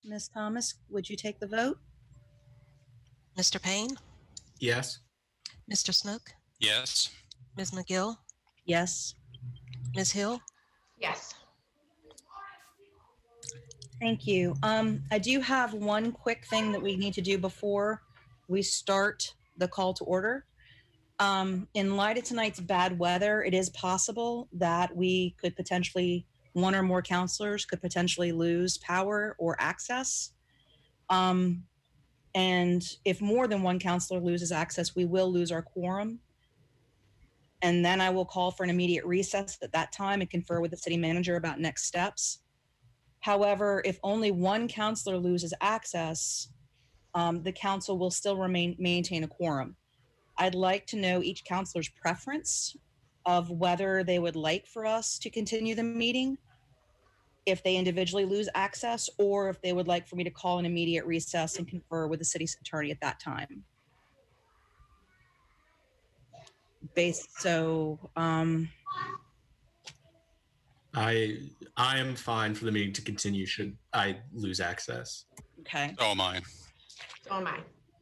Ms. Thomas, would you take the vote? Mr. Payne? Yes. Mr. Snook? Yes. Ms. McGill? Yes. Ms. Hill? Yes. Thank you. I do have one quick thing that we need to do before we start the call to order. In light of tonight's bad weather, it is possible that we could potentially, one or more counselors could potentially lose power or access. And if more than one counselor loses access, we will lose our quorum. And then I will call for an immediate recess at that time and confer with the city manager about next steps. However, if only one counselor loses access, the council will still maintain a quorum. I'd like to know each counselor's preference of whether they would like for us to continue the meeting if they individually lose access, or if they would like for me to call an immediate recess and confer with the city's attorney at that time. I am fine for the meeting to continue should I lose access. Okay. So am I. So am I.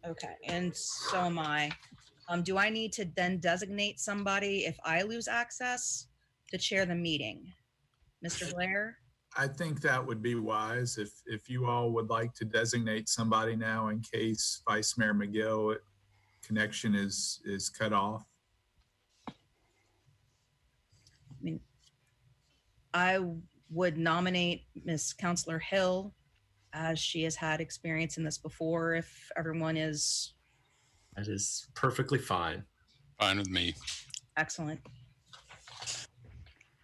Okay, and so am I. Do I need to then designate somebody if I lose access to chair the meeting? Mr. Blair? I think that would be wise if you all would like to designate somebody now in case Vice Mayor McGill connection is cut off. I mean, I would nominate Miss Counselor Hill, as she has had experience in this before, if everyone is... That is perfectly fine. Fine with me. Excellent.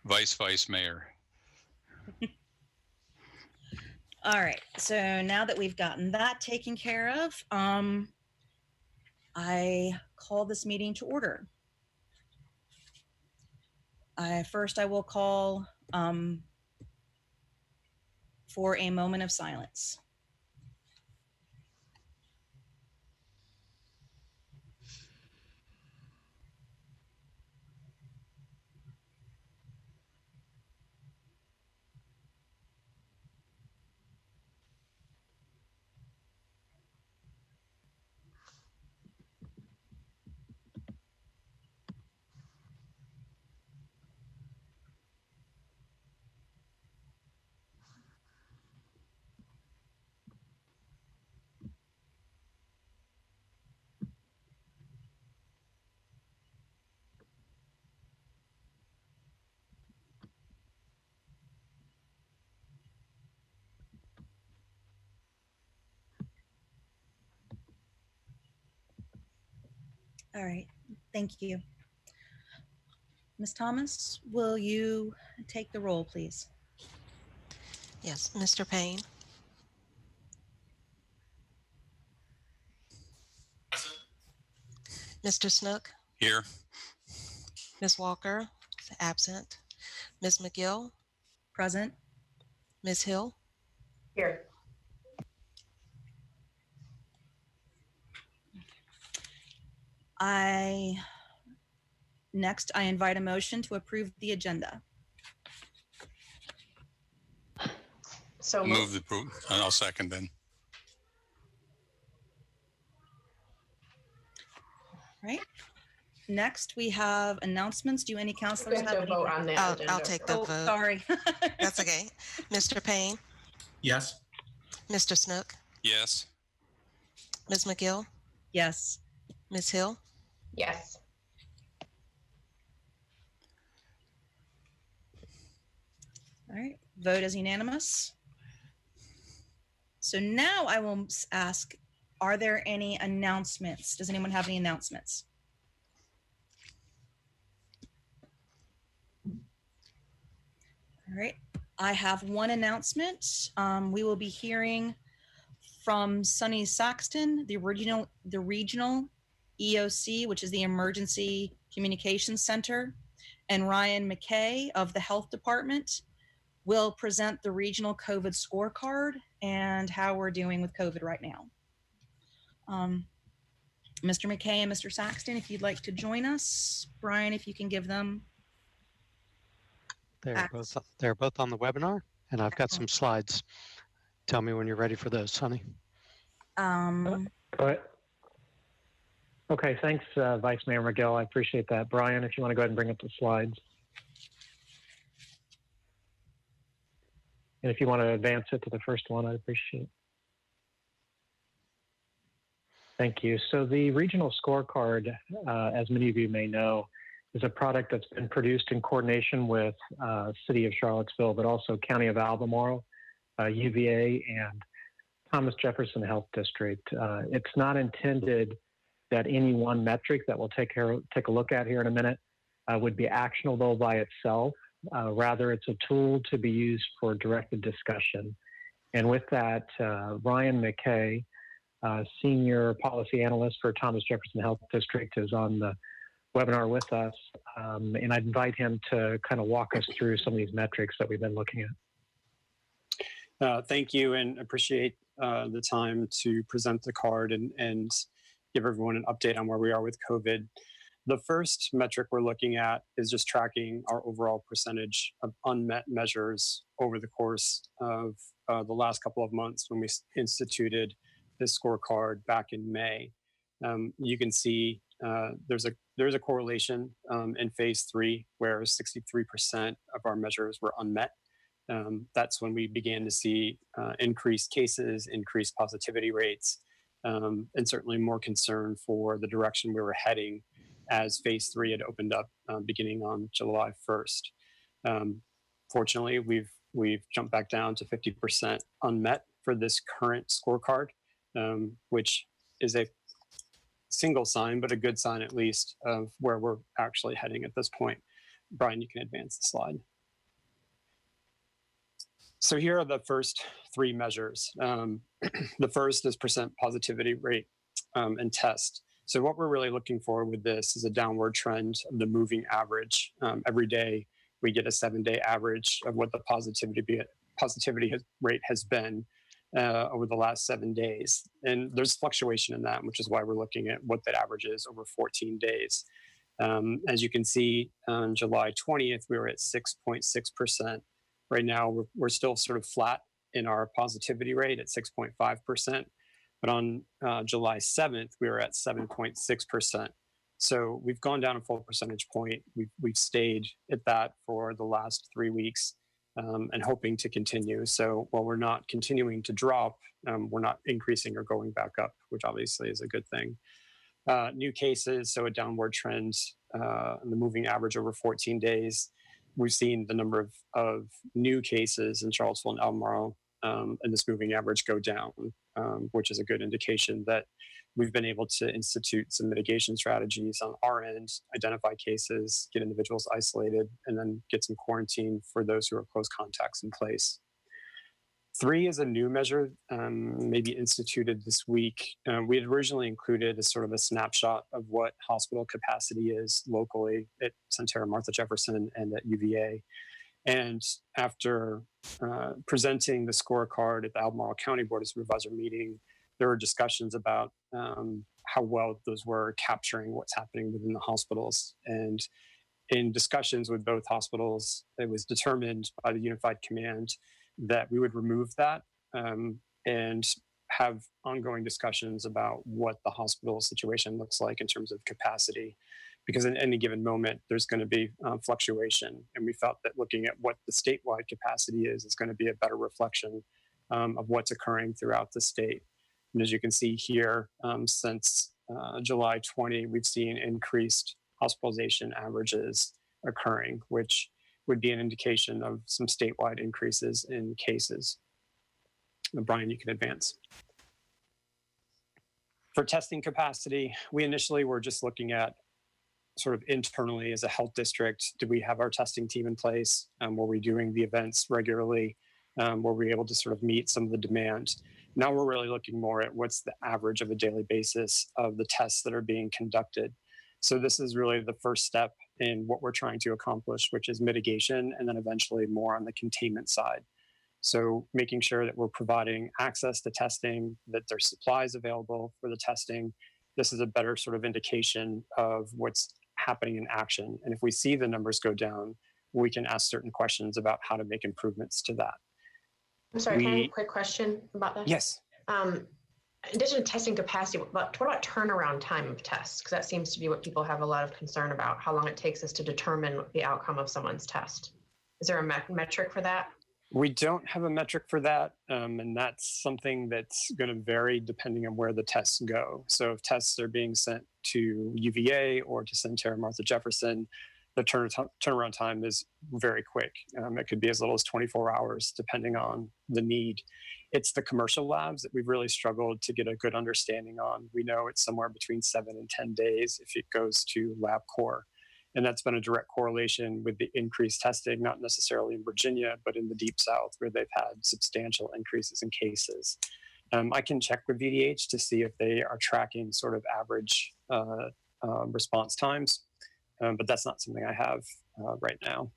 Vice Mayor. All right, so now that we've gotten that taken care of, I call this meeting to order. First, I will call for a moment of silence. All right, thank you. Ms. Thomas, will you take the roll, please? Yes. Mr. Payne? Present. Mr. Snook? Here. Ms. Walker? Absent. Ms. McGill? Present. Ms. Hill? Here. Next, I invite a motion to approve the agenda. So Move the approval. And I'll second then. Right. Next, we have announcements. Do any we counselors have have to any? vote on the agenda. I'll take the Oh, vote. sorry. That's okay. Mr. Payne? Yes. Mr. Snook? Yes. Ms. McGill? Yes. Ms. Hill? Yes. All right. Vote is unanimous. So now I will ask, are there any announcements? Does anyone have any announcements? All right. I have one announcement. We will be hearing from Sunny Saxton, the regional EOC, which is the Emergency Communications Center, and Ryan McKay of the Health Department will present the regional COVID scorecard and how we're doing with COVID right now. Mr. McKay and Mr. Saxton, if you'd like to join us. Brian, if you can give them. They're both on the webinar, and I've got some slides Tell me when you're ready for those, honey. Um, Go ahead. Okay, thanks, Vice Mayor McGill. I appreciate that. Brian, if you want to go ahead and bring up the slides. And if you want to advance it to the first one, I'd appreciate it. Thank you. So the regional scorecard, as many of you may know, is a product that's been produced in coordination with City of Charlottesville, but also County of Albemarle, UVA, and Thomas Jefferson Health District. It's not intended that any one metric that we'll take a look at here in a minute would be actionable by itself. Rather, it's a tool to be used for directed discussion. And with that, Ryan McKay, Senior Policy Analyst for Thomas Jefferson Health District, is on the webinar with us. And I'd invite him to kind of walk us through some of these metrics that we've been looking at. Thank you, and appreciate the time to present the card and give everyone an update on where we are with COVID. The first metric we're looking at is just tracking our overall percentage of unmet measures over the course of the last couple of months when we instituted this scorecard back in May. You can see there's a correlation in phase 3 where 63% of our measures were unmet. That's when we began to see increased cases, increased positivity rates, and certainly more concern for the direction we were heading as phase 3 had opened up beginning on July 1st. Fortunately, we've jumped back down to 50% unmet for this current scorecard, which is a single sign, but a good sign at least of where we're actually heading at this point. Brian, you can advance the slide. So here are the first 3 measures. The first is percent positivity rate and test. So what we're really looking for with this is a downward trend of the moving average. Every day we get a 7-day average of what the positivity rate has been over the last 7 days. And there's fluctuation in that, which is why we're looking at what that average is over 14 days. As you can see, on July 20th, we were at 6.6%. Right now, we're still sort of flat in our positivity rate at 6.5%. But on July 7th, we were at 7.6%. So we've gone down a full percentage point. We've stayed at that for the last 3 weeks and hoping to continue. So while we're not continuing to drop, we're not increasing or going back up, which obviously is a good thing. New cases, so a downward trend in the moving average over 14 days. We've seen the number of new cases in Charlottesville and Albemarle and this moving average go down, which is a good indication that we've been able to institute some mitigation strategies on our end, identify cases, get individuals isolated, and then get some quarantine for those who are close contacts in place. 3 is a new measure, maybe instituted this week. We had originally included as sort of a snapshot of what hospital capacity is locally at Sentara Martha Jefferson and at UVA. And after presenting the scorecard at the Albemarle County Board of Supervisor meeting, there were discussions about how well those were capturing what's happening within the hospitals. And in discussions with both hospitals, it was determined by the Unified Command that we would remove that and have ongoing discussions about what the hospital situation looks like in terms of capacity. Because in any given moment, there's going to be fluctuation. And we felt that looking at what the statewide capacity is going to be a better reflection of what's occurring throughout the state. And as you can see here, since July 20, we've seen increased hospitalization averages occurring, which would be an indication of some statewide increases in cases. Brian, you can advance. For testing capacity, we initially were just looking at sort of internally as a health district, did we have our testing team in place? Were we doing the events regularly? Were we able to sort of meet some of the demand? Now we're really looking more at what's the average of a daily basis of the tests that are being conducted. So this is really the first step in what we're trying to accomplish, which is mitigation, and then eventually more on the containment side. So making sure that we're providing access to testing, that there's supplies available for the testing. This is a better sort of indication of what's happening in action. And if we see the numbers go down, we can ask certain questions about how to make improvements to that. I'm sorry, can I have a We- quick question about that? Yes. In addition to testing capacity, what about turnaround time of tests? Because that seems to be what people have a lot of concern about, how long it takes us to determine the outcome of someone's test. Is there a metric for that? We don't have a metric for that, and that's something that's going to vary depending on where the tests go. So if tests are being sent to UVA or to Centera Martha Jefferson, the turnaround time is very quick. It could be as little as 24 hours, depending on the need. It's the commercial labs that we've really struggled to get a good understanding on. We know it's somewhere between 7 and 10 days if it goes to LabCorp. And that's been a direct correlation with the increased testing, not necessarily in Virginia, but in the Deep South, where they've had substantial increases in cases. I can check with VDH to see if they are tracking sort of average response times, but that's not something I have right now.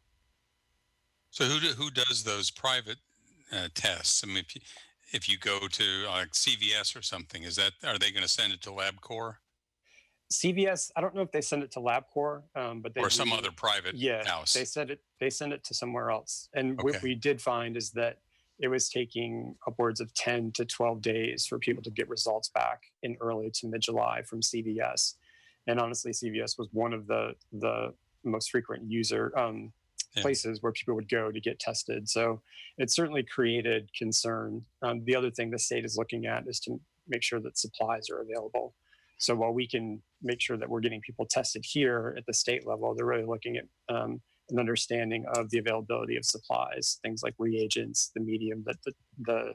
So who does those private tests? I mean, if you go to like CVS or something, are they going to send it to LabCorp CVS, I don't know if they send it to LabCorp, but they or some do- other private yeah, house? They send it to somewhere else. And what Okay. we did find is that it was taking upwards of 10 to 12 days for people to get results back in early to mid-July from CVS. And honestly, CVS was one of the most frequent user places where people would go to get tested. So it certainly created concern. The other thing the state is looking at is to make sure that supplies are available. So while we can make sure that we're getting people tested here at the state level, they're really looking at an understanding of the availability of supplies, things like reagents, the medium that the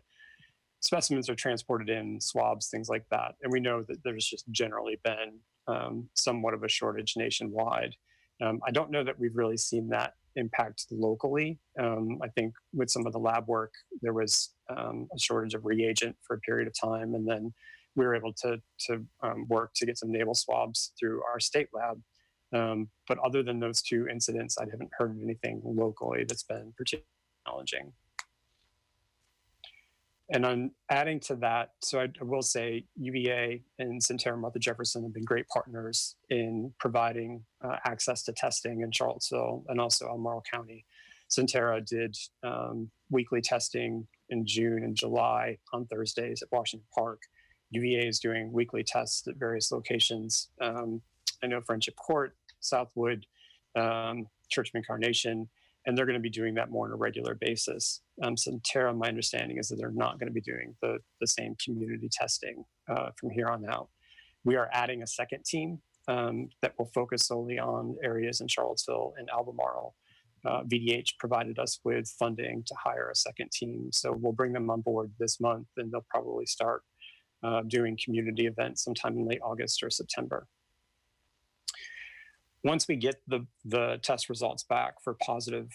specimens are transported in, swabs, things like that. And we know that there's just generally been somewhat of a shortage nationwide. I don't know that we've really seen that impact locally. I think with some of the lab work, there was a shortage of reagent for a period of time, and then we were able to work to get some nasal swabs through our state lab. But other than those two incidents, I haven't heard of anything locally that's been particularly challenging. And on adding to that, so I will say UVA and Centera Martha Jefferson have been great partners in providing access to testing in Charlottesville and also Albemarle County. Centera did weekly testing in June and July on Thursdays at Washington Park. UVA is doing weekly tests at various locations. I know Friendship Court, Southwood, Church of Incarnation, and they're going to be doing that more on a regular basis. Centera, my understanding is that they're not going to be doing the same community testing from here on out. We are adding a second team that will focus solely on areas in Charlottesville and Albemarle. VDH provided us with funding to hire a second team, so we'll bring them on board this month, and they'll probably start doing community events sometime in late August or September. Once we get the test results back for positive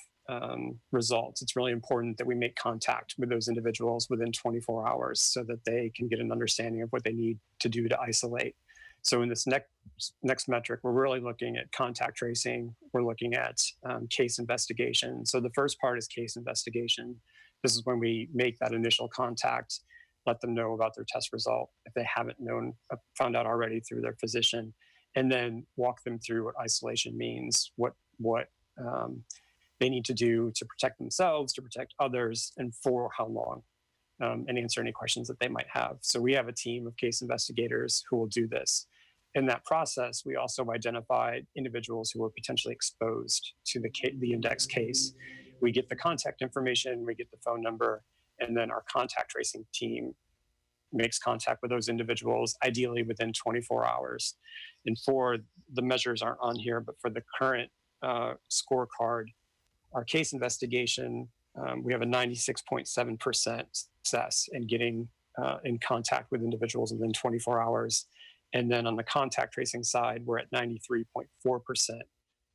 results, it's really important that we make contact with those individuals within 24 hours so that they can get an understanding of what they need to do to isolate. So in this next metric, we're really looking at contact tracing. We're looking at case investigation. So the first part is case investigation. This is when we make that initial contact, let them know about their test result if they haven't found out already through their physician, and then walk them through what isolation means, what they need to do to protect themselves, to protect others, and for how long, and answer any questions that they might have. So we have a team of case investigators who will do this. In that process, we also identified individuals who were potentially exposed to the index case. We get the contact information, we get the phone number, and then our contact tracing team makes contact with those individuals, ideally within 24 hours. And for the measures aren't on here, but for the current scorecard, our case investigation, we have a 96.7% success in getting in contact with individuals within 24 hours. And then on the contact tracing side, we're at 93.4%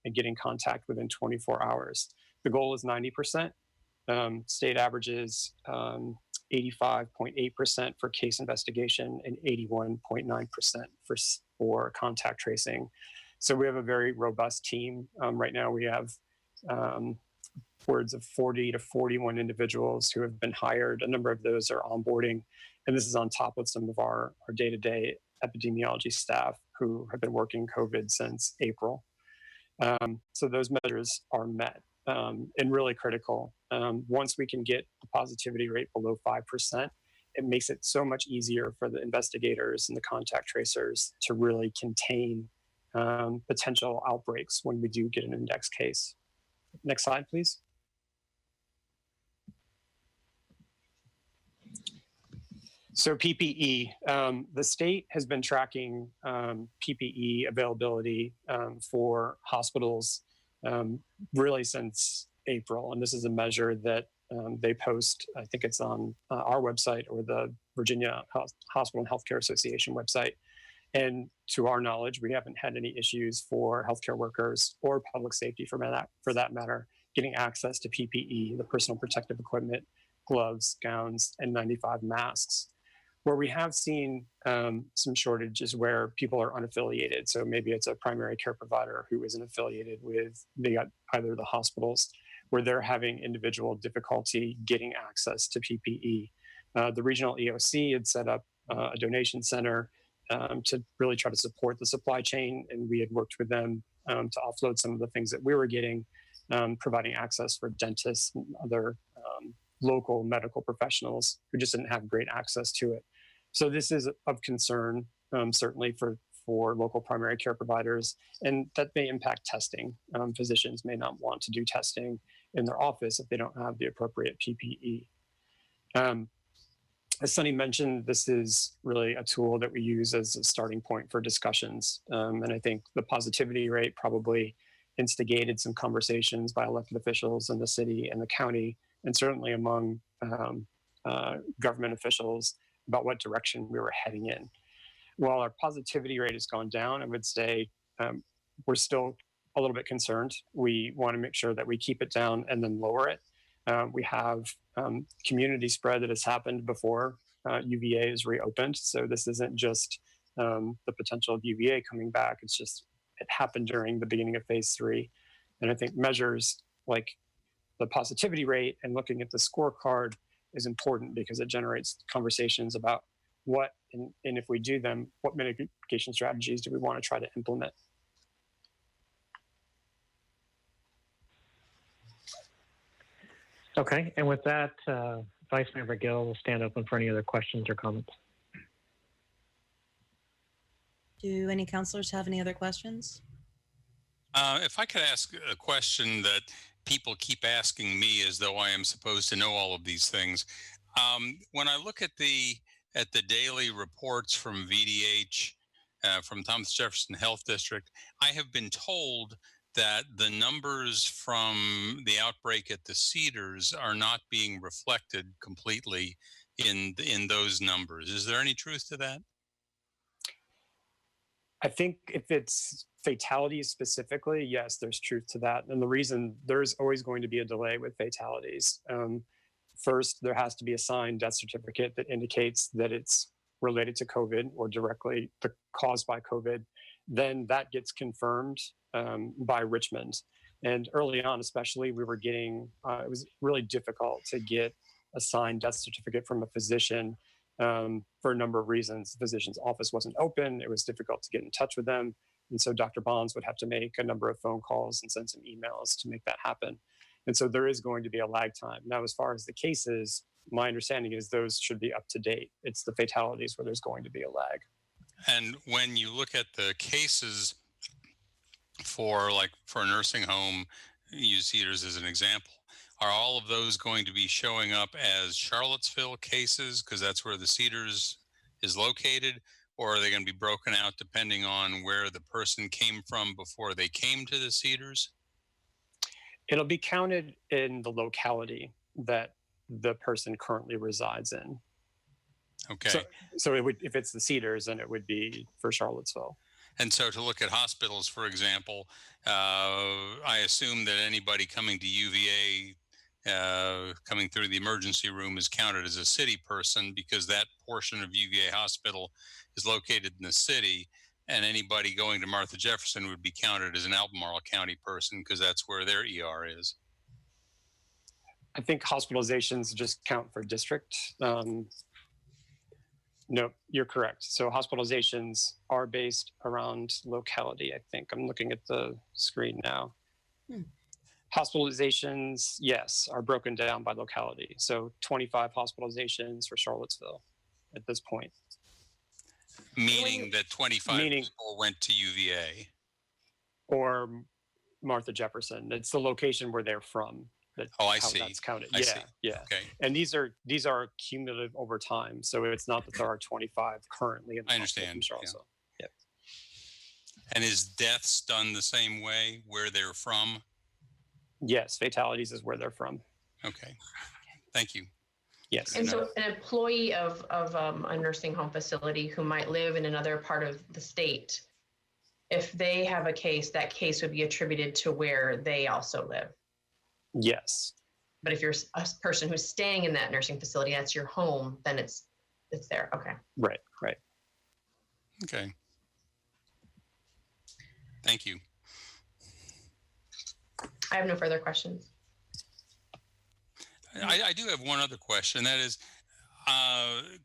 in getting contact within 24 hours. The goal is 90%. State averages 85.8% for case investigation and 81.9% for contact tracing. So we have a very robust team. Right now we have upwards of 40 to 41 individuals who have been hired. A number of those are onboarding. And this is on top of some of our day-to-day epidemiology staff who have been working COVID since April. So those measures are met and really critical. Once we can get the positivity rate below 5%, it makes it so much easier for the investigators and the contact tracers to really contain potential outbreaks when we do get an index case. Next slide, please. So PPE, the state has been tracking PPE availability for hospitals really since April. And this is a measure that they post, I think it's on our website or the Virginia Hospital and Healthcare Association website. And to our knowledge, we haven't had any issues for healthcare workers or public safety for that matter, getting access to PPE, the personal protective equipment, gloves, gowns, and 95 masks. Where we have seen some shortages where people are unaffiliated. So maybe it's a primary care provider who isn't affiliated with either the hospitals, where they're having individual difficulty getting access to PPE. The regional EOC had set up a donation center to really try to support the supply chain. And we had worked with them to offload some of the things that we were getting, providing access for dentists and other local medical professionals who just didn't have great access to it. So this is of concern, certainly for local primary care providers, and that may impact testing. Physicians may not want to do testing in their office if they don't have the appropriate PPE. As Sunny mentioned, this is really a tool that we use as a starting point for discussions. And I think the positivity rate probably instigated some conversations by elected officials in the city and the county, and certainly among government officials about what direction we were heading in. While our positivity rate has gone down, I would say we're still a little bit concerned. We want to make sure that we keep it down and then lower it. We have community spread that has happened before UVA is reopened. So this isn't just the potential of UVA coming back. It's just, it happened during the beginning of phase 3. And I think measures like the positivity rate and looking at the scorecard is important because it generates conversations about what, and if we do them, what mitigation strategies do we want to try to implement? Okay, and with that, Vice Mayor McGill will stand open for any other questions or comments. Do any councilors have any other questions? If I could ask a question that people keep asking me as though I am supposed to know all of these things. When I look at the daily reports from VDH, from Thomas Jefferson Health District, I have been told that the numbers from the outbreak at the Cedars are not being reflected completely in those numbers. Is there any truth to that? I think if it's fatalities specifically, yes, there's truth to that. And the reason there's always going to be a delay with fatalities. First, there has to be a signed death certificate that indicates that it's related to COVID or directly caused by COVID. Then that gets confirmed by Richmond. And early on, especially, we were getting, it was really difficult to get a signed death certificate from a physician for a number of reasons. The physician's office wasn't open. It was difficult to get in touch with them. And so Dr. Bonds would have to make a number of phone calls and send some emails to make that happen. And so there is going to be a lag time. Now, as far as the cases, my understanding is those should be up to date. It's the fatalities where there's going to be a lag. And when you look at the cases for a nursing home, use Cedars as an example, are all of those going to be showing up as Charlottesville cases because that's where the Cedars is located? Or are they going to be broken out depending on where the person came from before they came to the Cedars? It'll be counted in the locality that the person currently resides in. Okay. So it would, if it's the Cedars, then it would be for Charlottesville. And so to look at hospitals, for example, I assume that anybody coming to UVA, coming through the emergency room is counted as a city person because that portion of UVA hospital is located in the city, and anybody going to Martha Jefferson would be counted as an Albemarle County person because that's where their ER is. I think hospitalizations just count for district. No, you're correct. So hospitalizations are based around locality, I think. I'm looking at the screen now. Hospitalizations, yes, are broken down by locality. So 25 hospitalizations for Charlottesville at this point. Meaning that 25 Meaning- people went to UVA. Or Martha Jefferson. It's the location where they're from. Oh, I how see. That's counted. I yeah, see. yeah. Okay. And these are cumulative over time. So it's not that there are 25 currently in the I hospital understand, in Charlottesville. Yep. And is deaths done the same way where they're from? Yes, fatalities is where they're from. Okay. Thank you. Yes. And so an employee of a nursing home facility who might live in another part of the state, if they have a case, that case would be attributed to where they also live. Yes. But if you're a person who's staying in that nursing facility, that's your home, then it's there. Okay. Right. Right. Okay. Thank you. I have no further questions. I do have one other question. That is,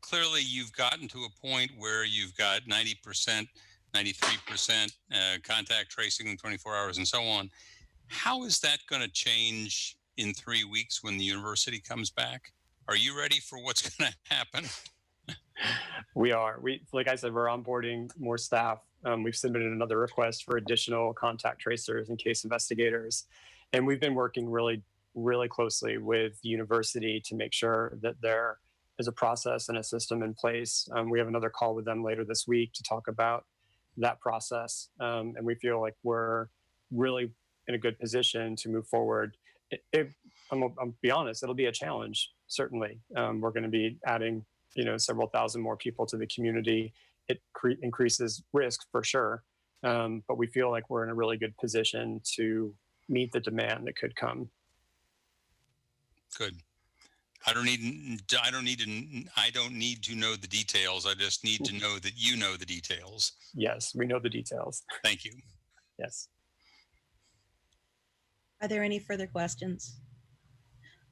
clearly you've gotten to a point where you've got 90%, 93% contact tracing in 24 hours and so on. How is that going to change in 3 weeks when the university comes back? Are you ready for what's going to happen? We are. Like I said, we're onboarding more staff. We've submitted another request for additional contact tracers and case investigators. And we've been working really, really closely with the university to make sure that there is a process and a system in place. We have another call with them later this week to talk about that process. And we feel like we're really in a good position to move forward. I'll be honest, it'll be a challenge, certainly. We're going to be adding several thousand more people to the community. It increases risk for sure, but we feel like we're in a really good position to meet the demand that could come. Good. I don't need to know the details. I just need to know that you know the details. Yes, we know the details. Thank you. Yes. Are there any further questions?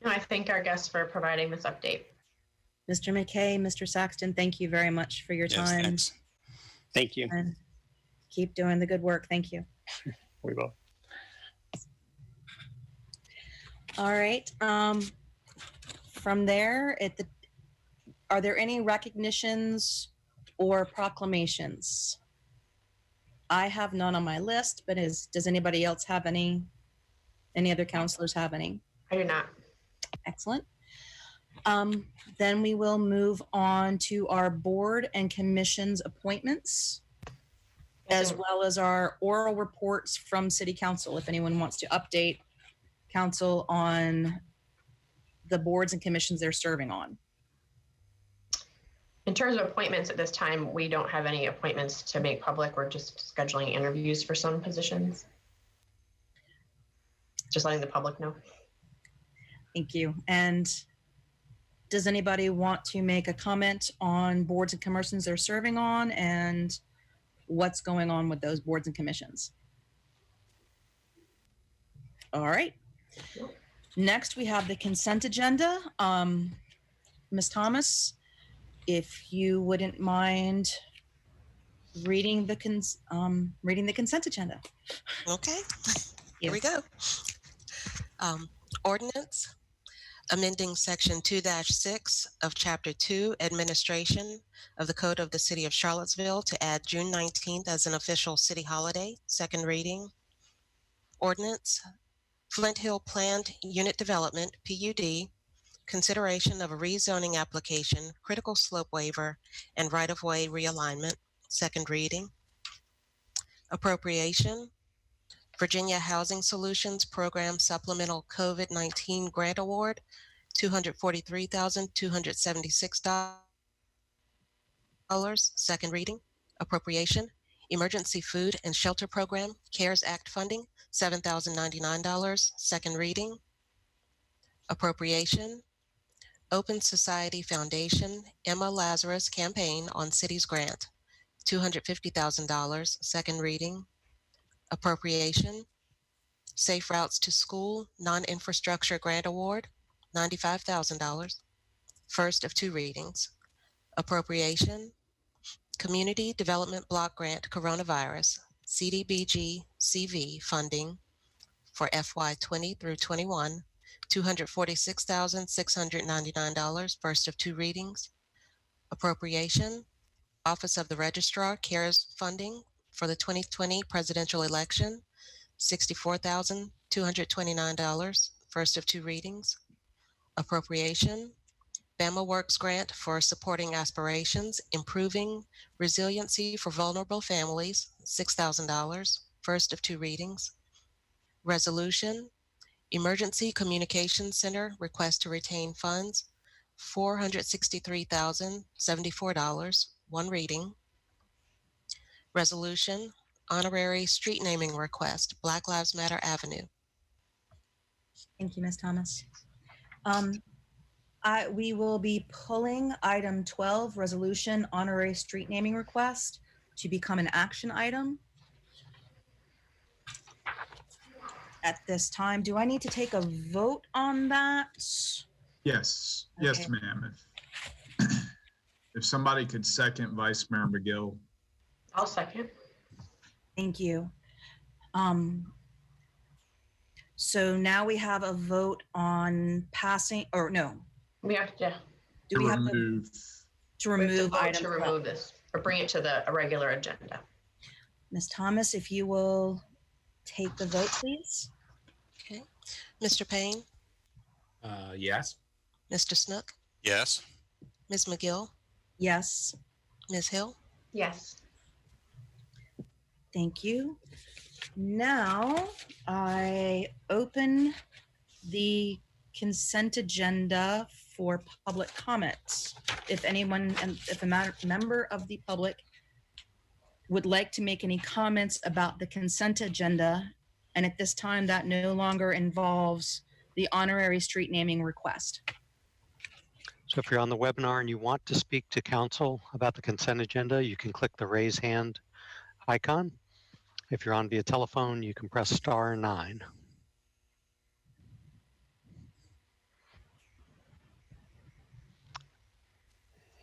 No, I thank our guests for providing this update. Mr. McKay, Mr. Saxton, thank you very much for your Yes, time. thanks. Thank you. And keep doing the good work. Thank you. We will. All right. From there, are there any recognitions or proclamations? I have none on my list, but does anybody else have any? Any other counselors have any? I do not. Excellent. Then we will move on to our board and commissions appointments, as well as our oral reports from City Council. If anyone wants to update council on the boards and commissions they're serving on. In terms of appointments at this time, we don't have any appointments to make public. We're just scheduling interviews for some positions. Just letting the public know. Thank you. And does anybody want to make a comment on boards and commissions they're serving on and what's going on with those boards and commissions? All right. Next, we have the consent agenda. Ms. Thomas, if you wouldn't mind reading the consent agenda. Okay, here we go. Ordinance amending section 2-6 of chapter 2 administration of the Code of the City of Charlottesville to add June 19th as an official city holiday. Second reading. Ordinance Flint Hill Planned Unit Development, PUD, consideration of a rezoning application, critical slope waiver, and right-of-way realignment. Second reading. Appropriation, Virginia Housing Solutions Program Supplemental COVID-19 Grant Award, $243,276. Second reading. Appropriation, Emergency Food and Shelter Program, CARES Act funding, $7,099. Second reading. Appropriation, Open Society Foundation Emma Lazarus Campaign on Cities Grant, $250,000. Second reading. Appropriation, Safe Routes to School Non-Infrastructure Grant Award, $95,000. First of two readings. Appropriation, Community Development Block Grant Coronavirus, CDBG CV funding, for FY 20 through 21, $246,699, first of two readings. Appropriation, Office of the Registrar, CARES funding for the 2020 presidential election, $64,229, first of two readings. Appropriation, Bama Works grant for supporting aspirations, improving resiliency for vulnerable families, $6,000, first of two readings. Resolution, Emergency Communications Center request to retain funds, $463,074, one reading. Resolution, Honorary Street Naming Request, Black Lives Matter Avenue. Thank you, Ms. Thomas. We will be pulling item 12, resolution honorary street naming request, to become an action item. At this time, do I need to take a vote on that? Yes, Okay. yes, ma'am. If somebody could second Vice Mayor McGill. I'll second. Thank you. So now we have a vote on passing, or no, We have to, do we have to we have to remove vote item to 12? remove this or bring it to the regular agenda. Ms. Thomas, if you will take the vote, please. Okay. Mr. Payne, Yes. Mr. Snook, Yes. Ms. McGill, Yes, Ms. Hill. Yes. thank you. Now I open the consent agenda for public comments. If anyone, and if a member of the public would like to make any comments about the consent agenda, and at this time that no longer involves the honorary street naming request. So if you're on the webinar and you want to speak to council about the consent agenda, you can click the raise hand icon. If you're on via telephone, you can press *9.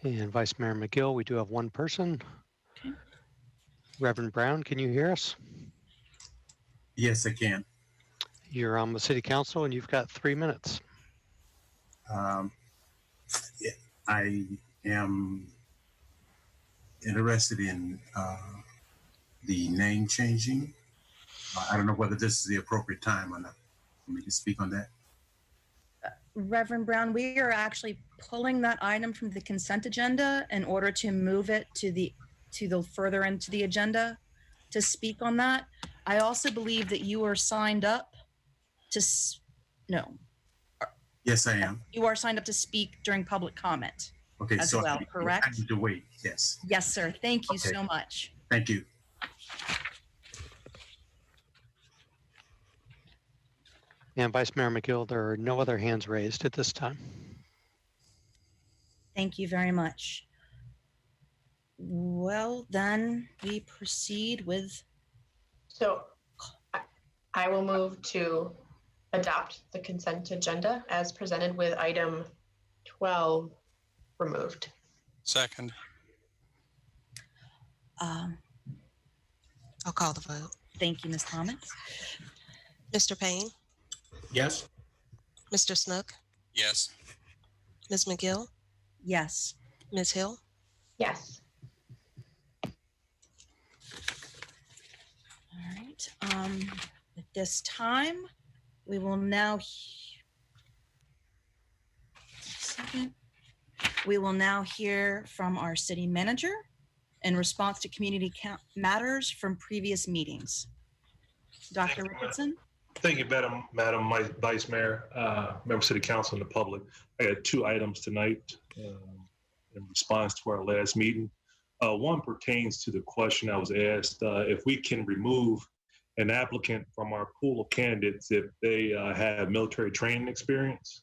And Vice Mayor McGill, we do have one person. Okay. Reverend Brown, can you hear us? Yes, I can. You're on the city council and you've got 3 minutes. Yeah, I am interested in the name changing. I don't know whether this is the appropriate time or not for me to speak on that. Reverend Brown, we are actually pulling that item from the consent agenda in order to move it to the further into the agenda to speak on that. I also believe that you are signed up to, no, Yes, I am. you are signed up to speak during public comment. Okay, as so well, correct? I need to wait. Yes. Yes, sir. Thank you Okay. so much. Thank you. And Vice Mayor McGill, there are no other hands raised at this time. Thank you very much. Well, then we proceed with, So I will move to adopt the consent agenda as presented with item 12 removed. Second. I'll call the vote. thank you, Ms. Thomas. Mr. Payne, Yes. Mr. Snook, Yes. Ms. McGill, Yes. Ms. Hill. Yes. All right. At this time, we will now we will now hear from our city manager in response to community matters from previous meetings. Dr. Richardson? Thank you, Madam Vice Mayor, member of City Council, and the public. I got 2 items tonight in response to our last meeting. One pertains to the question I was asked, if we can remove an applicant from our pool of candidates if they have military training experience.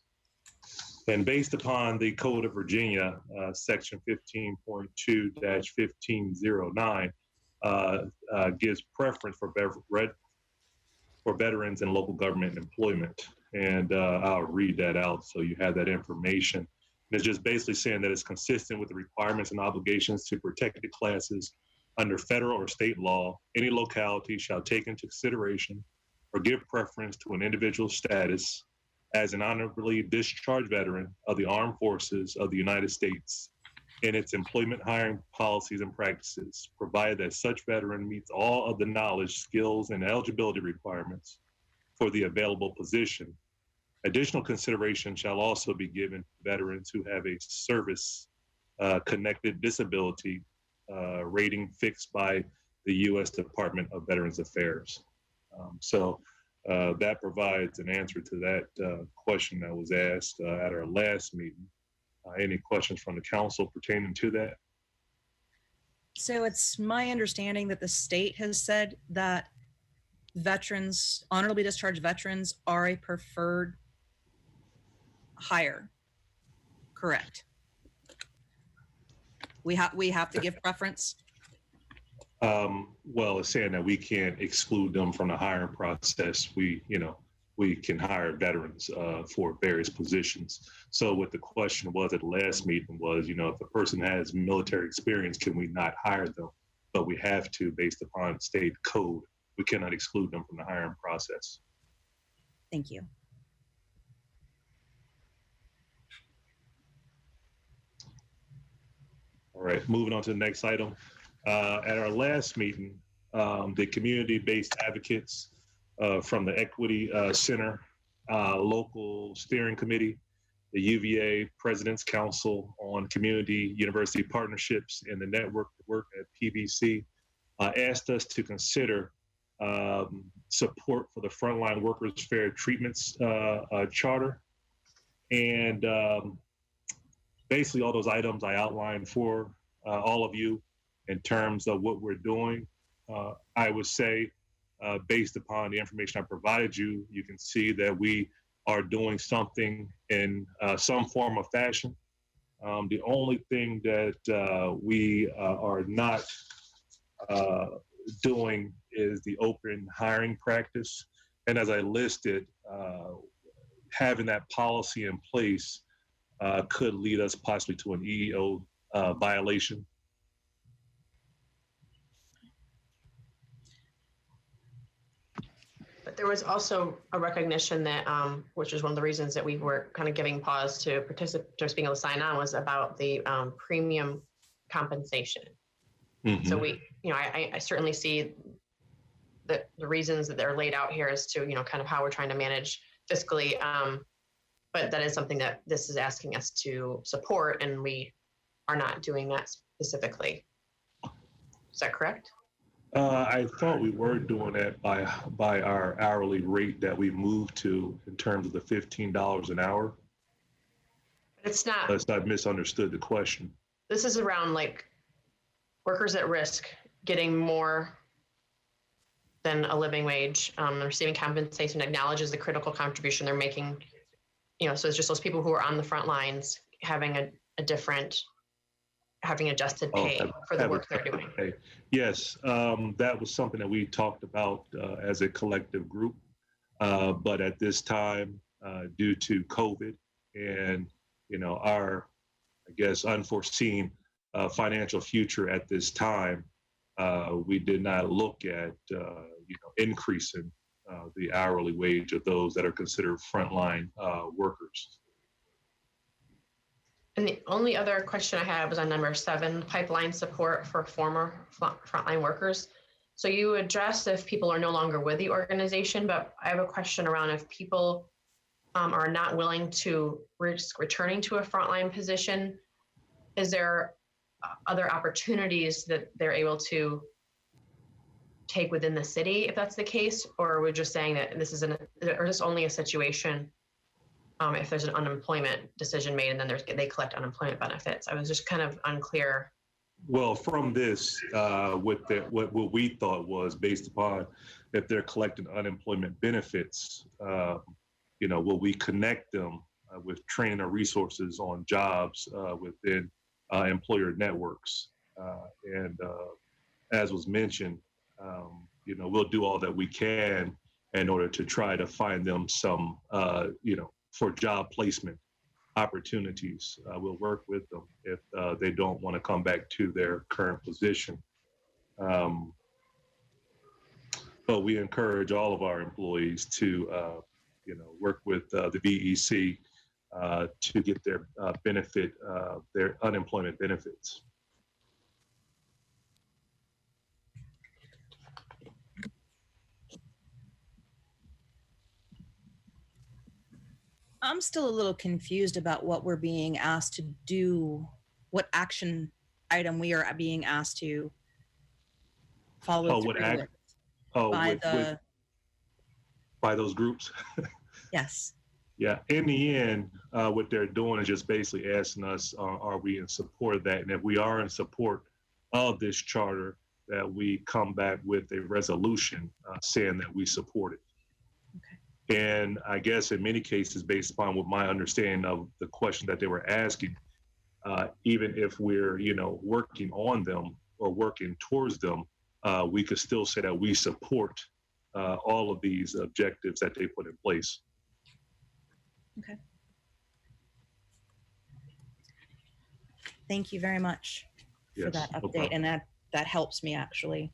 And based upon the Code of Virginia, section 15.2-1509, gives preference for veterans in local government employment. And I'll read that out so you have that information. And it's just basically saying that it's consistent with the requirements and obligations to protected classes under federal or state law. Any locality shall take into consideration for or give preference to an individual's status as an honorably discharged veteran of the armed forces of the United States in its employment hiring policies and practices, provided that such veteran meets all of the knowledge, skills, and eligibility requirements for the available position. Additional consideration shall also be given to veterans who have a service connected disability rating fixed by the U.S. Department of Veterans Affairs. So that provides an answer to that question that was asked at our last meeting. Any questions from the council pertaining to that? So it's my understanding that the state has said that veterans, honorably discharged veterans, are a preferred hire. Correct. We have to give preference. Well, it's saying that we can't exclude them from the hiring process. We can hire veterans for various positions. So what the question was at the last meeting was, if a person has military experience, can we not hire them? But we have to based upon state code. We cannot exclude them from the hiring process. Thank you. All right, moving on to the next item. At our last meeting, the community-based advocates from the Equity Center, local steering committee, the UVA President's Council on Community University Partnerships, and the network work at PVC asked us to consider support for the Frontline Workers Fair Treatments Charter. And basically all those items I outlined for all of you in terms of what we're doing. I would say, based upon the information I provided you, you can see that we are doing something in some form of fashion. The only thing that we are not doing is the open hiring practice. And as I listed, having that policy in place could lead us possibly to an EEO violation. But there was also a recognition that, which is one of the reasons that we were kind of giving pause to participants being able to sign on, was about the premium compensation. Mm-hmm. So we, I certainly see the reasons that they're laid out here as to, kind of how we're trying to manage fiscally. But that is something that this is asking us to support, and we are not doing that specifically. Is that correct? I thought we were doing that by our hourly rate that we moved to in terms of the $15 an hour. But it's not. Unless I misunderstood the question. This is around like workers at risk getting more than a living wage, receiving compensation acknowledges the critical contribution they're making. So it's just those people who are on the front lines having having adjusted pay for the work they're doing. Pay. Yes, that was something that we talked about as a collective group. But at this time, due to COVID and, our, I guess, unforeseen financial future at this time, we did not look at, increasing the hourly wage of those that are considered frontline workers. And the only other question I had was on number 7, pipeline support for former frontline workers. So you addressed if people are no longer with the organization, but I have a question around if people are not willing to risk returning to a frontline position, is there other opportunities that they're able to take within the city if that's the case? Or we're just saying that this is only a situation if there's an unemployment decision made and then they collect unemployment benefits? I was just kind of unclear. Well, from this, what we thought was based upon if they're collecting unemployment benefits, will we connect them with training or resources on jobs within employer networks? And as was mentioned, we'll do all that we can in order to try to find them some, for job placement opportunities. We'll work with them if they don't want to come back to their current position. But we encourage all of our employees to, work with the VEC to get their their unemployment benefits. I'm still a little confused about what we're being asked to do, what action item we are being asked to follow through with by the by those groups. yes. Yeah, in the end, what they're doing is just basically asking us, are we in support of that? And if we are in support of this charter, that we come back with a resolution saying that we support it. Okay. And I guess in many cases, based upon what my understanding of the question that they were asking, even if we're, working on them or working towards them, we could still say that we support all of these objectives that they put in place. Okay. Thank you very much for that update. And that helps me actually.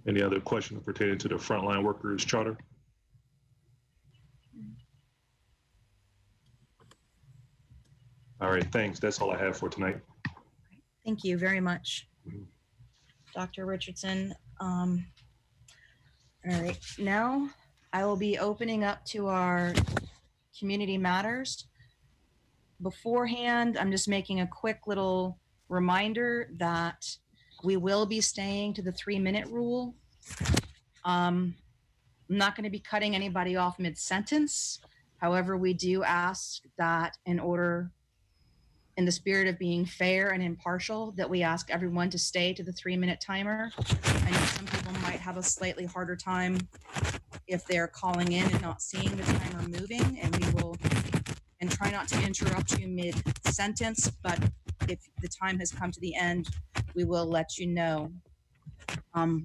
Any other questions pertaining to the frontline workers charter? All right, thanks. That's all I have for tonight. Thank you very much, Dr. Richardson. All right, now I will be opening up to our community matters. Beforehand, I'm just making a quick little reminder that we will be staying to the 3-minute rule. I'm not going to be cutting anybody off mid-sentence. However, we do ask that in the spirit of being fair and impartial, that we ask everyone to stay to the 3-minute timer. I know some people might have a slightly harder time if they're calling in and not seeing the timer moving, and try not to interrupt you mid-sentence, but if the time has come to the end, we will let you know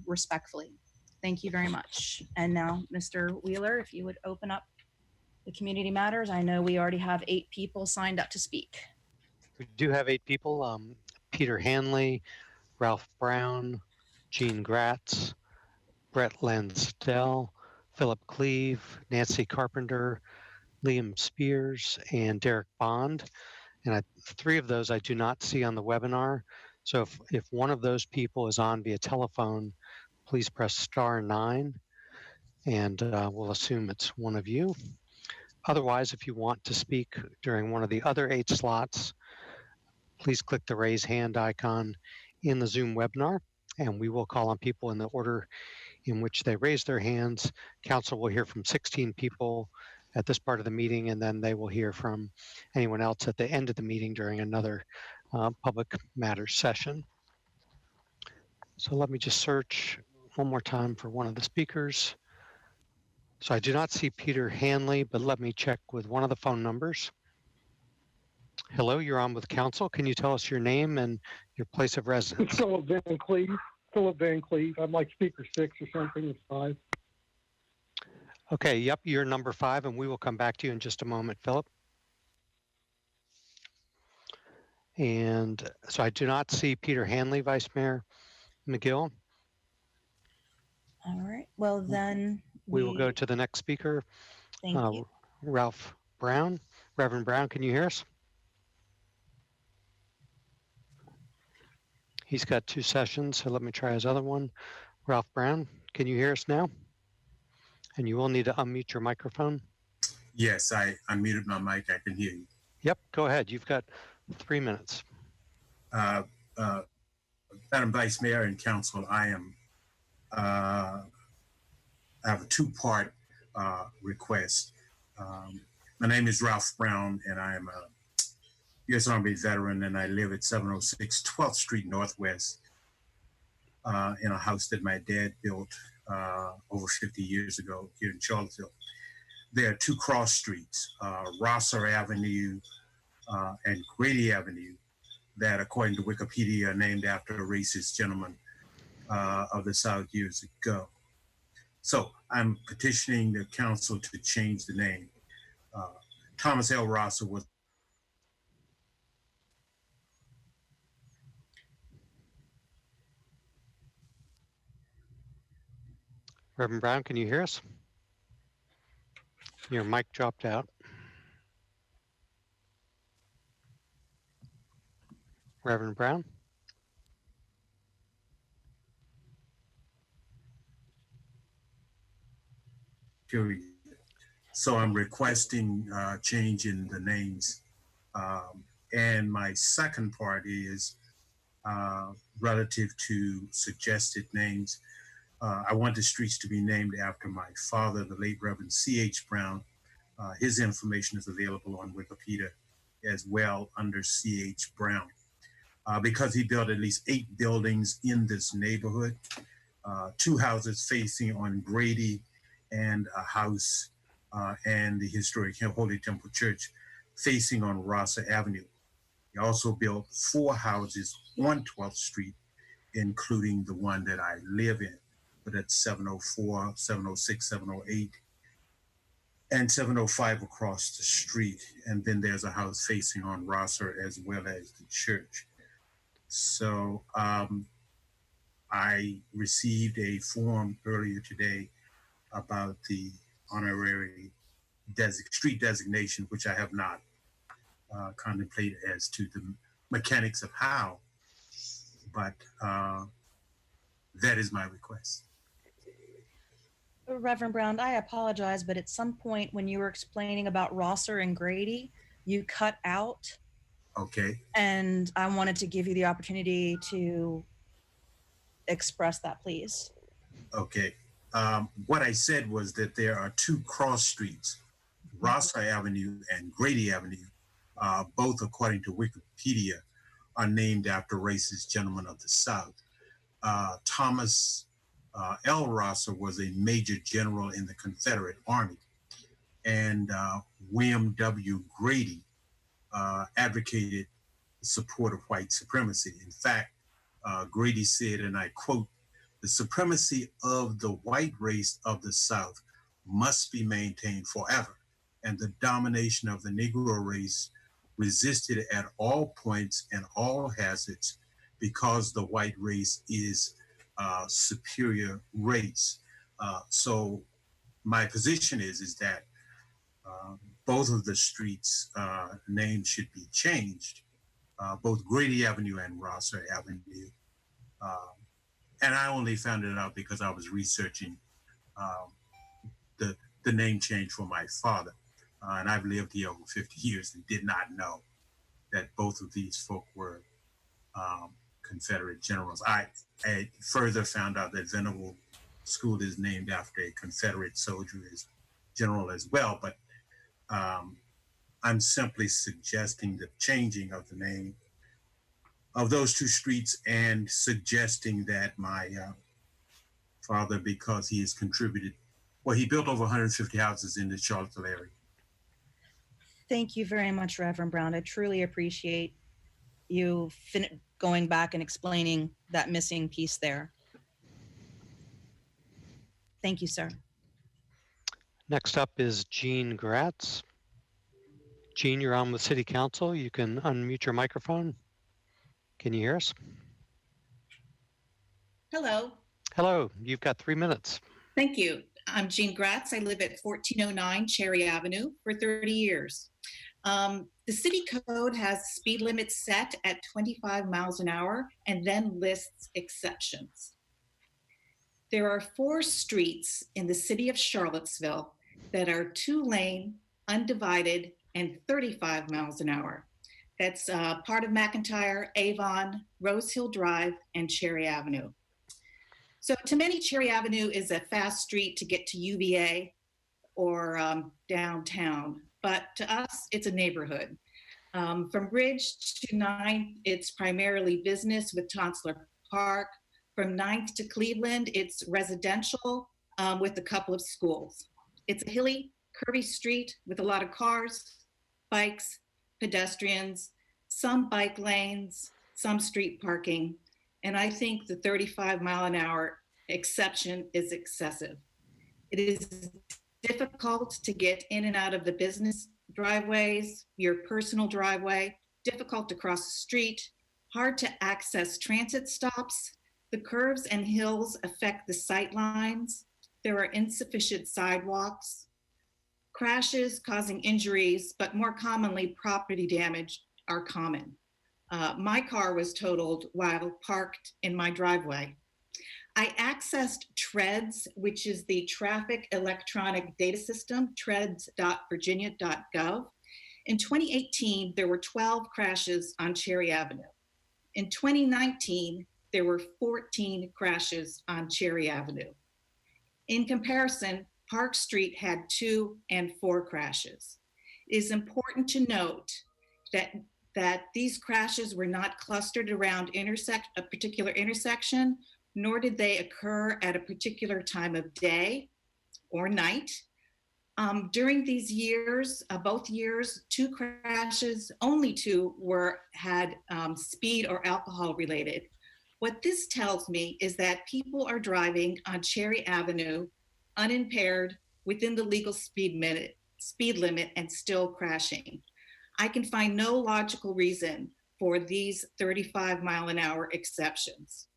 respectfully. Thank you very much. And now, Mr. Wheeler, if you would open up the community matters. I know we already have 8 people signed up to speak. We do have 8 people. Peter Hanley, Ralph Brown, Gene Gratz, Brett Lansdell, Philip Cleve, Nancy Carpenter, Liam Spears, and Derek Bond. And 3 of those I do not see on the webinar. So if one of those people is on via telephone, please press *9, and we'll assume it's one of you. Otherwise, if you want to speak during one of the other 8 slots, please click the raise hand icon in the Zoom webinar, and we will call on people in the order in which they raise their hands. Council will hear from 16 people at this part of the meeting, and then they will hear from anyone else at the end of the meeting during another public matters session. So let me just search one more time for one of the speakers. So I do not see Peter Hanley, but let me check with one of the phone numbers. Hello, you're on with council. Can you tell us your name and your place of residence? It's Philip Van Cleve. Philip Van Cleve. I'm like speaker 6 or something. It's 5. Okay, yep, you're number 5, and we will come back to you in just a moment, Philip. And so I do not see Peter Hanley, Vice Mayor McGill. All right, well then we will go to the next speaker. Thank you. Ralph Brown. Reverend Brown, can you hear us? He's got 2 sessions, so let me try his other one. Ralph Brown, can you hear us now? And you will need to unmute your microphone. Yes, I unmuted my mic. I can hear you. Yep, go ahead. You've got 3 minutes. Madam Vice Mayor and Council, I have a 2-part request. My name is Ralph Brown, and I am a U.S. Army veteran, and I live at 706 12th Street Northwest in a house that my dad built over 50 years ago here in Charlottesville. There are 2 cross streets, Rosser Avenue and Grady Avenue, that according to Wikipedia are named after a racist gentleman of the South years ago. So I'm petitioning the council to change the name. Thomas L. Rosser was Reverend Brown, can you hear us? Your mic dropped out. Reverend Brown? Period. So I'm requesting change in the names. And my second part is relative to suggested names. I want the streets to be named after my father, the late Reverend C.H. Brown. His information is available on Wikipedia as well under C.H. Brown. Because he built at least 8 buildings in this neighborhood, 2 houses facing on Grady and a house and the historic Holy Temple Church facing on Rosser Avenue. He also built 4 houses on 12th Street, including the one that I live in, but that's 704, 706, 708, and 705 across the street. And then there's a house facing on Rosser as well as the church. So I received a form earlier today about the honorary street designation, which I have not contemplated as to the mechanics of how, but that is my request. Reverend Brown, I apologize, but at some point when you were explaining about Rosser and Grady, you cut out. Okay. And I wanted to give you the opportunity to express that, please. Okay. What I said was that there are 2 cross streets, Rosser Avenue and Grady Avenue, both according to Wikipedia, are named after racist gentlemen of the South. Thomas L. Rosser was a major general in the Confederate Army, and William W. Grady advocated the support of white supremacy. In fact, Grady said, and I quote, "The supremacy of the white race of the South must be maintained forever, and the domination of the Negro race resisted at all points and all hazards because the white race is a superior race." So my position is that both of the streets' names should be changed, both Grady Avenue and Rosser Avenue. And I only found it out because I was researching the name change for my father. And I've lived here over 50 years and did not know that both of these folk were Confederate generals. I further found out that Venable School is named after a Confederate soldier general as well, but I'm simply suggesting the changing of the name of those 2 streets and suggesting that my father, because he has contributed, well, he built over 150 houses in the Charlottesville area. Thank you very much, Reverend Brown. I truly appreciate you going back and explaining that missing piece there. Thank you, sir. Next up is Jean Gratz. Jean, you're on with City Council. You can unmute your microphone. Can you hear us? Hello. Hello, you've got 3 minutes. Thank you. I'm Jean Gratz. I live at 1409 Cherry Avenue for 30 years. The city code has speed limits set at 25 miles an hour and then lists exceptions. There are 4 streets in the city of Charlottesville that are 2-lane, undivided, and 35 miles an hour. That's part of McIntyre, Avon, Rose Hill Drive, and Cherry Avenue. So to many, Cherry Avenue is a fast street to get to UVA or downtown, but to us, it's a neighborhood. From Bridge to 9th, it's primarily business with Tonsler Park. From 9th to Cleveland, it's residential with a couple of schools. It's a hilly, curvy street with a lot of cars, bikes, pedestrians, some bike lanes, some street parking. And I think the 35 mile an hour exception is excessive. It is difficult to get in and out of the business driveways, your personal driveway, difficult to cross the street, hard to access transit stops. The curves and hills affect the sight lines. There are insufficient sidewalks. Crashes causing injuries, but more commonly property damage are common. My car was totaled while parked in my driveway. I accessed TREDS, which is the Traffic Electronic Data System, treds.virginia.gov. In 2018, there were 12 crashes on Cherry Avenue. In 2019, there were 14 crashes on Cherry Avenue. In comparison, Park Street had 2 and 4 crashes. It is important to note that these crashes were not clustered around a particular intersection, nor did they occur at a particular time of day or night. During these years, both years, 2 crashes, only 2 had speed or alcohol related. What this tells me is that people are driving on Cherry Avenue unimpaired within the legal speed limit and still crashing. I can find no logical reason for these 35-mile-an-hour exceptions.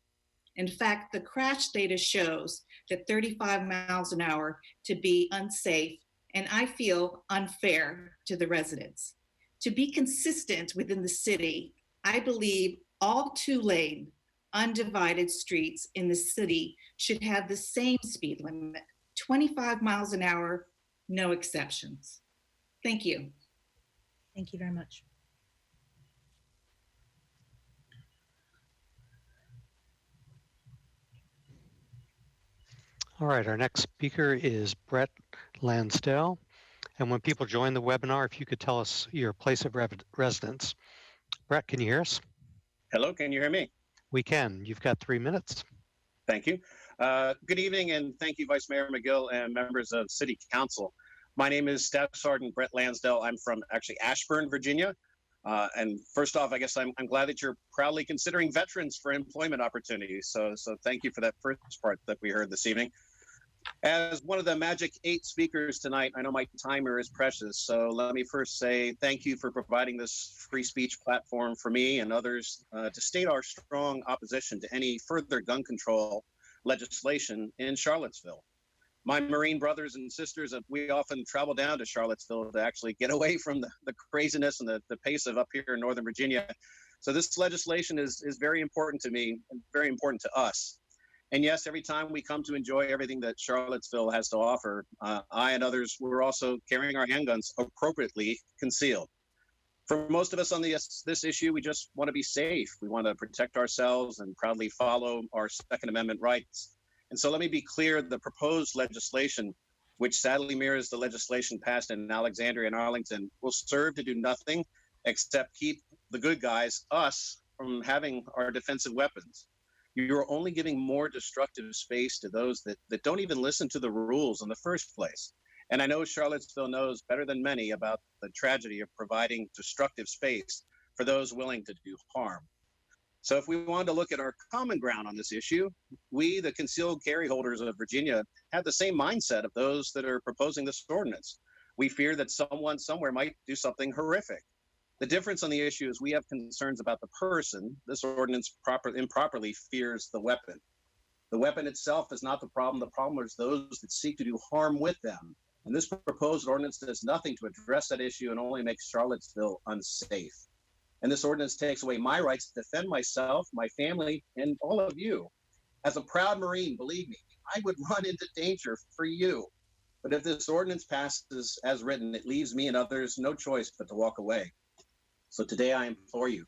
In fact, the crash data shows that 35 miles an hour to be unsafe, and I feel unfair to the residents. To be consistent within the city, I believe all 2-lane undivided streets in the city should have the same speed limit, 25 miles an hour, no exceptions. Thank you. Thank you very much. All right, our next speaker is Brett Lansdale. And when people join the webinar, if you could tell us your place of residence. Brett, can you hear us? Hello, can you hear me? We can. You've got 3 minutes. Thank you. Good evening, and thank you, Vice Mayor McGill and members of City Council. My name is Staff Sergeant Brett Lansdale. I'm from actually Ashburn, Virginia. And first off, I guess I'm glad that you're proudly considering veterans for employment opportunities. So thank you for that first part that we heard this evening. As one of the magic 8 speakers tonight, I know my timer is precious. So let me first say thank you for providing this free speech platform for me and others to state our strong opposition to any further gun control legislation in Charlottesville. My Marine brothers and sisters, we often travel down to Charlottesville to actually get away from the craziness and the pace of up here in Northern Virginia. So this legislation is very important to me and very important to us. And yes, every time we come to enjoy everything that Charlottesville has to offer, I and others, we're also carrying our handguns appropriately concealed. For most of us on this issue, we just want to be safe. We want to protect ourselves and proudly follow our Second Amendment rights. And so let me be clear, the proposed legislation, which sadly mirrors the legislation passed in Alexandria and Arlington, will serve to do nothing except keep the good guys, us, from having our defensive weapons. You're only giving more destructive space to those that don't even listen to the rules in the first place. And I know Charlottesville knows better than many about the tragedy of providing destructive space for those willing to do harm. So if we wanted to look at our common ground on this issue, we, the concealed carry holders of Virginia, have the same mindset of those that are proposing this ordinance. We fear that someone somewhere might do something horrific. The difference on the issue is we have concerns about the person. This ordinance improperly fears the weapon. The weapon itself is not the problem. The problem is those that seek to do harm with them. And this proposed ordinance does nothing to address that issue and only makes Charlottesville unsafe. And this ordinance takes away my rights to defend myself, my family, and all of you. As a proud Marine, believe me, I would run into danger for you. But if this ordinance passes as written, it leaves me and others no choice but to walk away. So today I implore you,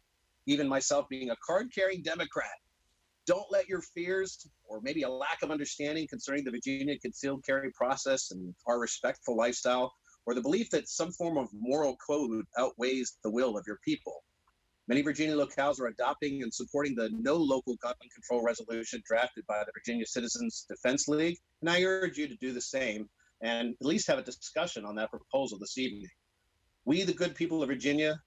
even myself being a card-carrying Democrat, don't let your fears or maybe a lack of understanding concerning the Virginia concealed carry process and our respectful lifestyle, or the belief that some form of moral code outweighs the will of your people. Many Virginia locales are adopting and supporting the No Local Gun Control Resolution drafted by the Virginia Citizens Defense League, and I urge you to do the same and at least have a discussion on that proposal this evening. We, the good people of Virginia,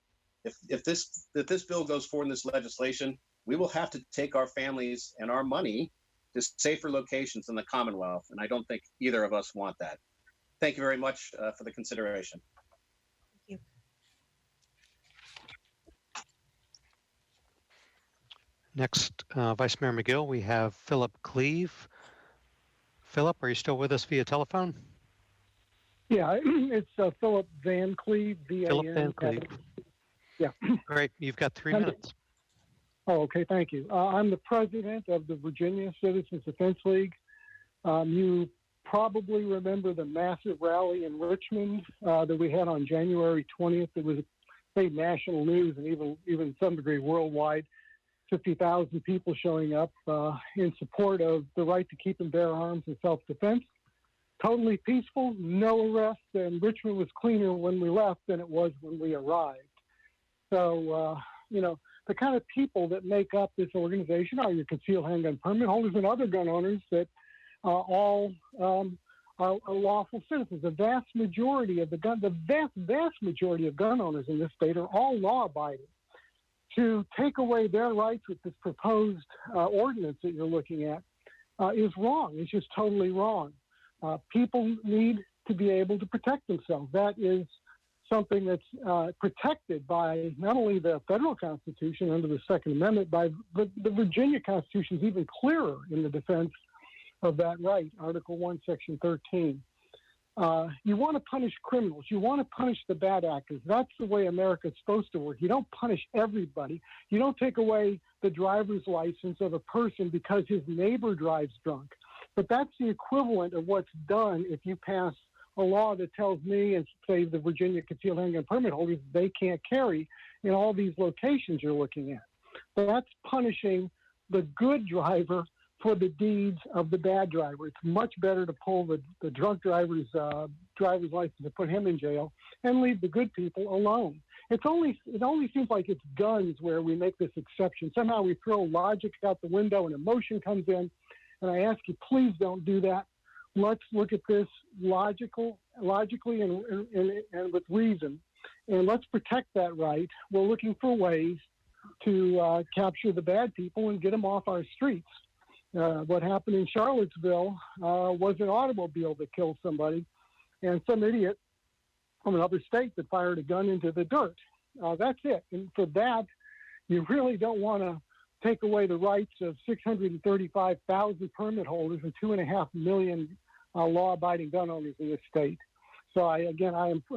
if this bill goes forward in this legislation, we will have to take our families and our money to safer locations in the Commonwealth, and I don't think either of us want that. Thank you very much for the consideration. Thank you. Next, Vice Mayor McGill, we have Philip Cleve Philip, are you still with us via telephone? Yeah, it's Philip Van Cleve, Philip Van Cleve. Yeah. Great. You've got 3 minutes. Oh, okay. Thank you. I'm the president of the Virginia Citizens Defense League. You probably remember the massive rally in Richmond that we had on January 20th. It was made national news and even to some degree worldwide. 50,000 people showing up in support of the right to keep and bear arms in self-defense. Totally peaceful, no arrests, and Richmond was cleaner when we left than it was when we arrived. So, the kind of people that make up this organization are your concealed handgun permit holders and other gun owners that all are lawful citizens. The vast majority of vast majority of gun owners in this state are all law-abiding. To take away their rights with this proposed ordinance that you're looking at is wrong. It's just totally wrong. People need to be able to protect themselves. That is something that's protected by not only the federal Constitution under the Second Amendment, but the Virginia Constitution is even clearer in the defense of that right, Article 1, Section 13. You want to punish criminals. You want to punish the bad actors. That's the way America's supposed to work. You don't punish everybody. You don't take away the driver's license of a person because his neighbor drives drunk. But that's the equivalent of what's done if you pass a law that tells me and say the Virginia concealed handgun permit holders they can't carry in all these locations you're looking at. That's punishing the good driver for the deeds of the bad driver. It's much better to pull the drunk driver's license and put him in jail and leave the good people alone. It only seems like it's guns where we make this exception. Somehow we throw logic out the window and emotion comes in. And I ask you, please don't do that. Let's look at this logically and with reason, and let's protect that right. We're looking for ways to capture the bad people and get them off our streets. What happened in Charlottesville was an automobile that killed somebody and some idiot from another state that fired a gun into the dirt. That's it. And for that, you really don't want to take away the rights of 635,000 permit holders and 2.5 million law-abiding gun owners in this state. So I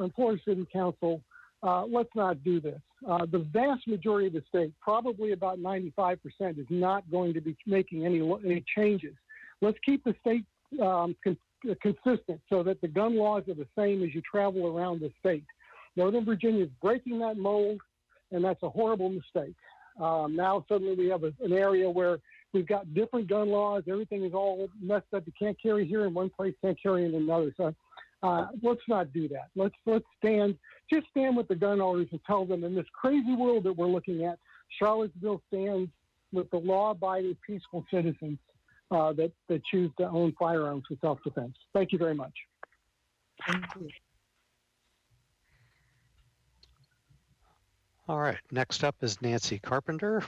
implore City Council, let's not do this. The vast majority of the state, probably about 95%, is not going to be making any changes. Let's keep the state consistent so that the gun laws are the same as you travel around the state. Northern Virginia is breaking that mold, and that's a horrible mistake. Now suddenly we have an area where we've got different gun laws. Everything is all messed up. You can't carry here in one place, can't carry in another. So let's not do that. Let's stand with the gun owners and tell them in this crazy world that we're looking at, Charlottesville stands with the law-abiding, peaceful citizens that choose to own firearms for self-defense. Thank you very much. Thank you. All right, next up is Nancy Carpenter.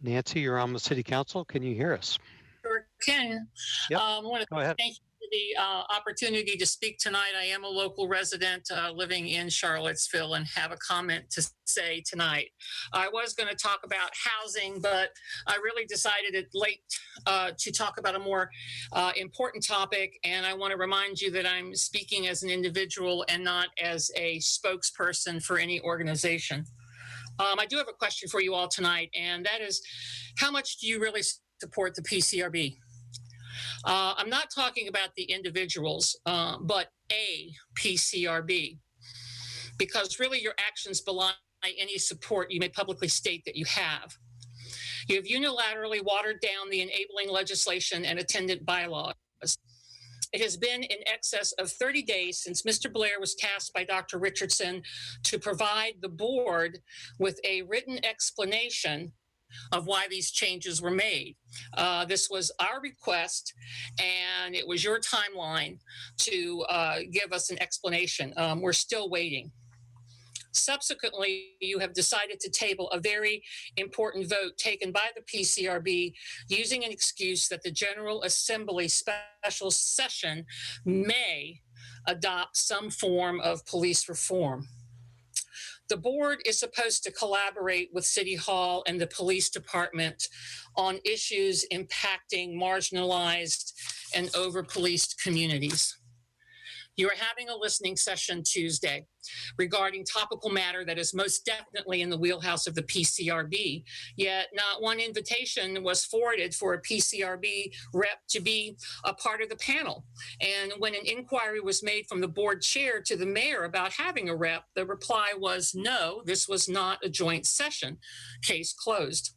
Nancy, you're on the City Council. Can you hear us? Sure can. Yep. I want to Go ahead. thank you for the opportunity to speak tonight. I am a local resident living in Charlottesville and have a comment to say tonight. I was going to talk about housing, but I really decided it late to talk about a more important topic. And I want to remind you that I'm speaking as an individual and not as a spokesperson for any organization. I do have a question for you all tonight, and that is, how much do you really support the PCRB? I'm not talking about the individuals, but a PCRB, because really your actions belie any support you may publicly state that you have. You have unilaterally watered down the enabling legislation and attendant bylaws. It has been in excess of 30 days since Mr. Blair was tasked by Dr. Richardson to provide the board with a written explanation of why these changes were made. This was our request, and it was your timeline to give us an explanation. We're still waiting. Subsequently, you have decided to table a very important vote taken by the PCRB using an excuse that the General Assembly special session may adopt some form of police reform. The board is supposed to collaborate with City Hall and the police department on issues impacting marginalized and over-policed communities. You are having a listening session Tuesday regarding topical matter that is most definitely in the wheelhouse of the PCRB, yet not one invitation was forwarded for a PCRB rep to be a part of the panel. And when an inquiry was made from the board chair to the mayor about having a rep, the reply was no, this was not a joint session. Case closed.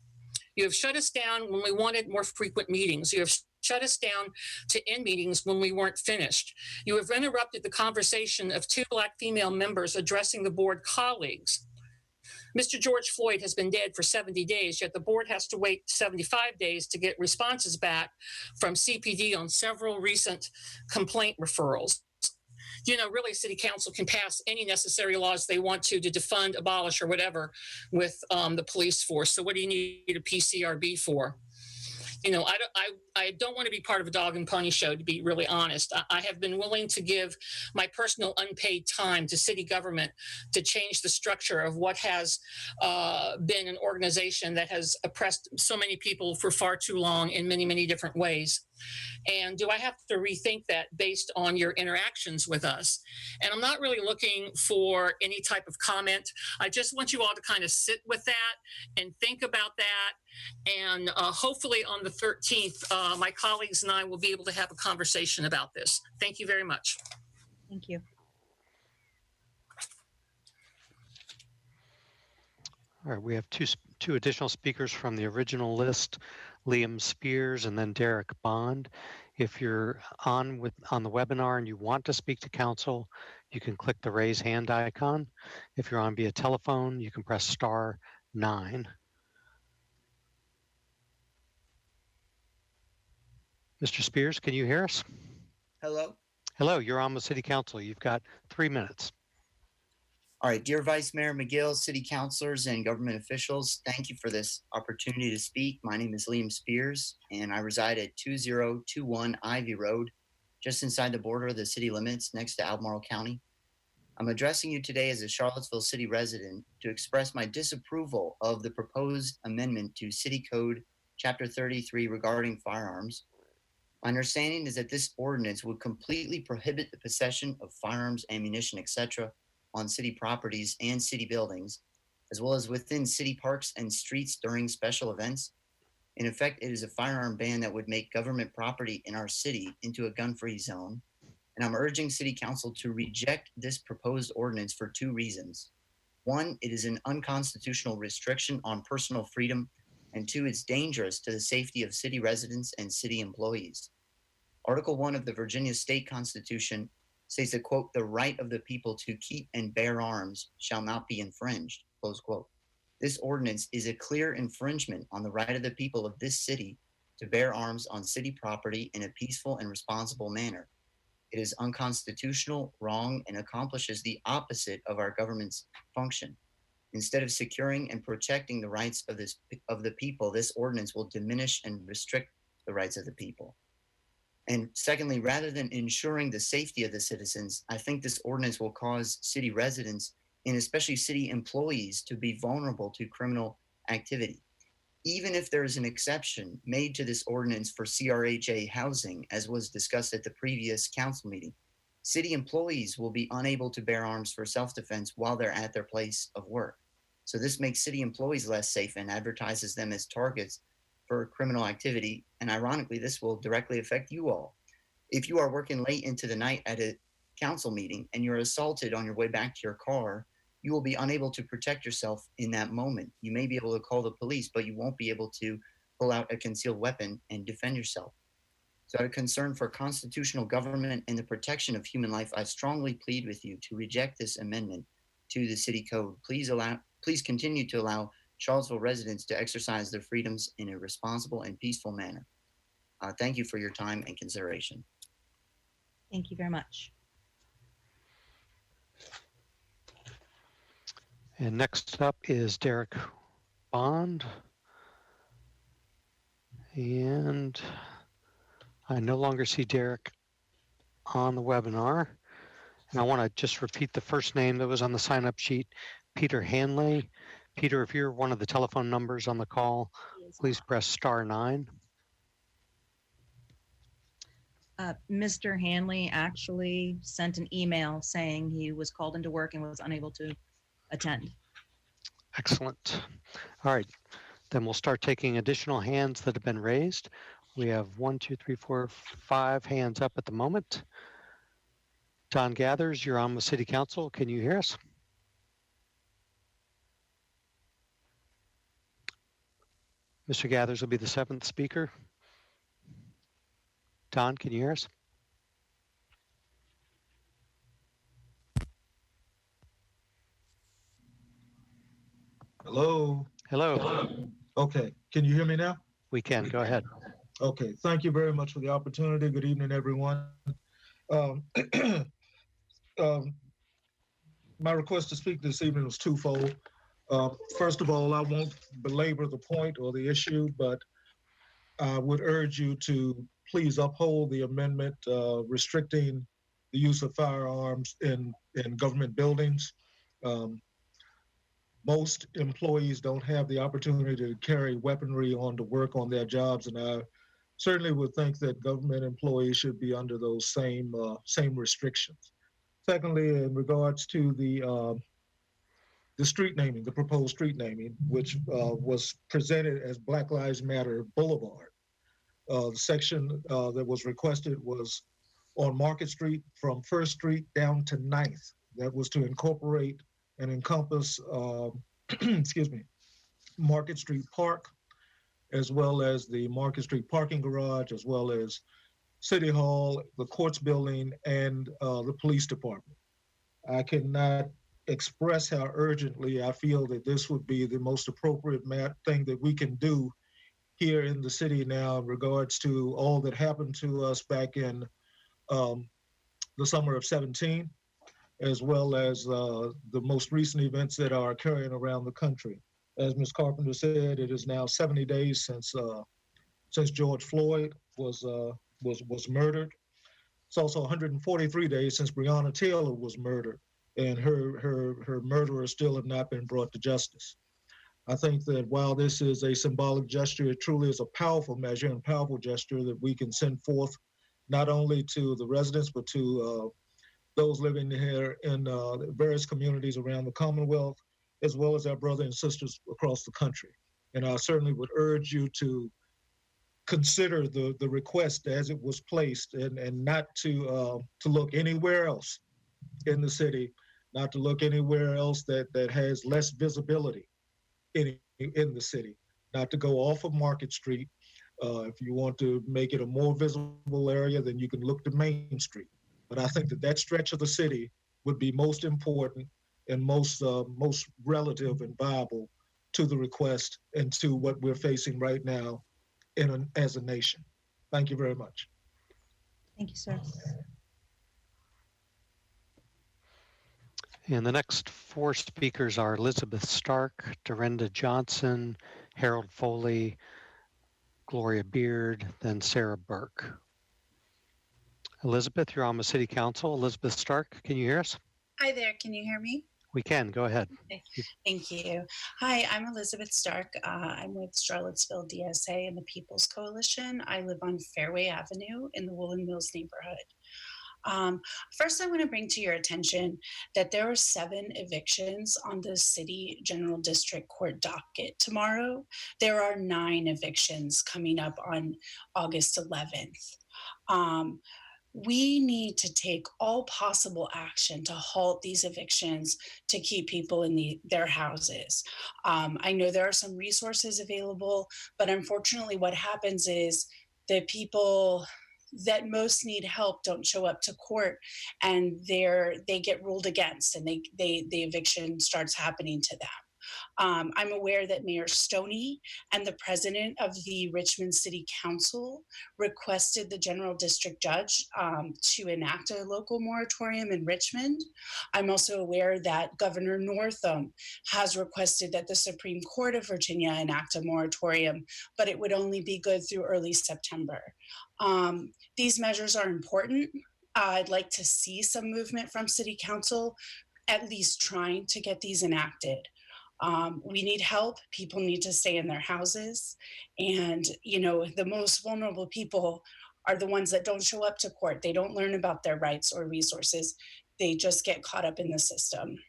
You have shut us down when we wanted more frequent meetings. You have shut us down to end meetings when we weren't finished. You have interrupted the conversation of two Black female members addressing the board colleagues. Mr. George Floyd has been dead for 70 days, yet the board has to wait 75 days to get responses back from CPD on several recent complaint referrals. You know, really, City Council can pass any necessary laws they want to defund, abolish, or whatever with the police force. So what do you need a PCRB for? You know, I don't want to be part of a dog and pony show, to be really honest. I have been willing to give my personal unpaid time to city government to change the structure of what has been an organization that has oppressed so many people for far too long in many, many different ways. And do I have to rethink that based on your interactions with us? And I'm not really looking for any type of comment. I just want you all to kind of sit with that and think about that. And hopefully on the 13th, my colleagues and I will be able to have a conversation about this. Thank you very much. Thank you. All right, we have two additional speakers from the original list, Liam Spears and then Derek Bond. If you're on the webinar and you want to speak to council, you can click the raise hand icon. If you're on via telephone, you can press *9. Mr. Spears, can you hear us? Hello. Hello, you're on with City Council. You've got 3 minutes. All right, dear Vice Mayor McGill, City Councilors, and government officials, thank you for this opportunity to speak. My name is Liam Spears, and I reside at 2021 Ivy Road, just inside the border of the city limits next to Albemarle County. I'm addressing you today as a Charlottesville City resident to express my disapproval of the proposed amendment to City Code Chapter 33 regarding firearms. My understanding is that this ordinance would completely prohibit the possession of firearms, ammunition, etc., on city properties and city buildings, as well as within city parks and streets during special events. In effect, it is a firearm ban that would make government property in our city into a gun-free zone. And I'm urging City Council to reject this proposed ordinance for 2 reasons. 1, it is an unconstitutional restriction on personal freedom, and 2, it's dangerous to the safety of city residents and city employees. Article 1 of the Virginia State Constitution states that, quote, the right of the people to keep and bear arms shall not be infringed, close quote. This ordinance is a clear infringement on the right of the people of this city to bear arms on city property in a peaceful and responsible manner. It is unconstitutional, wrong, and accomplishes the opposite of our government's function. Instead of securing and protecting the rights of the people, this ordinance will diminish and restrict the rights of the people. And secondly, rather than ensuring the safety of the citizens, I think this ordinance will cause city residents and especially city employees to be vulnerable to criminal activity. Even if there is an exception made to this ordinance for CRHA housing, as was discussed at the previous council meeting, city employees will be unable to bear arms for self-defense while they're at their place of work. So this makes city employees less safe and advertises them as targets for criminal activity. And ironically, this will directly affect you all. If you are working late into the night at a council meeting and you're assaulted on your way back to your car, you will be unable to protect yourself in that moment. You may be able to call the police, but you won't be able to pull out a concealed weapon and defend yourself. So out of concern for constitutional government and the protection of human life, I strongly plead with you to reject this amendment to the city code. Please continue to allow Charlottesville residents to exercise their freedoms in a responsible and peaceful manner. Thank you for your time and consideration. Thank you very much. And next up is Derek Bond. And I no longer see Derek on the webinar. And I want to just repeat the first name that was on the sign-up sheet, Peter Hanley. Peter, if you're one of the telephone numbers on the call, please press *9. Mr. Hanley actually sent an email saying he was called into work and was unable to attend. Excellent. All right, then we'll start taking additional hands that have been raised. We have 1, 2, 3, 4, 5 hands up at the moment. Don Gathers, you're on with City Council. Can you hear us? Mr. Gathers will be the 7th speaker. Don, can you hear us? Hello. Hello. Okay. Can you hear me now? We can. Go ahead. Okay. Thank you very much for the opportunity. Good evening, everyone. My request to speak this evening was twofold. First of all, I won't belabor the point or the issue, but I would urge you to please uphold the amendment restricting the use of firearms in government buildings. Most employees don't have the opportunity to carry weaponry on to work on their jobs, and I certainly would think that government employees should be under those same restrictions. Secondly, in regards to the street naming, the proposed street naming, which was presented as Black Lives Matter Boulevard, the section that was requested was on Market Street from 1st Street down to 9th. That was to incorporate and encompass, excuse me, Market Street Park, as well as the Market Street parking garage, as well as City Hall, the courts building, and the police department. I cannot express how urgently I feel that this would be the most appropriate thing that we can do here in the city now in regards to all that happened to us back in the summer of 17, as well as the most recent events that are occurring around the country. As Ms. Carpenter said, it is now 70 days since George Floyd was murdered. It's also 143 days since Breonna Taylor was murdered, and her murderer still have not been brought to justice. I think that while this is a symbolic gesture, it truly is a powerful measure and powerful gesture that we can send forth not only to the residents, but to those living here in various communities around the Commonwealth, as well as our brothers and sisters across the country. And I certainly would urge you to consider the request as it was placed, and not to look anywhere else in the city, not to look anywhere else that has less visibility in the city, not to go off of Market Street. If you want to make it a more visible area, then you can look to Main Street. But I think that stretch of the city would be most important and most relative and viable to the request and to what we're facing right now as a nation. Thank you very much. Thank you, sir. And the next 4 speakers are Elizabeth Stark, Dorinda Johnson, Harold Foley, Gloria Beard, then Sarah Burke. Elizabeth, you're on the City Council. Elizabeth Stark, can you hear us? Hi there, can you hear me? We can, go ahead. Okay. Thank you. Hi, I'm Elizabeth Stark. I'm with Charlottesville DSA and the People's Coalition. I live on Fairway Avenue in the Woolen Mills neighborhood. First, I want to bring to your attention that there are 7 evictions on the City General District Court docket tomorrow. There are 9 evictions coming up on August 11th. We need to take all possible action to halt these evictions to keep people in their houses. I know there are some resources available, but unfortunately what happens is the people that most need help don't show up to court, and they get ruled against, and the eviction starts happening to them. I'm aware that Mayor Stoney and the president of the Richmond City Council requested the general district judge to enact a local moratorium in Richmond. I'm also aware that Governor Northam has requested that the Supreme Court of Virginia enact a moratorium, but it would only be good through early September. These measures are important. I'd like to see some movement from City Council, at least trying to get these enacted. We need help. People need to stay in their houses. And, you know, the most vulnerable people are the ones that don't show up to court. They don't learn about their rights or resources. They just get caught up in the system.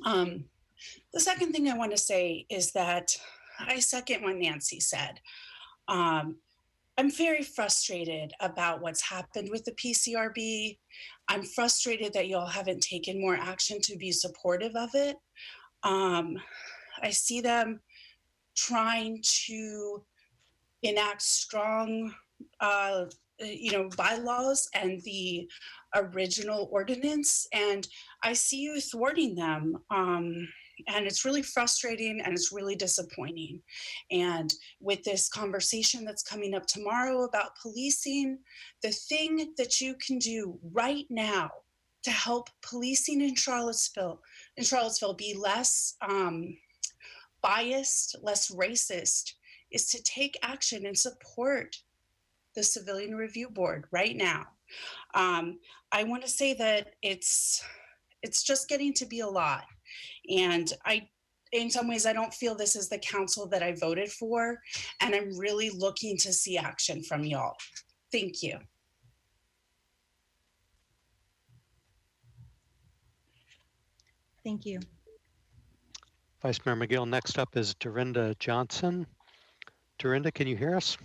The second thing I want to say is that I second what Nancy said. I'm very frustrated about what's happened with the PCRB. I'm frustrated that y'all haven't taken more action to be supportive of it. I see them trying to enact strong, bylaws and the original ordinance, and I see you thwarting them. And it's really frustrating and it's really disappointing. And with this conversation that's coming up tomorrow about policing, the thing that you can do right now to help policing in Charlottesville be less biased, less racist, is to take action and support the Civilian Review Board right now. I want to say that it's just getting to be a lot. And in some ways, I don't feel this is the council that I voted for. And I'm really looking to see action from y'all. Thank you. Thank you. Vice Mayor McGill, next up is Dorinda Johnson. Dorinda, can you hear us?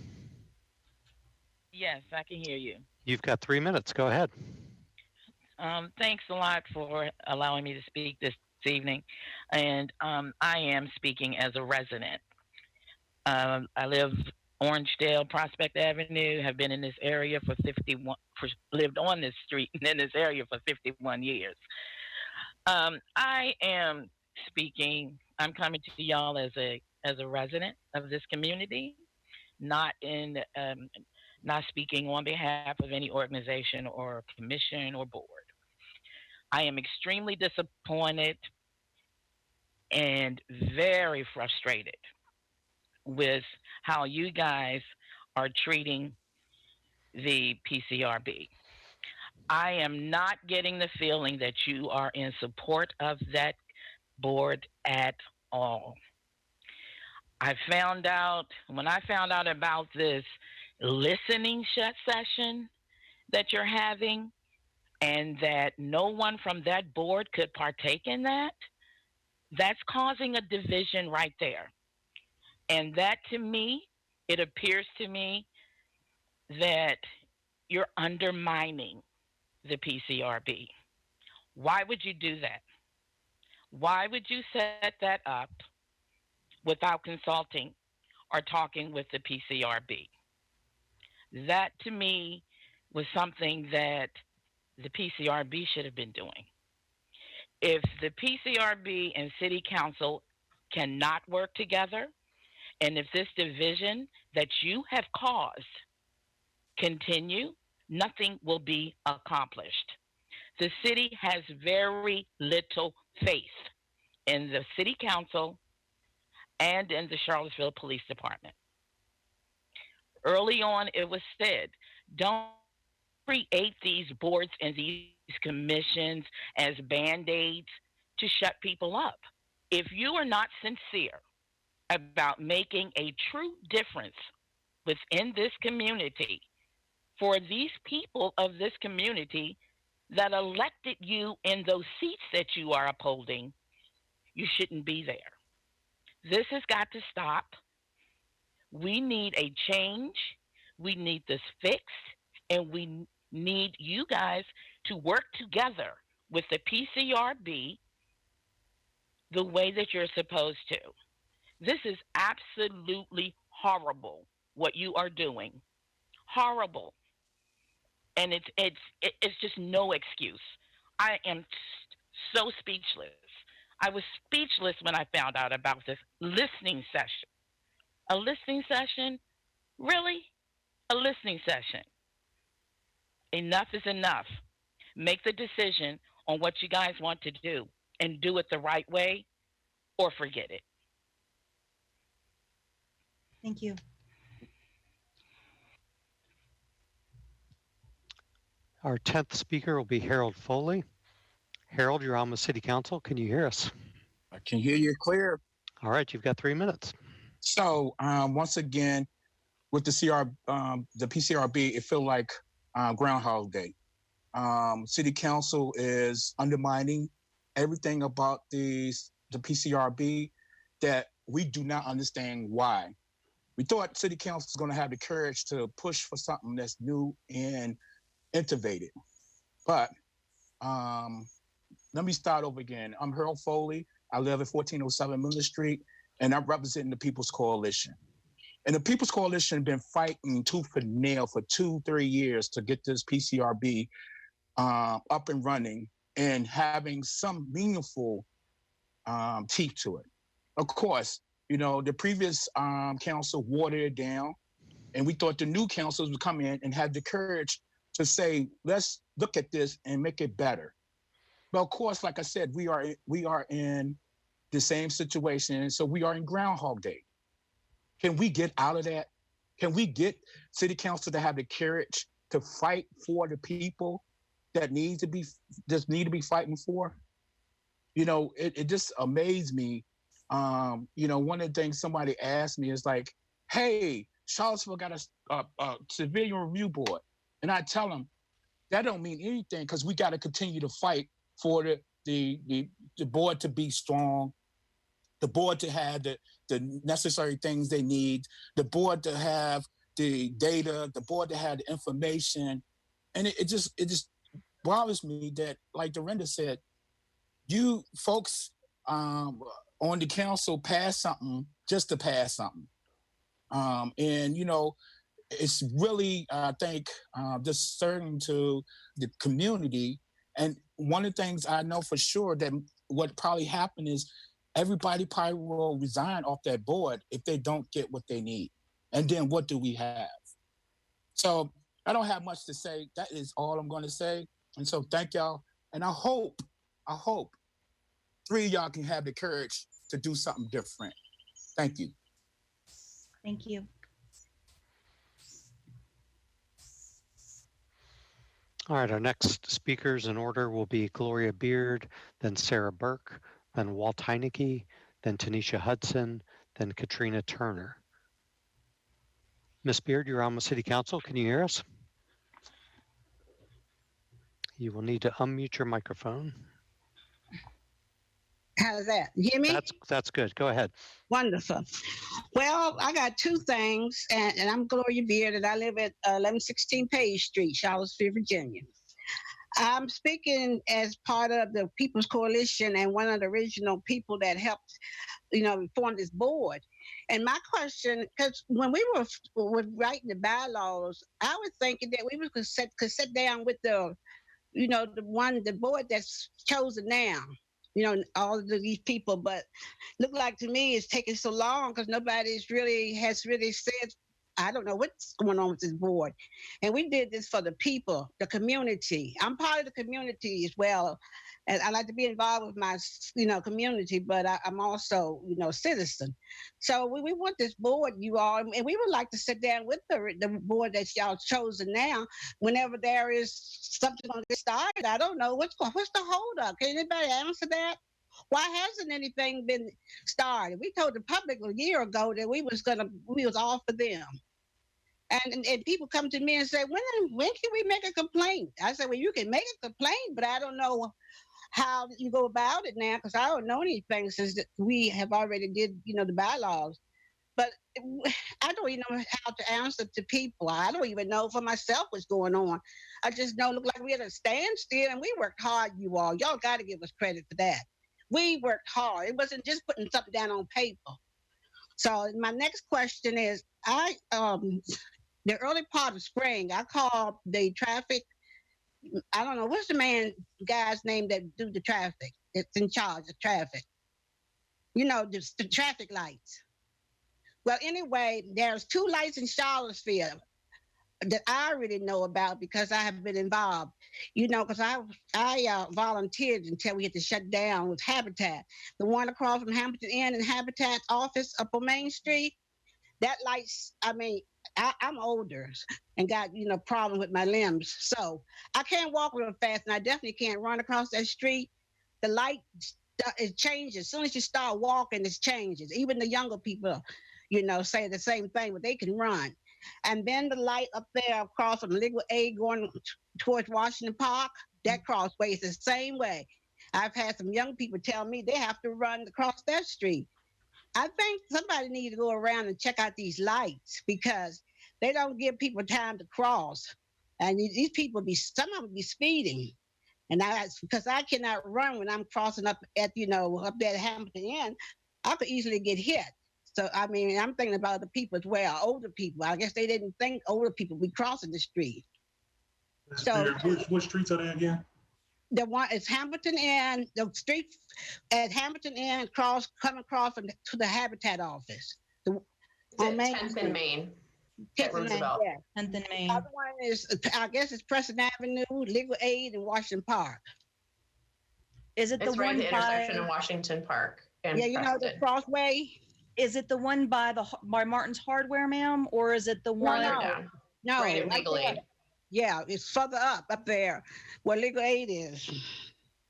Yes, I can hear you. You've got 3 minutes. Go ahead. Thanks a lot for allowing me to speak this evening. And I am speaking as a resident. I live Orangedale, Prospect Avenue, have been in this area for lived on this street and in this area for 51 years. I am speaking, I'm coming to y'all as a resident of this community, not speaking on behalf of any organization or commission or board. I am extremely disappointed and very frustrated with how you guys are treating the PCRB. I am not getting the feeling that you are in support of that board at all. When I found out about this listening session that you're having and that no one from that board could partake in that, that's causing a division right there. And that, to me, it appears to me that you're undermining the PCRB. Why would you do that? Why would you set that up without consulting or talking with the PCRB? That, to me, was something that the PCRB should have been doing. If the PCRB and City Council cannot work together, and if this division that you have caused continue, nothing will be accomplished. The city has very little faith in the City Council and in the Charlottesville Police Department. Early on, it was said, don't create these boards and these commissions as band-aids to shut people up. If you are not sincere about making a true difference within this community for these people of this community that elected you in those seats that you are upholding, you shouldn't be there. This has got to stop. We need a change. We need this fixed, and we need you guys to work together with the PCRB the way that you're supposed to. This is absolutely horrible what you are doing. Horrible. And it's just no excuse. I am so speechless. I was speechless when I found out about this listening session. A listening session? Really? A listening session. Enough is enough. Make the decision on what you guys want to do and do it the right way or forget it. Thank you. Our 10th speaker will be Harold Foley. Harold, you're on with City Council. Can you hear us? I can hear you clear. All right, you've got 3 minutes. So once again, with the PCRB, it feels like Groundhog Day. City Council is undermining everything about the PCRB that we do not understand why. We thought City Council was going to have the courage to push for something that's new and innovative. But let me start over again. I'm Harold Foley. I live at 1407 Miller Street, and I'm representing the People's Coalition. And the People's Coalition has been fighting tooth and nail for 2-3 years to get this PCRB up and running and having some meaningful teeth to it. Of course, you know, the previous council watered it down, and we thought the new councils would come in and have the courage to say, let's look at this and make it better. But of course, like I said, we are in the same situation, so we are in Groundhog Day. Can we get out of that? Can we get City Council to have the courage to fight for the people that need to be fighting for? You know, it just amazed me. You know, one of the things somebody asked me is like, hey, Charlottesville got a civilian review board. And I tell them, that don't mean anything because we got to continue to fight for the board to be strong, the board to have the necessary things they need, the board to have the data, the board to have the information. And it just bothers me that, like Dorinda said, you folks on the council pass something just to pass something. And, you know, it's really, I think, discerning to the community. And one of the things I know for sure that what probably happened is everybody probably will resign off that board if they don't get what they need. And then what do we have? So I don't have much to say. That is all I'm going to say. And so thank y'all. And I hope 3 of y'all can have the courage to do something different. Thank you. Thank you. All right, our next speakers in order will be Gloria Beard, then Sarah Burke, then Walt Heineke, then Tanisha Hudson, then Katrina Turner. Ms. Beard, you're on with City Council. Can you hear us? You will need to unmute your microphone. How's that? You hear me? That's good. Go ahead. Wonderful. Well, I got two things, and I'm Gloria Beard, and I live at 1116 Page Street, Charlottesville, Virginia. I'm speaking as part of the People's Coalition and one of the original people that helped, form this board. And my question, because when we were writing the bylaws, I was thinking that we could sit down with the board that's chosen now. All of these people, but look like to me it's taking so long because nobody has really said, I don't know what's going on with this board. And we did this for the people, the community. I'm part of the community as well. And I like to be involved with my, community, but I'm also, a citizen. So we want this board, you all, and we would like to sit down with the board that y'all chosen now. Whenever there is something going to get started, I don't know what's the holdup. Can anybody answer that? Why hasn't anything been started? We told the public a year ago that we was all for them. And people come to me and say, when can we make a complaint? I said, well, you can make a complaint, but I don't know how you go about it now because I don't know anything since we have already did, the bylaws. But I don't even know how to answer to people. I don't even know for myself what's going on. I just know it look like we're at a standstill, and we worked hard, you all. Y'all got to give us credit for that. We worked hard. It wasn't just putting something down on paper. So my next question is, the early part of spring, I called the traffic. I don't know, what's the guy's name that do the traffic? It's in charge of traffic. The traffic lights. Well, anyway, there's 2 lights in Charlottesville that I already know about because I have been involved. Because I volunteered until we had to shut down with Habitat. The one across from Hampton Inn and Habitat office up on Main Street, that lights, I'm older and got, problem with my limbs. So I can't walk real fast and I definitely can't run across that street. The light, it changes. As soon as you start walking, it changes. Even the younger people, say the same thing, but they can run. And then the light up there across from Legal Aid going towards Washington Park, that crossway is the same way. I've had some young people tell me they have to run across that street. I think somebody needs to go around and check out these lights because they don't give people time to cross. And these people some of them be speeding. And because I cannot run when I'm crossing up at, up there at Hamilton Inn, I could easily get hit. So, I mean, I'm thinking about the people as well, older people. I guess they didn't think older people would be crossing the street. So, which streets are they again? The one is Hamilton Inn, the street at Hamilton Inn, coming across to the Habitat office. On 10th and Main. 10th and Main, yeah. 10th and Main. The other one is, I guess it's Preston Avenue, Legal Aid, and Washington Park. Is it It's the right one at the intersection in Washington Park and yeah, the Preston. crossway? Is it the one by Martin's Hardware, ma'am? Or is it the one? Farther down. No, right at Legal Aid. Yeah, it's further up there where Legal Aid is.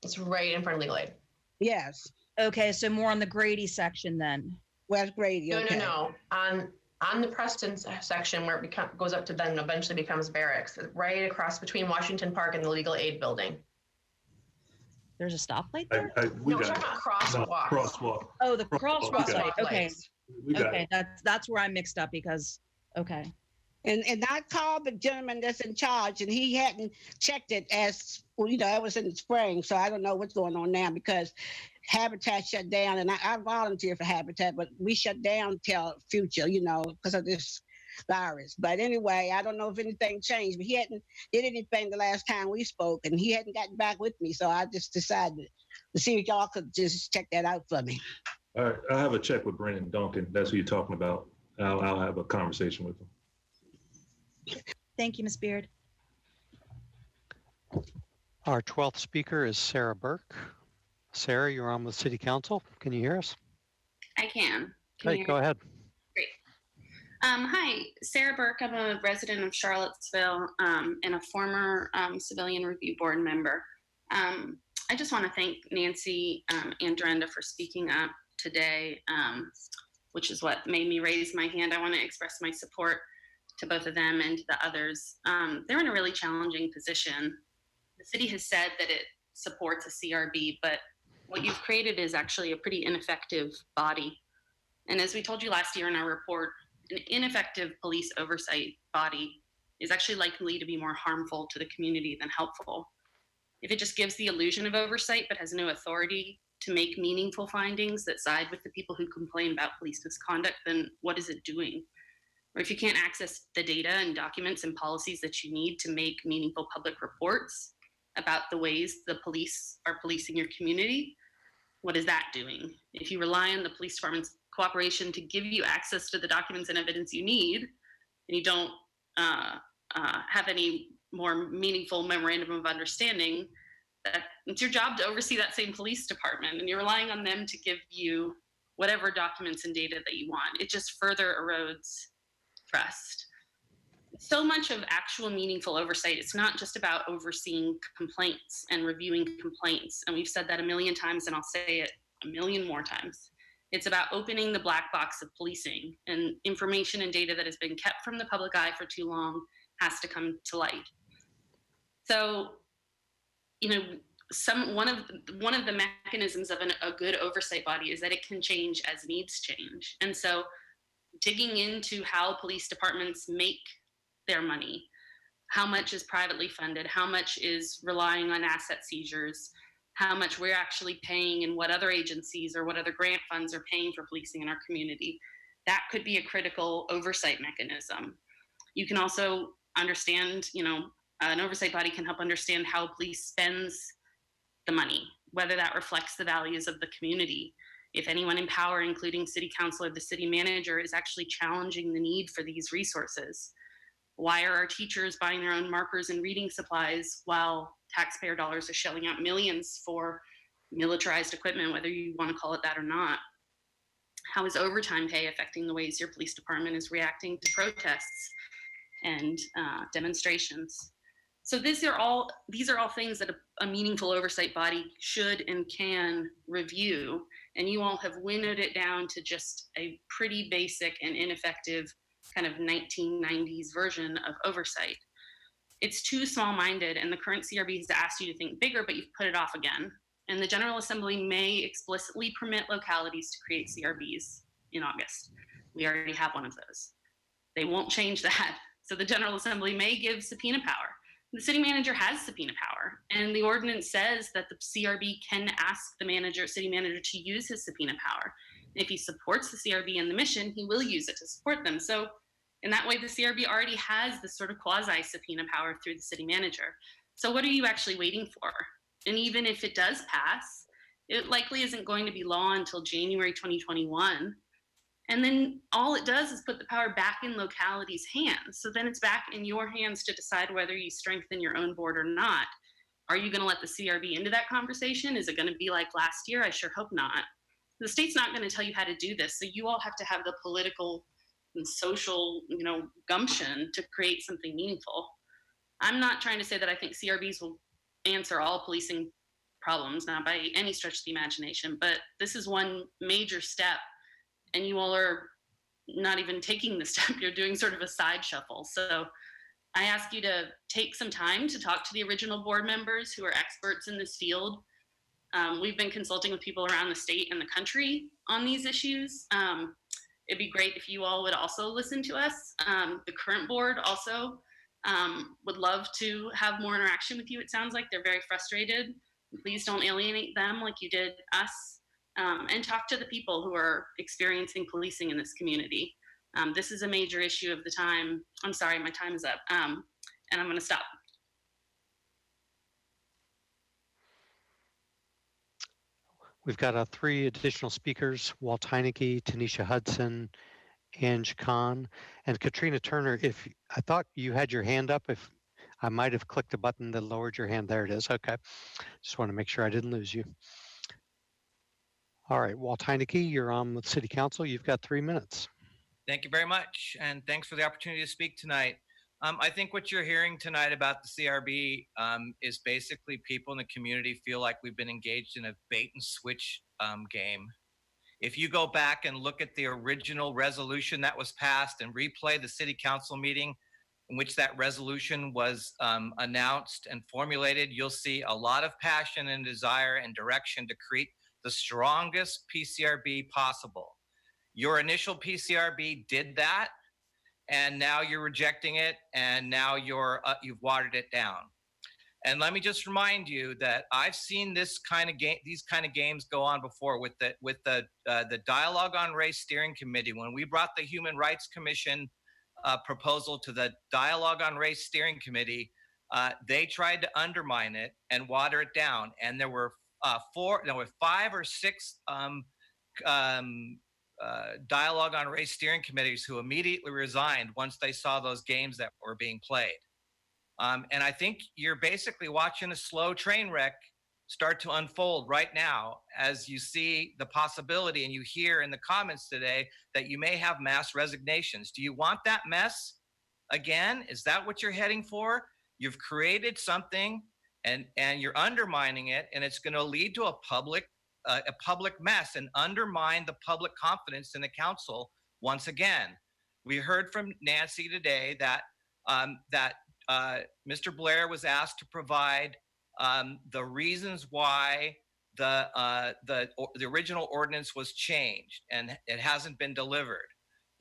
It's right in front of Legal Aid. Yes. Okay, so more on the Grady section then. Where's Grady? Okay. No. On the Preston section where it goes up to then eventually becomes barracks, right across between Washington Park and the Legal Aid building. There's a stoplight there? We're talking about crosswalks. Crosswalk. Oh, the crosswalk light. Okay. Okay, that's where I'm mixed up because okay. And I called the gentleman that's in charge, and he hadn't checked it as well, it was in the spring, so I don't know what's going on now because Habitat shut down, and I volunteer for Habitat, but we shut down till future, because of this virus. But anyway, I don't know if anything changed, but he hadn't did anything the last time we spoke, and he hadn't gotten back with me, so I just decided to see if y'all could just check that out for me. All right, I have a check with Brandon Duncan. That's who you're talking about. I'll have a conversation with him. Thank you, Ms. Beard. Our 12th speaker is Sarah Burke. Sarah, you're on with City Council. Can you hear us? I can. Hey, go ahead. Great. Hi, Sarah Burke. I'm a resident of Charlottesville and a former Civilian Review Board member. I just want to thank Nancy and Brenda for speaking up today, which is what made me raise my hand. I want to express my support to both of them and to the others. They're in a really challenging position. The city has said that it supports a CRB, but what you've created is actually a pretty ineffective body. And as we told you last year in our report, an ineffective police oversight body is actually likely to be more harmful to the community than helpful. If it just gives the illusion of oversight but has no authority to make meaningful findings that side with the people who complain about police misconduct, then what is it doing? Or if you can't access the data and documents and policies that you need to make meaningful public reports about the ways the police are policing your community, what is that doing? If you rely on the police department's cooperation to give you access to the documents and evidence you need, and you don't have any more meaningful memorandum of understanding, that it's your job to oversee that same police department, and you're relying on them to give you whatever documents and data that you want. It just further erodes trust. So much of actual meaningful oversight, it's not just about overseeing complaints and reviewing complaints. And we've said that a million times, and I'll say it a million more times. It's about opening the black box of policing, and information and data that has been kept from the public eye for too long has to come to light. So, one of the mechanisms of a good oversight body is that it can change as needs change. And so digging into how police departments make their money, how much is privately funded, how much is relying on asset seizures, how much we're actually paying and what other agencies or what other grant funds are paying for policing in our community, that could be a critical oversight mechanism. You can also understand, an oversight body can help understand how police spends the money, whether that reflects the values of the community. If anyone in power, including city council or the city manager, is actually challenging the need for these resources. Why are our teachers buying their own markers and reading supplies while taxpayer dollars are shelling out millions for militarized equipment, whether you want to call it that or not? How is overtime pay affecting the ways your police department is reacting to protests and demonstrations? So these are all things that a meaningful oversight body should and can review, and you all have winnowed it down to just a pretty basic and ineffective kind of 1990s version of oversight. It's too small-minded, and the current CRB has asked you to think bigger, but you've put it off again. And the General Assembly may explicitly permit localities to create CRBs in August. We already have one of those. They won't change that. So the General Assembly may give subpoena power. The city manager has subpoena power, and the ordinance says that the CRB can ask the city manager to use his subpoena power. And if he supports the CRB and the mission, he will use it to support them. So in that way, the CRB already has this sort of quasi subpoena power through the city manager. So what are you actually waiting for? And even if it does pass, it likely isn't going to be law until January 2021. And then all it does is put the power back in localities' hands. So then it's back in your hands to decide whether you strengthen your own board or not. Are you going to let the CRB into that conversation? Is it going to be like last year? I sure hope not. The state's not going to tell you how to do this. So you all have to have the political and social, gumption to create something meaningful. I'm not trying to say that I think CRBs will answer all policing problems, not by any stretch of the imagination, but this is one major step, and you all are not even taking the step. You're doing sort of a side shuffle. So I ask you to take some time to talk to the original board members who are experts in this field. We've been consulting with people around the state and the country on these issues. It'd be great if you all would also listen to us. The current board also would love to have more interaction with you. It sounds like they're very frustrated. Please don't alienate them like you did us, and talk to the people who are experiencing policing in this community. This is a major issue of the time. I'm sorry, my time is up, and I'm going to stop. We've got 3 additional speakers: Walt Heineke, Tanisha Hudson, Ange Khan, and Katrina Turner. If I thought you had your hand up, if I might have clicked a button that lowered your hand. There it is. Okay. Just want to make sure I didn't lose you. All right, Walt Heineke, you're on with City Council. You've got 3 minutes. Thank you very much, and thanks for the opportunity to speak tonight. I think what you're hearing tonight about the CRB is basically people in the community feel like we've been engaged in a bait and switch game. If you go back and look at the original resolution that was passed and replay the City Council meeting in which that resolution was announced and formulated, you'll see a lot of passion and desire and direction to create the strongest PCRB possible. Your initial PCRB did that, and now you're rejecting it, and now you've watered it down. And let me just remind you that I've seen these kind of games go on before with the Dialogue on Race Steering Committee. When we brought the Human Rights Commission proposal to the Dialogue on Race Steering Committee, they tried to undermine it and water it down. And there were 5 or 6 Dialogue on Race Steering Committees who immediately resigned once they saw those games that were being played. And I think you're basically watching a slow train wreck start to unfold right now as you see the possibility and you hear in the comments today that you may have mass resignations. Do you want that mess again? Is that what you're heading for? You've created something and you're undermining it, and it's going to lead to a public mess and undermine the public confidence in the council once again. We heard from Nancy today that Mr. Blair was asked to provide the reasons why the original ordinance was changed, and it hasn't been delivered.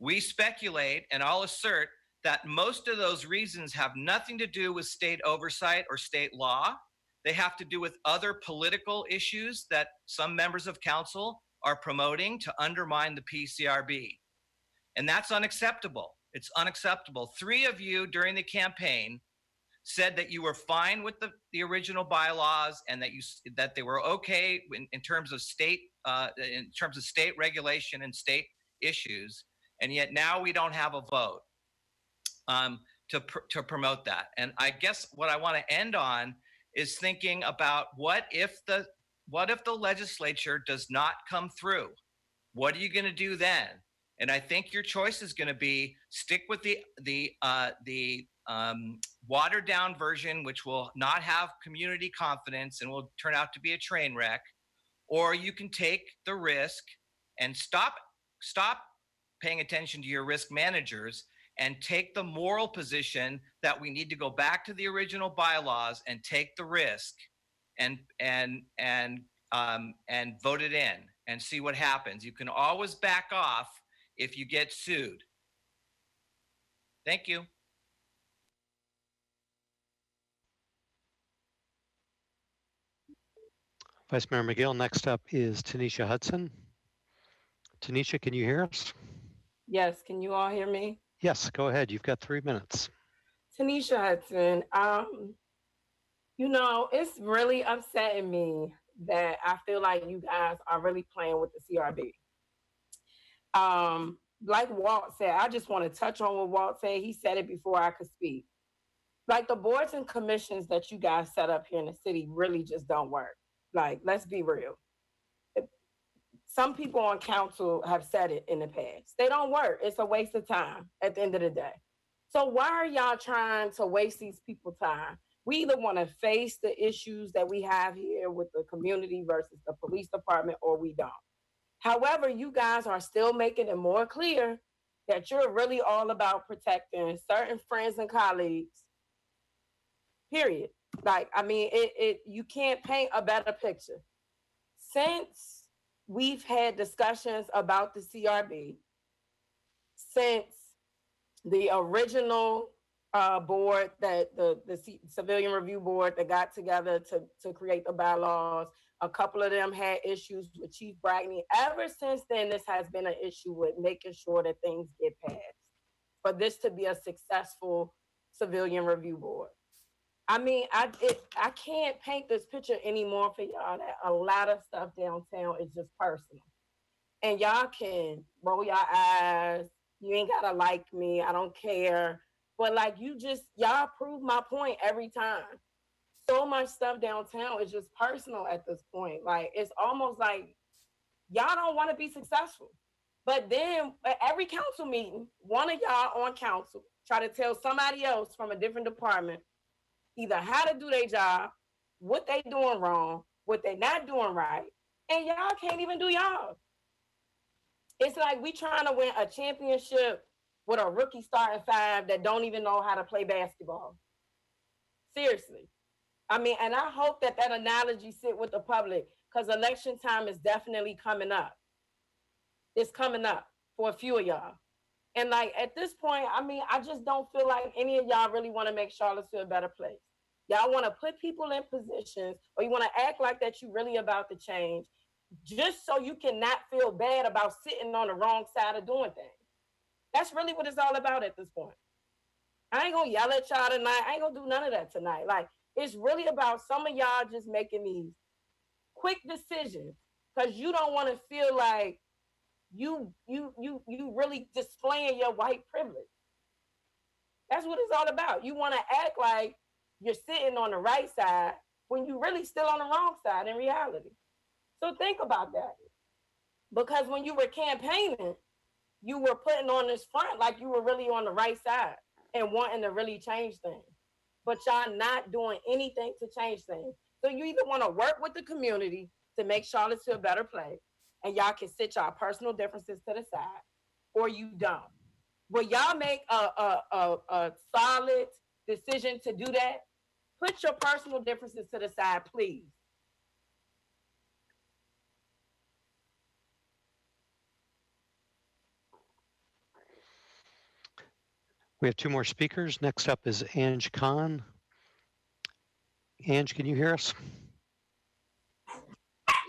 We speculate, and I'll assert that most of those reasons have nothing to do with state oversight or state law. They have to do with other political issues that some members of council are promoting to undermine the PCRB. And that's unacceptable. It's unacceptable. 3 of you during the campaign said that you were fine with the original bylaws and that they were okay in terms of state regulation and state issues, and yet now we don't have a vote to promote that. And I guess what I want to end on is thinking about what if the legislature does not come through What are you going to do then? And I think your choice is going to be stick with the watered down version, which will not have community confidence and will turn out to be a train wreck, or you can take the risk and stop paying attention to your risk managers and take the moral position that we need to go back to the original bylaws and take the risk and vote it in and see what happens. You can always back off if you get sued. Thank you. Vice Mayor McGill, next up is Tanisha Hudson. Tanisha, can you hear us? Yes, can you all hear me? Yes, go ahead. You've got 3 minutes. Tanisha Hudson, it's really upsetting me that I feel like you guys are really playing with the CRB. Like Walt said, I just want to touch on what Walt said. He said it before I could speak. Like the boards and commissions that you guys set up here in the city really just don't work. Like, let's be real. Some people on council have said it in the past. They don't work. It's a waste of time at the end of the day. So why are y'all trying to waste these people's time? We either want to face the issues that we have here with the community versus the police department, or we don't. However, you guys are still making it more clear that you're really all about protecting certain friends and colleagues, period. Like, I mean, you can't paint a better picture. Since we've had discussions about the CRB, since the original board, that the Civilian Review Board that got together to create the bylaws, a couple of them had issues with Chief Brackney. Ever since then, this has been an issue with making sure that things get passed for this to be a successful Civilian Review Board. I mean, I can't paint this picture anymore for y'all that a lot of stuff downtown is just personal. And y'all can roll your eyes. You ain't gotta like me. I don't care. But like, y'all prove my point every time. So much stuff downtown is just personal at this point. Like, it's almost like y'all don't want to be successful. But then at every council meeting, one of y'all on council try to tell somebody else from a different department either how to do their job, what they doing wrong, what they not doing right, and y'all can't even do y'all. It's like we trying to win a championship with a rookie starting five that don't even know how to play basketball. Seriously. I mean, and I hope that analogy sit with the public, because election time is definitely coming up. It's coming up for a few of y'all. And like, at this point, I mean, I just don't feel like any of y'all really want to make Charlottesville a better place. Y'all want to put people in positions, or you want to act like that you really about to change, just so you cannot feel bad about sitting on the wrong side of doing things. That's really what it's all about at this point. I ain't gonna yell at y'all tonight. I ain't gonna do none of that tonight. Like, it's really about some of y'all just making these quick decisions because you don't want to feel like you really displaying your white privilege. That's what it's all about. You want to act like you're sitting on the right side when you really still on the wrong side in reality. So think about that. Because when you were campaigning, you were putting on this front like you were really on the right side and wanting to really change things. But y'all not doing anything to change things. So you either want to work with the community to make Charlottesville a better place, and y'all can sit y'all personal differences to the side, or you don't. Will y'all make a solid decision to do that? Put your personal differences to the side, please. We have 2 more speakers. Next up is Ange Khan. Ange, can you hear us?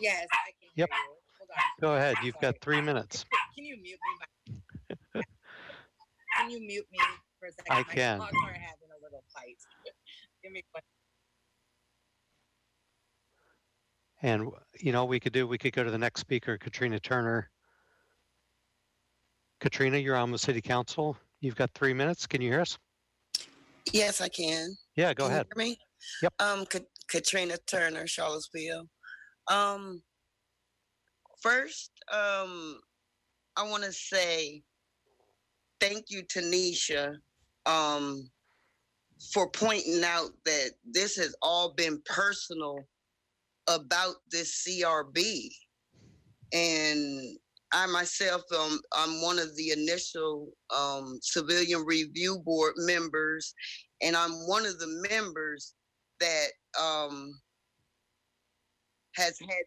Yes, I can hear you. Hold on. Go ahead. You've got 3 minutes. Can you mute me? Can you mute me for a second? I can. My dogs are having a little fight. Give me one. And, we could go to the next speaker, Katrina Turner. Katrina, you're on the city council. You've got 3 minutes. Can you hear us? Yes, I can. Yeah, go ahead. You hear me? Yep. Katrina Turner, Charlottesville. First, I want to say thank you, Tanisha, for pointing out that this has all been personal about this CRB. And I myself, I'm one of the initial Civilian Review Board members, and I'm one of the members that has had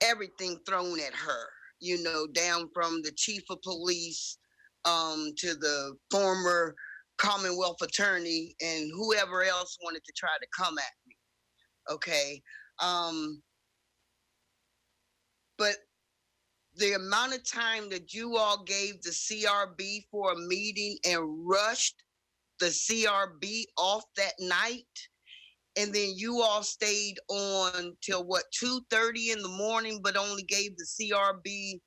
everything thrown at her, you know, down from the chief of police to the former Commonwealth attorney and whoever else wanted to try to come at me. Okay. But the amount of time that you all gave the CRB for a meeting and rushed the CRB off that night, and then you all stayed on till what, 2:30 in the morning, but only gave the CRB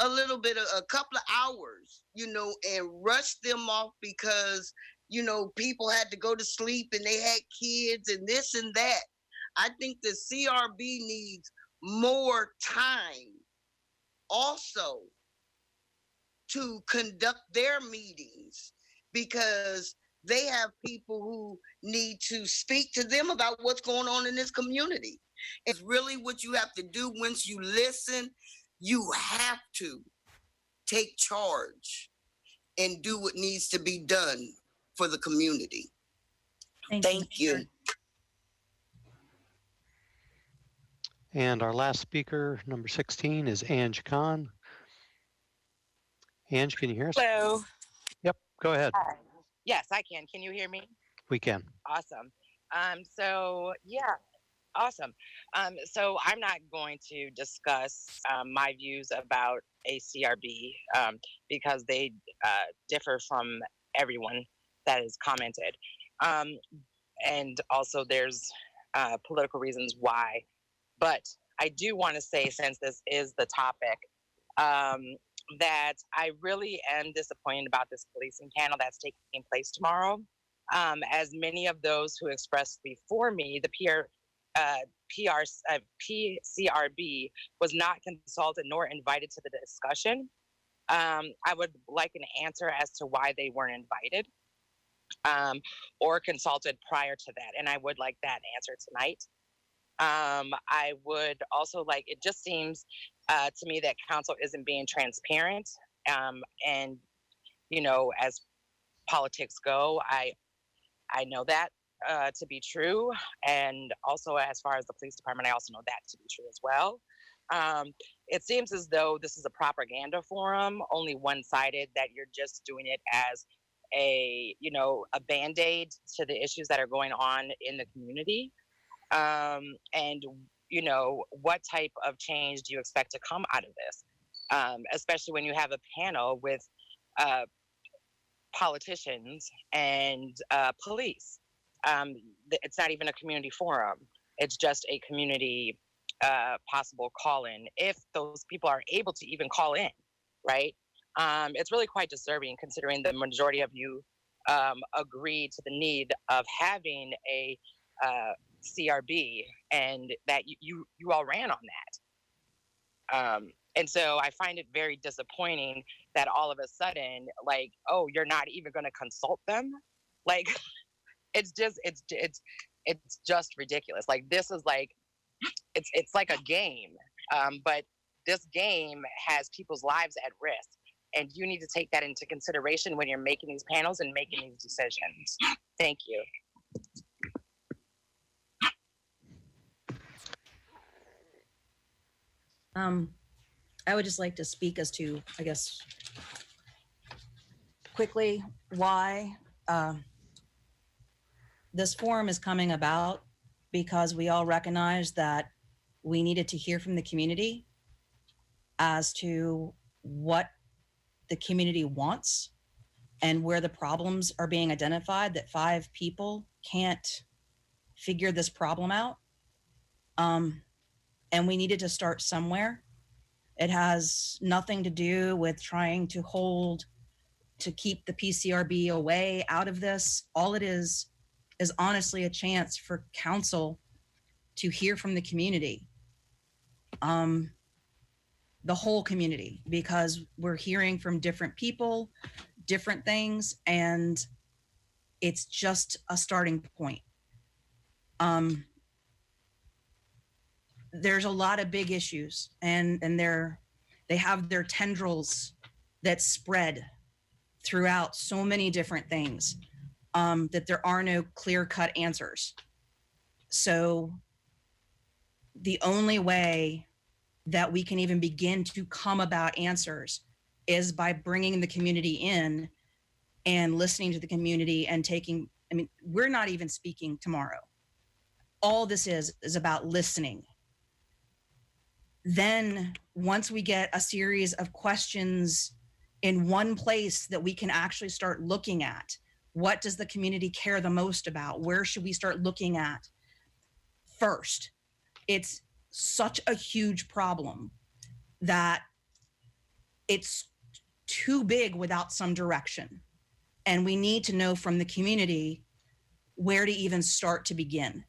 a little bit of a couple of hours, you know, and rushed them off because, you know, people had to go to sleep and they had kids and this and that. I think the CRB needs more time also to conduct their meetings, because they have people who need to speak to them about what's going on in this community. It's really what you have to do. Once you listen, you have to take charge and do what needs to be done for the community. Thank you. And our last speaker, number 16, is Ange Khan. Ange, can you hear us? Hello. Yep, go ahead. Hi. Yes, I can. Can you hear me? We can. Awesome. So yeah, awesome. So I'm not going to discuss my views about ACRB because they differ from everyone that has commented. And also there's political reasons why. But I do want to say, since this is the topic, that I really am disappointed about this policing panel that's taking place tomorrow. As many of those who expressed before me, the PCRB was not consulted nor invited to the discussion. I would like an answer as to why they weren't invited or consulted prior to that. And I would like that answer tonight. I would also like, it just seems to me that council isn't being transparent. And, you know, as politics go, I know that to be true. And also as far as the police department, I also know that to be true as well. It seems as though this is a propaganda forum, only one-sided, that you're just doing it as a, you know, a Band-Aid to the issues that are going on in the community. And, you know, what type of change do you expect to come out of this? Especially when you have a panel with politicians and police. It's not even a community forum. It's just a community possible call-in, if those people are able to even call in, right? It's really quite disturbing, considering the majority of you agreed to the need of having a CRB, and that you all ran on that. And so I find it very disappointing that all of a sudden, like, oh, you're not even going to consult them. Like, it's just ridiculous. Like, this is like, it's like a game, but this game has people's lives at risk, and you need to take that into consideration when you're making these panels and making these decisions. Thank you. I would just like to speak as to, I guess, quickly why this forum is coming about, because we all recognize that we needed to hear from the community as to what the community wants and where the problems are being identified, that 5 people can't figure this problem out. And we needed to start somewhere. It has nothing to do with trying to keep the PCRB away out of this. All it is honestly a chance for council to hear from the community. the whole community, because we're hearing from different people, different things, and it's just a starting point. There's a lot of big issues, and they have their tendrils that spread throughout so many different things, that there are no clear-cut answers. So the only way that we can even begin to come about answers is by bringing the community in and listening to the community and taking, I mean, we're not even speaking tomorrow. All this is about listening. Then once we get a series of questions in one place that we can actually start looking at, what does the community care the most about? Where should we start looking at first? It's such a huge problem that it's too big without some direction. And we need to know from the community where to even start to begin.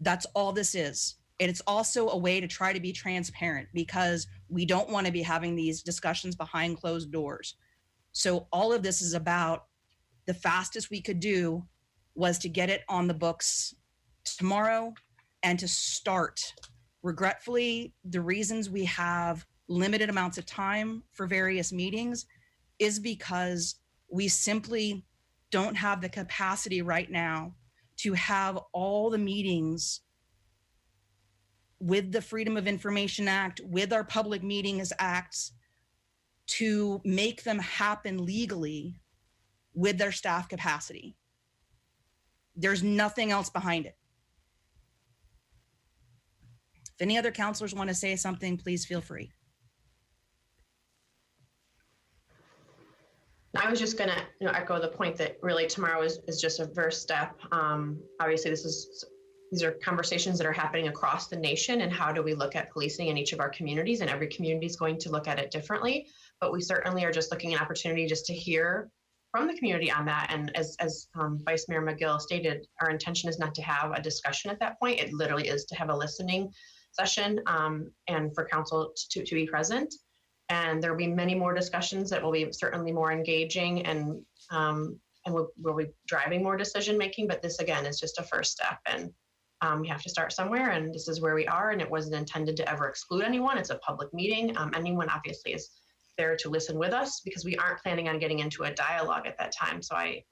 That's all this is. And it's also a way to try to be transparent, because we don't want to be having these discussions behind closed doors. So all of this is about, the fastest we could do was to get it on the books tomorrow and to start. Regretfully, the reasons we have limited amounts of time for various meetings is because we simply don't have the capacity right now to have all the meetings with the Freedom of Information Act, with our public meetings acts, to make them happen legally with their staff capacity. There's nothing else behind it. If any other counselors want to say something, please feel free. I was just going to echo the point that really tomorrow is just a first step. Obviously, these are conversations that are happening across the nation, and how do we look at policing in each of our communities, and every community is going to look at it differently. But we certainly are just looking at an opportunity just to hear from the community on that. And as Vice Mayor McGill stated, our intention is not to have a discussion at that point. It literally is to have a listening session, and for council to be present. And there will be many more discussions that will be certainly more engaging, and we'll be driving more decision making. But this, again, is just a first step, and you have to start somewhere, and this is where we are. And it wasn't intended to ever exclude anyone. It's a public meeting. Anyone obviously is there to listen with us, because we aren't planning on getting into a dialogue at that time. So I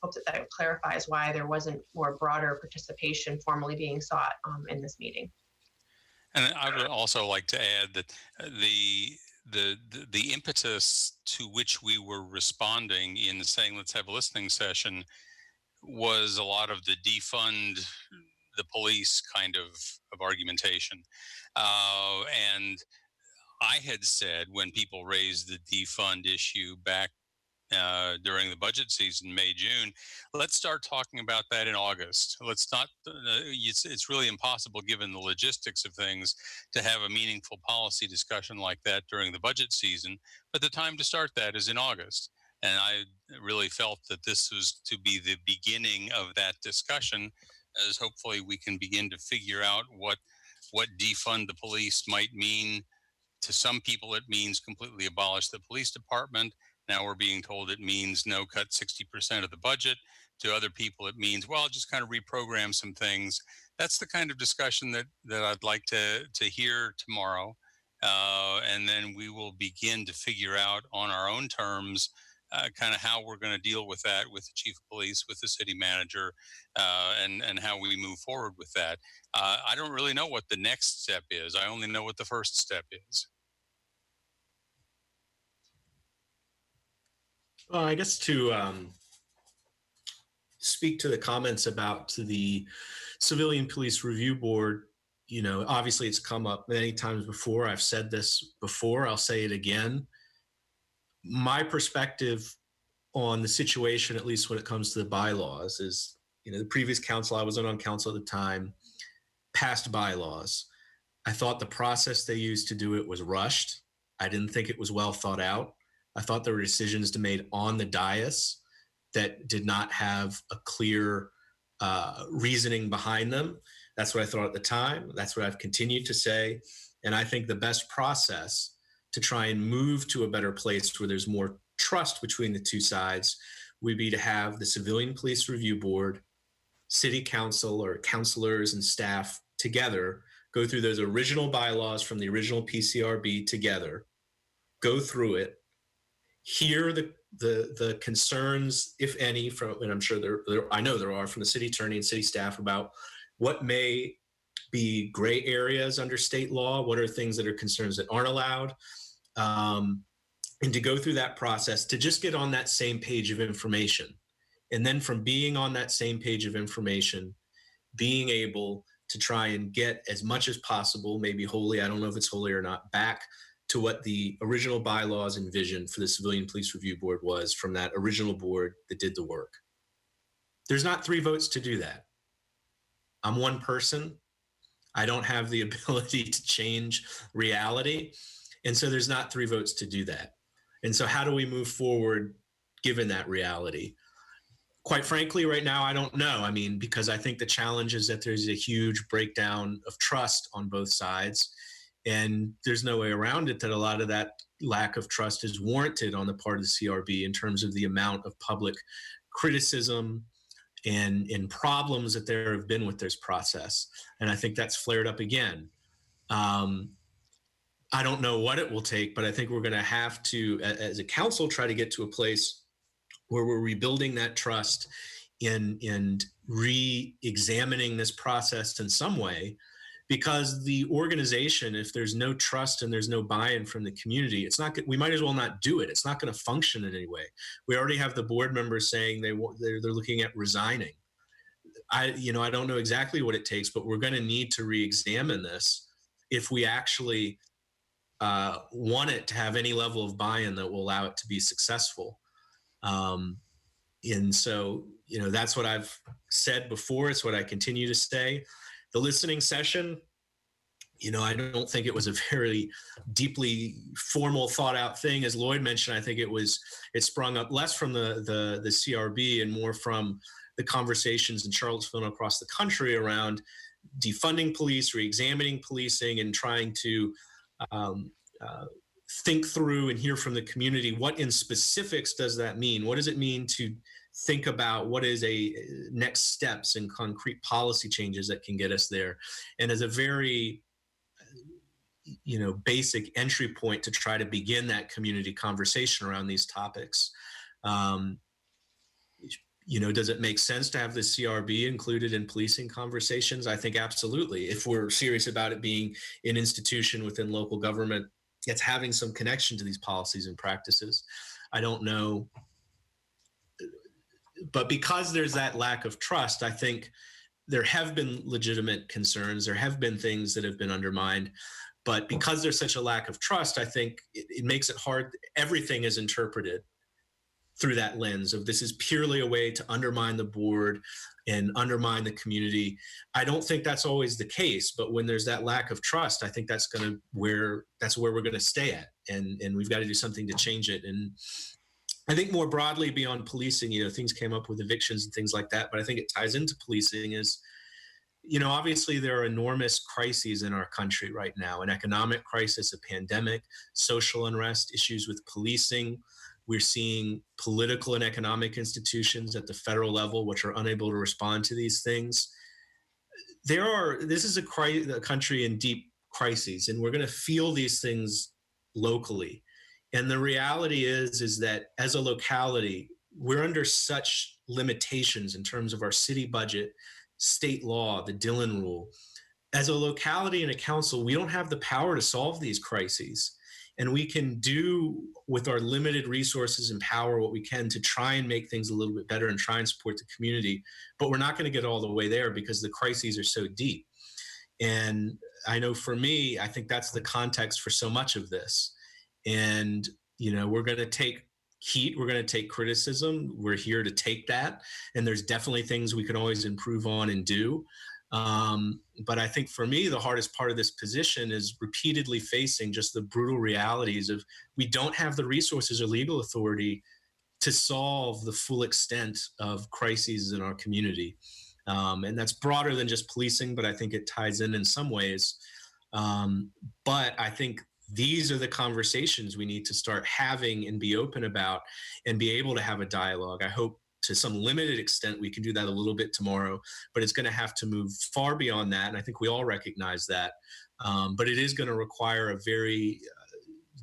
hope that clarifies why there wasn't more broader participation formally being sought in this meeting. And I would also like to add that the impetus to which we were responding in saying let's have a listening session was a lot of the defund the police kind of argumentation. And I had said, when people raised the defund issue back during the budget season, May, June, let's start talking about that in August. Let's not, it's really impossible, given the logistics of things, to have a meaningful policy discussion like that during the budget season. But the time to start that is in August. And I really felt that this was to be the beginning of that discussion, as hopefully we can begin to figure out what defund the police might mean. To some people, it means completely abolish the police department. Now we're being told it means no, cut 60% of the budget. To other people, it means, well, just kind of reprogram some things. That's the kind of discussion that I'd like to hear tomorrow. And then we will begin to figure out on our own terms kind of how we're going to deal with that with the chief of police, with the city manager, and how we move forward with that. I don't really know what the next step is. I only know what the first step is. Well, I guess to speak to the comments about the Civilian Police Review Board, obviously it's come up many times before. I've said this before. I'll say it again. My perspective on the situation, at least when it comes to the bylaws, is, the previous council, I was on council at the time, passed bylaws. I thought the process they used to do it was rushed. I didn't think it was well thought out. I thought there were decisions to made on the dais that did not have a clear reasoning behind them. That's what I thought at the time. That's what I've continued to say. And I think the best process to try and move to a better place where there's more trust between the two sides would be to have the Civilian Police Review Board, City Council or counselors and staff together, go through those original bylaws from the original PCRB together, go through it, hear the concerns, if any, from, and I'm sure I know there are, from the city attorney and city staff about what may be gray areas under state law, what are things that are concerns that aren't allowed, and to go through that process to just get on that same page of information. And then from being on that same page of information, being able to try and get as much as possible, maybe wholly, I don't know if it's wholly or not, back to what the original bylaws and vision for the Civilian Police Review Board was from that original board that did the work. There's not 3 votes to do that. I'm one person. I don't have the ability to change reality. And so there's not 3 votes to do that. And so how do we move forward given that reality? Quite frankly, right now, I don't know. I mean, because I think the challenge is that there's a huge breakdown of trust on both sides. And there's no way around it that a lot of that lack of trust is warranted on the part of the CRB in terms of the amount of public criticism and problems that there have been with this process. And I think that's flared up again. I don't know what it will take, but I think we're going to have to, as a council, try to get to a place where we're rebuilding that trust and re-examining this process in some way, because the organization, if there's no trust and there's no buy-in from the community, it's not. We might as well not do it. It's not going to function in any way. We already have the board members saying they're looking at resigning. I don't know exactly what it takes, but we're going to need to re-examine this if we actually want it to have any level of buy-in that will allow it to be successful. And so, that's what I've said before. It's what I continue to say. The listening session, I don't think it was a very deeply formal, thought out thing. As Lloyd mentioned, I think it sprung up less from the CRB and more from the conversations in Charlottesville and across the country around defunding police, re-examining policing, and trying to think through and hear from the community. What in specifics does that mean? What does it mean to think about what is a next steps and concrete policy changes that can get us there? And as a very basic entry point to try to begin that community conversation around these topics. Does it make sense to have the CRB included in policing conversations? I think absolutely. If we're serious about it being an institution within local government, it's having some connection to these policies and practices. I don't know. But because there's that lack of trust, I think there have been legitimate concerns. There have been things that have been undermined. But because there's such a lack of trust, I think it makes it hard. Everything is interpreted through that lens of this is purely a way to undermine the board and undermine the community. I don't think that's always the case, but when there's that lack of trust, I think that's where we're going to stay at, and we've got to do something to change it. And I think more broadly beyond policing, things came up with evictions and things like that, but I think it ties into policing is, obviously there are enormous crises in our country right now, an economic crisis, a pandemic, social unrest, issues with policing. We're seeing political and economic institutions at the federal level which are unable to respond to these things. This is a country in deep crises, and we're going to feel these things locally. And the reality is that as a locality, we're under such limitations in terms of our city budget, state law, the Dillon rule. As a locality and a council, we don't have the power to solve these crises. And we can do with our limited resources and power what we can to try and make things a little bit better and try and support the community. But we're not going to get all the way there because the crises are so deep. And I know for me, I think that's the context for so much of this. And, we're going to take heat. We're going to take criticism. We're here to take that. And there's definitely things we can always improve on and do. But I think for me, the hardest part of this position is repeatedly facing just the brutal realities of we don't have the resources or legal authority to solve the full extent of crises in our community. And that's broader than just policing, but I think it ties in some ways. But I think these are the conversations we need to start having and be open about and be able to have a dialogue. I hope to some limited extent we can do that a little bit tomorrow, but it's going to have to move far beyond that. And I think we all recognize that. But it is going to require a very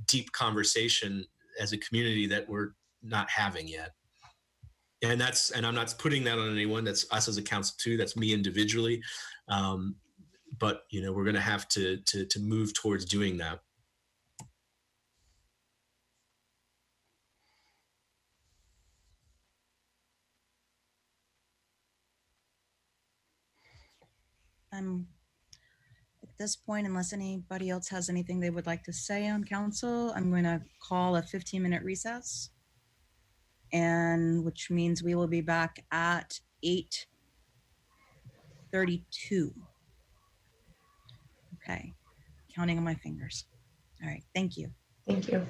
deep conversation as a community that we're not having yet. And I'm not putting that on anyone. That's us as a council too. That's me individually. But we're going to have to move towards doing that. At this point, unless anybody else has anything they would like to say on council, I'm going to call a 15-minute recess, and which means we will be back at 8:32. Okay, counting on my fingers. All right, thank you. Thank you.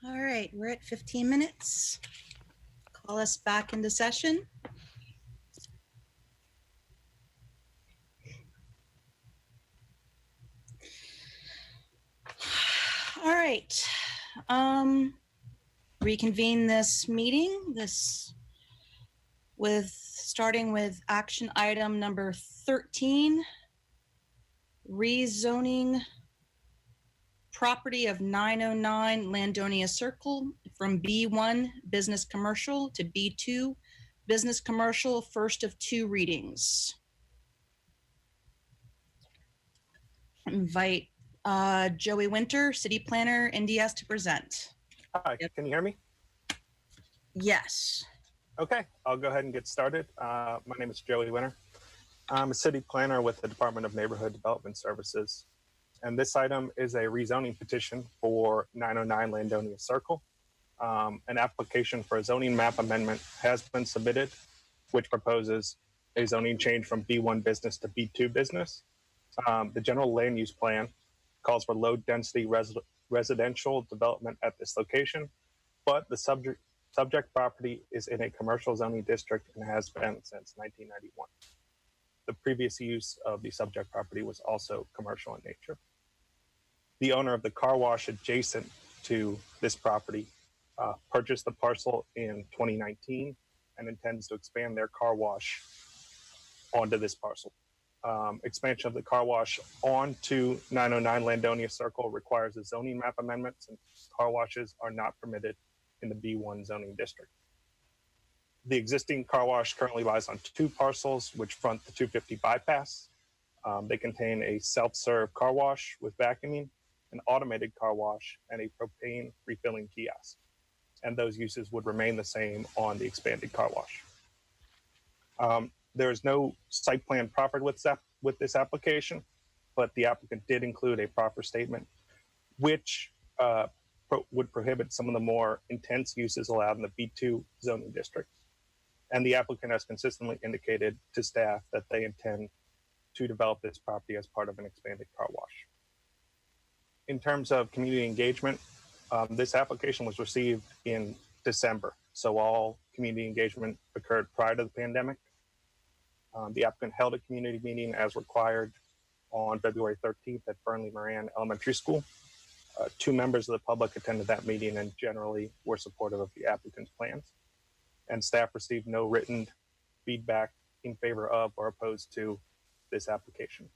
All right, we're at 15 minutes. Call us back into session. All right. Reconvene this meeting, starting with action item number 13, rezoning property of 909 Landonia Circle from B1 Business Commercial to B2 Business Commercial, first of two readings. Invite Joey Winter, City Planner, NDS, to present. Hi, can you hear me? Yes. Okay, I'll go ahead and get started. My name is Joey Winter. I'm a city planner with the Department of Neighborhood Development Services. And this item is a rezoning petition for 909 Landonia Circle. An application for a zoning map amendment has been submitted, which proposes a zoning change from B1 business to B2 business. The general land use plan calls for low density residential development at this location, but the subject property is in a commercial zoning district and has been since 1991. The previous use of the subject property was also commercial in nature. The owner of the car wash adjacent to this property purchased the parcel in 2019 and intends to expand their car wash onto this parcel. Expansion of the car wash onto 909 Landonia Circle requires a zoning map amendment, since car washes are not permitted in the B1 zoning district. The existing car wash currently lies on two parcels which front the 250 bypass. They contain a self-serve car wash with vacuuming, an automated car wash, and a propane refilling kiosk. And those uses would remain the same on the expanded car wash. There is no site plan proffered with this application, but the applicant did include a proffer statement, which would prohibit some of the more intense uses allowed in the B2 zoning district. And the applicant has consistently indicated to staff that they intend to develop this property as part of an expanded car wash. In terms of community engagement, this application was received in December, so all community engagement occurred prior to the pandemic. The applicant held a community meeting as required on February 13th at Burnley Moran Elementary School. Two members of the public attended that meeting and generally were supportive of the applicant's plans. And staff received no written feedback in favor of or opposed to this application.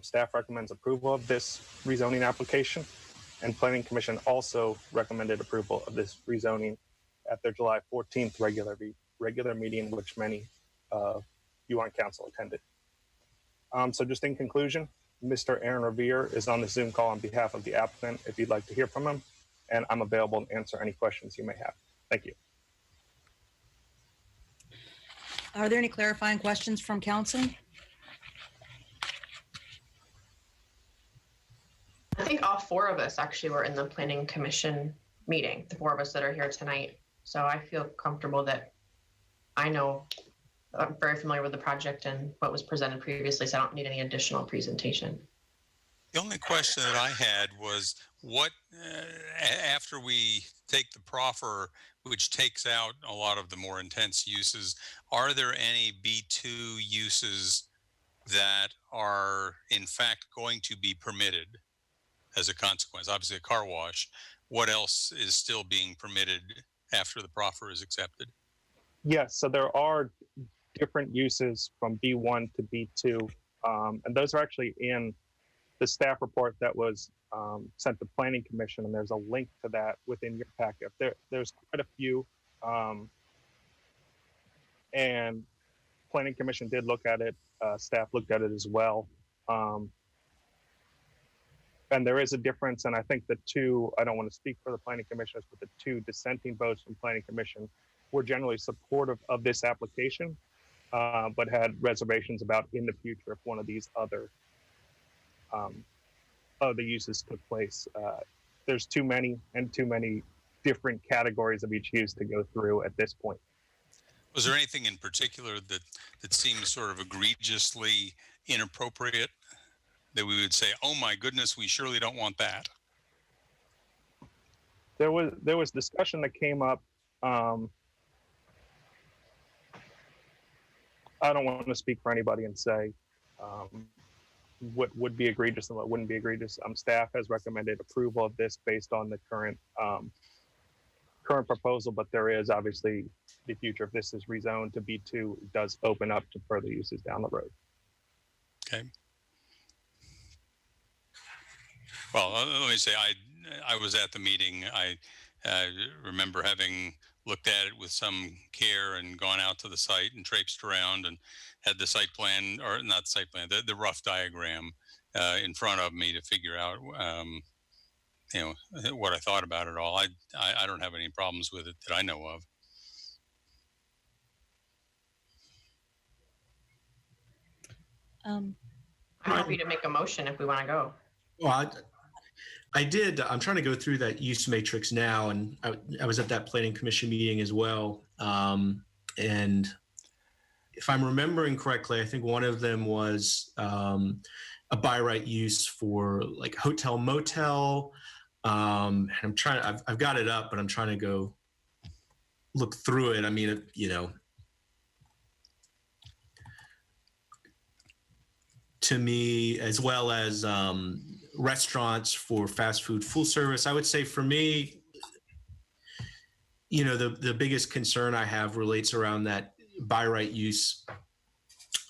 Staff recommends approval of this rezoning application, and Planning Commission also recommended approval of this rezoning at their July 14th regular meeting, which many of you on council attended. So just in conclusion, Mr. Aaron Revere is on the Zoom call on behalf of the applicant if you'd like to hear from him, and I'm available to answer any questions you may have. Thank you. Are there any clarifying questions from council? I think all four of us actually were in the Planning Commission meeting, the four of us that are here tonight. So I feel comfortable that I'm very familiar with the project and what was presented previously, so I don't need any additional presentation. The only question that I had was what, after we take the proffer, which takes out a lot of the more intense uses, are there any B2 uses that are in fact going to be permitted as a consequence? Obviously a car wash. What else is still being permitted after the proffer is accepted? Yes, so there are different uses from B1 to B2, and those are actually in the staff report that was sent to Planning Commission, and there's a link to that within your packet. There's quite a few, and Planning Commission did look at it. Staff looked at it as well. And there is a difference, and I think the two, I don't want to speak for the Planning Commissioners, but the two dissenting votes from Planning Commission were generally supportive of this application, but had reservations about in the future if one of these other uses took place. There's too many different categories of each use to go through at this point. Was there anything in particular that seems sort of egregiously inappropriate that we would say, oh my goodness, we surely don't want that? there was discussion that came up. I don't want to speak for anybody and say what would be egregious and what wouldn't be egregious. Staff has recommended approval of this based on the current proposal, but there is obviously the future. If this is rezoned to B2, it does open up to further uses down the road. Okay. Well, let me say, I was at the meeting. I remember having looked at it with some care and gone out to the site and traipsed around and had the site plan, or not site plan, the rough diagram in front of me to figure out, what I thought about it all. I don't have any problems with it that I know of. I'm happy to make a motion if we want to go. Well, I did. I'm trying to go through that use matrix now, and I was at that planning commission meeting as well. And if I'm remembering correctly, I think one of them was a by right use for like hotel motel. And I'm trying. I've got it up, but I'm trying to go look through it. I mean, to me, as well as restaurants for fast food, full service. I would say for me, the biggest concern I have relates around that by right use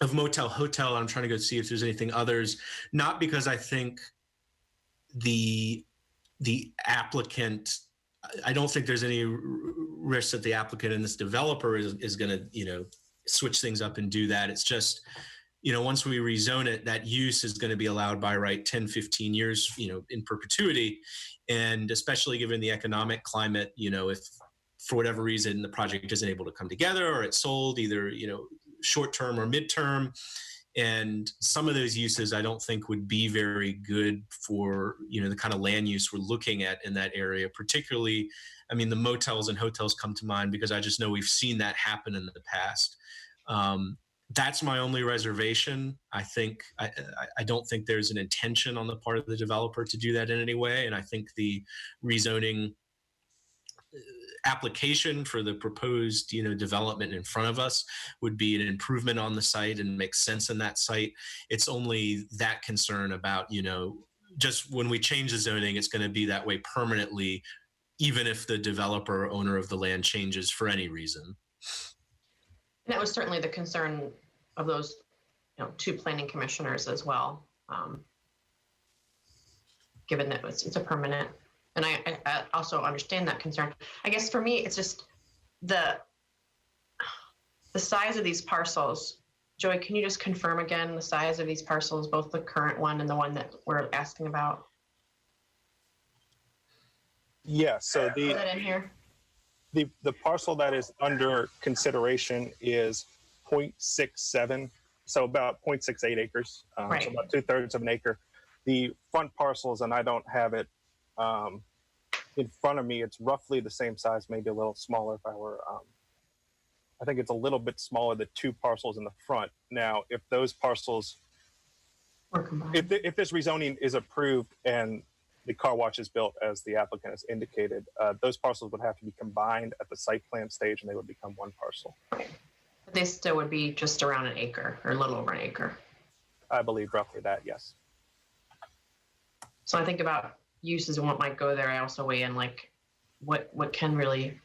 of motel, hotel. I'm trying to go see if there's anything others, not because I think the applicant, I don't think there's any risk that the applicant and this developer is going to, switch things up and do that. It's just, once we rezone it, that use is going to be allowed by right 10, 15 years, in perpetuity. And especially given the economic climate, if for whatever reason the project isn't able to come together or it's sold either, short term or midterm. And some of those uses I don't think would be very good for, the kind of land use we're looking at in that area. Particularly, I mean, the motels and hotels come to mind because I just know we've seen that happen in the past. That's my only reservation. I think I don't think there's an intention on the part of the developer to do that in any way. And I think the rezoning application for the proposed, development in front of us would be an improvement on the site and make sense in that site. It's only that concern about, just when we change the zoning, it's going to be that way permanently, even if the developer or owner of the land changes for any reason. And that was certainly the concern of those, two planning commissioners as well, given that it's a permanent. And I also understand that concern. I guess for me, it's just the size of these parcels. Joey, can you just confirm again the size of these parcels, both the current one and the one that we're asking about? Yeah, so Is that in here? The parcel that is under consideration is 0.67, so about 0.68 acres, right. So about 2/3 of an acre. The front parcels, and I don't have it in front of me, it's roughly the same size, maybe a little smaller if I were, I think it's a little bit smaller, the two parcels in the front. Now, if those parcels, if this rezoning is approved and the car wash is built as the applicant has indicated, those parcels would have to be combined at the site plan stage and they would become one parcel. But they still would be just around an acre or a little over an acre. I believe roughly that, yes. So I think about uses and what might go there. I also weigh in like what can really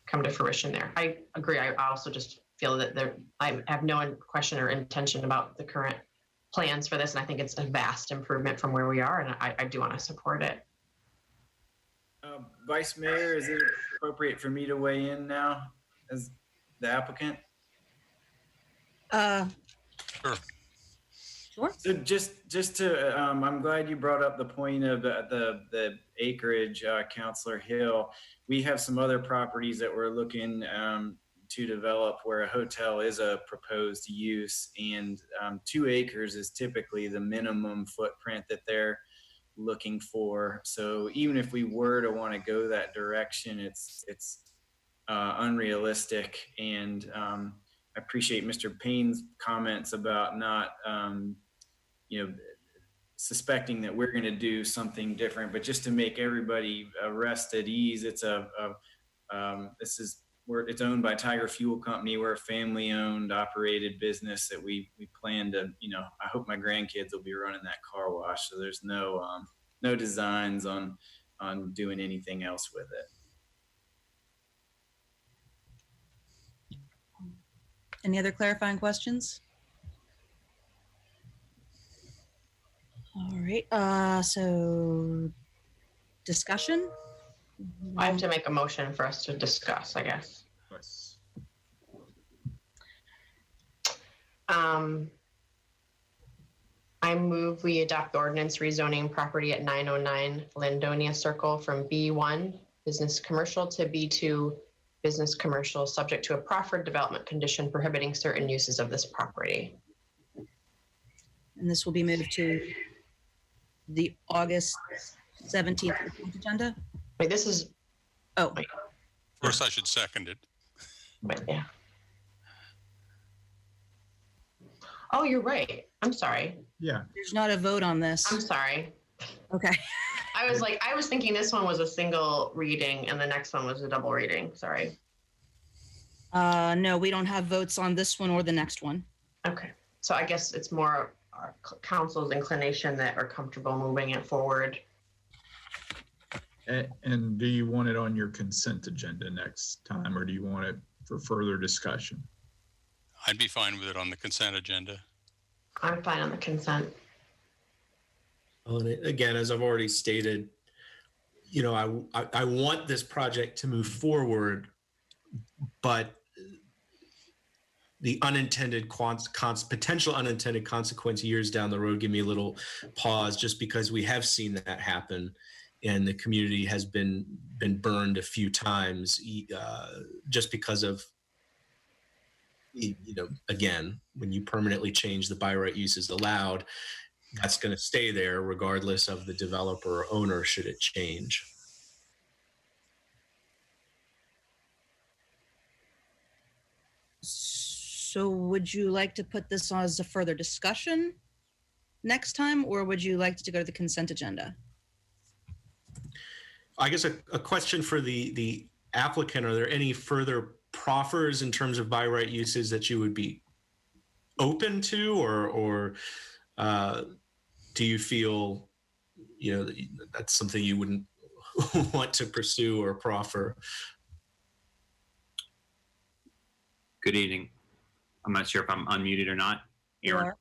come to fruition there. I agree. I also just feel that I have no question or intention about the current plans for this, and I think it's a vast improvement from where we are, and I do want to support it. Vice Mayor, is it appropriate for me to weigh in now as the applicant? Sure. Sure. So just to, I'm glad you brought up the point of the acreage, Councilor Hill. We have some other properties that we're looking to develop where a hotel is a proposed use, and 2 acres is typically the minimum footprint that they're looking for. So even if we were to want to go that direction, it's unrealistic. And I appreciate Mr. Payne's comments about not, suspecting that we're going to do something different, but just to make everybody rest at ease, it's it's owned by Tiger Fuel Company. We're a family-owned, operated business that we plan to, I hope my grandkids will be running that car wash. So there's no designs on doing anything else with it. Any other clarifying questions? All right. So discussion. I have to make a motion for us to discuss, I guess. Yes. I move we adopt the ordinance rezoning property at 909 Landonia Circle from B1 business commercial to B2 business commercial, subject to a proffered development condition prohibiting certain uses of this property. And this will be moved to the August 17th agenda. Wait, this is. Oh, wait. First, I should second it. But yeah. Oh, you're right. I'm sorry. Yeah. There's not a vote on this. I'm sorry. Okay. I was thinking this one was a single reading and the next one was a double reading. Sorry. No, we don't have votes on this one or the next one. Okay. So I guess it's more our council's inclination that are comfortable moving it forward. And do you want it on your consent agenda next time, or do you want it for further discussion? I'd be fine with it on the consent agenda. I'm fine on the consent. Well, and again, as I've already stated, I want this project to move forward, but the unintended potential unintended consequence years down the road give me a little pause, just because we have seen that happen, and the community has been burned a few times, just because of, again, when you permanently change the by right uses allowed, that's going to stay there regardless of the developer or owner should it change. So would you like to put this on as a further discussion next time, or would you like to go to the consent agenda? I guess a question for the applicant: are there any further proffers in terms of by right uses that you would be open to, or do you feel that's something you wouldn't want to pursue or proffer? Good evening. I'm not sure if I'm unmuted or not. Aaron.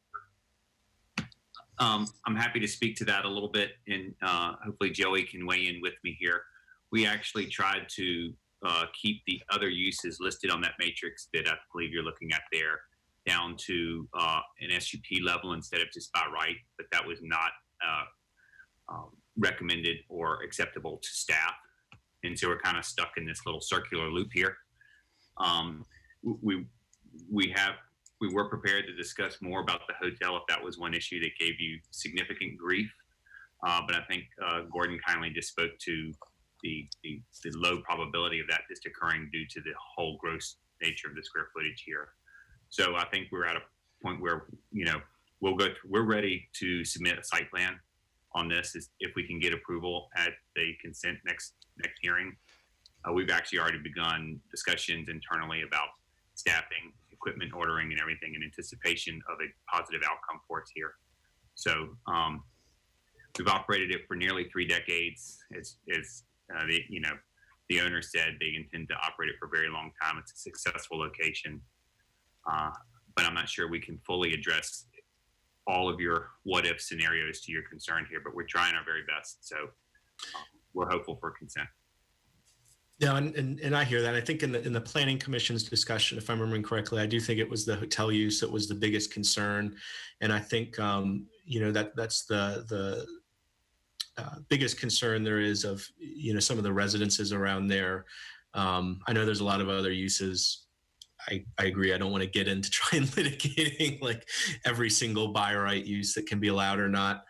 I'm happy to speak to that a little bit, and hopefully Joey can weigh in with me here. We actually tried to keep the other uses listed on that matrix that I believe you're looking at there down to an SUP level instead of just by right, but that was not recommended or acceptable to staff. And so we're kind of stuck in this little circular loop here. We were prepared to discuss more about the hotel if that was one issue that gave you significant grief. But I think Gordon kindly just spoke to the low probability of that just occurring due to the whole gross nature of the square footage here. So I think we're at a point where, we're ready to submit a site plan on this if we can get approval at the consent next hearing. We've actually already begun discussions internally about staffing, equipment ordering, and everything in anticipation of a positive outcome for us here. So we've operated it for nearly 3 decades. The owner said they intend to operate it for a very long time. It's a successful location, but I'm not sure we can fully address all of your what if scenarios to your concern here, but we're trying our very best. So we're hopeful for consent. Yeah, and I hear that. I think in the Planning Commission's discussion, if I'm remembering correctly, I do think it was the hotel use that was the biggest concern, and I think that's the biggest concern there is of some of the residences around there. I know there's a lot of other uses. I agree. I don't want to get into trying litigating like every single by right use that can be allowed or not.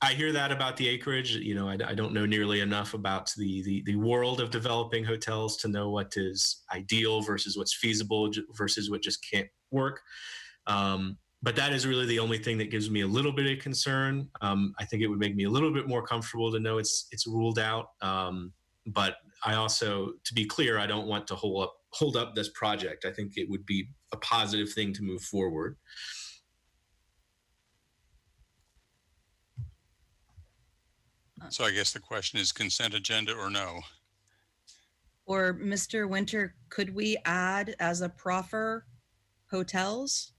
I hear that about the acreage. I don't know nearly enough about the world of developing hotels to know what is ideal versus what's feasible versus what just can't work. but that is really the only thing that gives me a little bit of concern. I think it would make me a little bit more comfortable to know it's ruled out. But I also, to be clear, I don't want to hold up this project. I think it would be a positive thing to move forward. So I guess the question is consent agenda or no? Or Mr. Winter, could we add as a proffer hotels?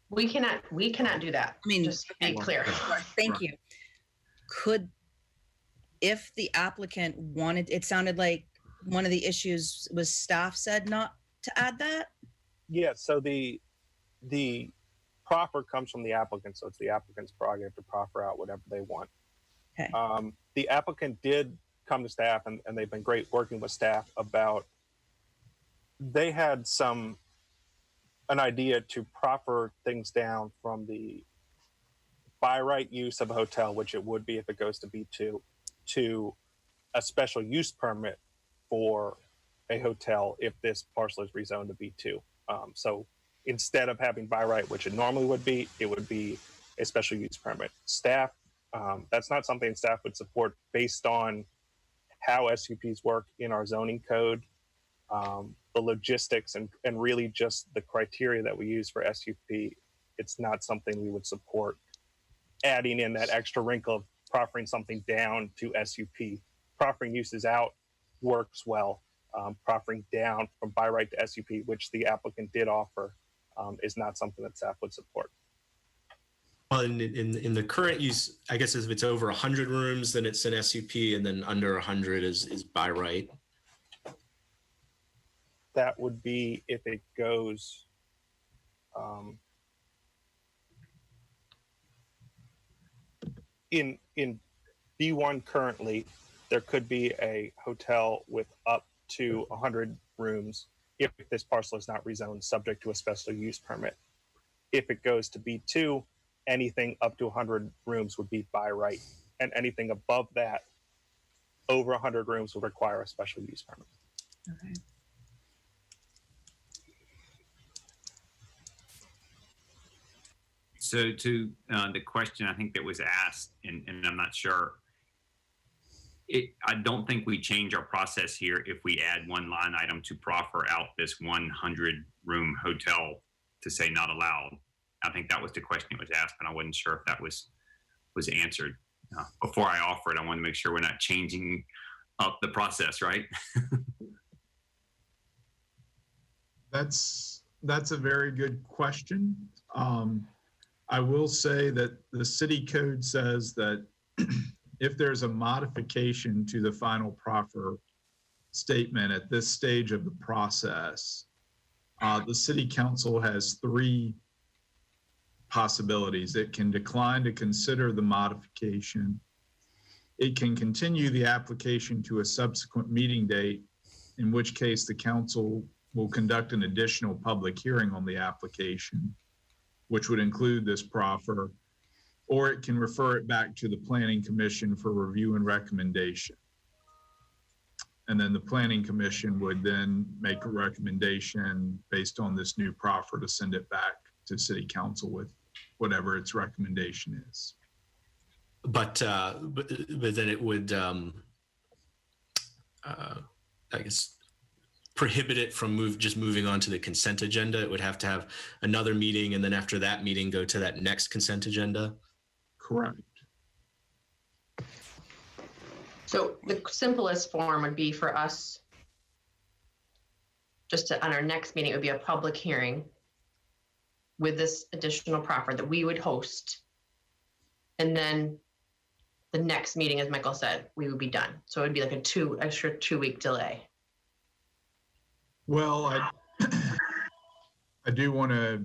We cannot do that. I mean, just to be clear. Thank you. Could, if the applicant wanted, it sounded like one of the issues was staff said not to add that? Yeah, so the proffer comes from the applicant, so it's the applicant's prerogative to proffer out whatever they want. Okay. The applicant did come to staff, and they've been great working with staff about, they had an idea to proffer things down from the by right use of a hotel, which it would be if it goes to B2, to a special use permit for a hotel if this parcel is rezoned to B2. So instead of having by right, which it normally would be, it would be a special use permit. Staff, that's not something staff would support based on how SUPs work in our zoning code, the logistics, and really just the criteria that we use for SUP. It's not something we would support adding in that extra wrinkle of proffering something down to SUP. Proffering uses out works well. Proffering down from by right to SUP, which the applicant did offer, is not something that staff would support. Well, in the current use, I guess if it's over 100 rooms, then it's an SUP, and then under 100 is by right. That would be if it goes in B1 currently, there could be a hotel with up to 100 rooms if this parcel is not rezoned, subject to a special use permit. If it goes to B2, anything up to 100 rooms would be by right, and anything above that, over 100 rooms, would require a special use permit. Okay. So to the question I think that was asked, and I'm not sure, I don't think we change our process here if we add one line item to proffer out this 100-room hotel to say not allowed. I think that was the question that was asked, and I wasn't sure if that was answered. Before I offer it, I want to make sure we're not changing up the process, right? That's a very good question. I will say that the city code says that if there's a modification to the final proffer statement at this stage of the process, the city council has 3 possibilities. It can decline to consider the modification. It can continue the application to a subsequent meeting date, in which case the council will conduct an additional public hearing on the application, which would include this proffer, or it can refer it back to the Planning Commission for review and recommendation. And then the Planning Commission would then make a recommendation based on this new proffer to send it back to City Council with whatever its recommendation is. But then it would, I guess, prohibit it from just moving on to the consent agenda. It would have to have another meeting, and then after that meeting, go to that next consent agenda. Correct. So the simplest form would be for us, just to, on our next meeting, it would be a public hearing with this additional proffer that we would host. And then the next meeting, as Michael said, we would be done. So it would be like a extra 2-week delay. Well, I do want to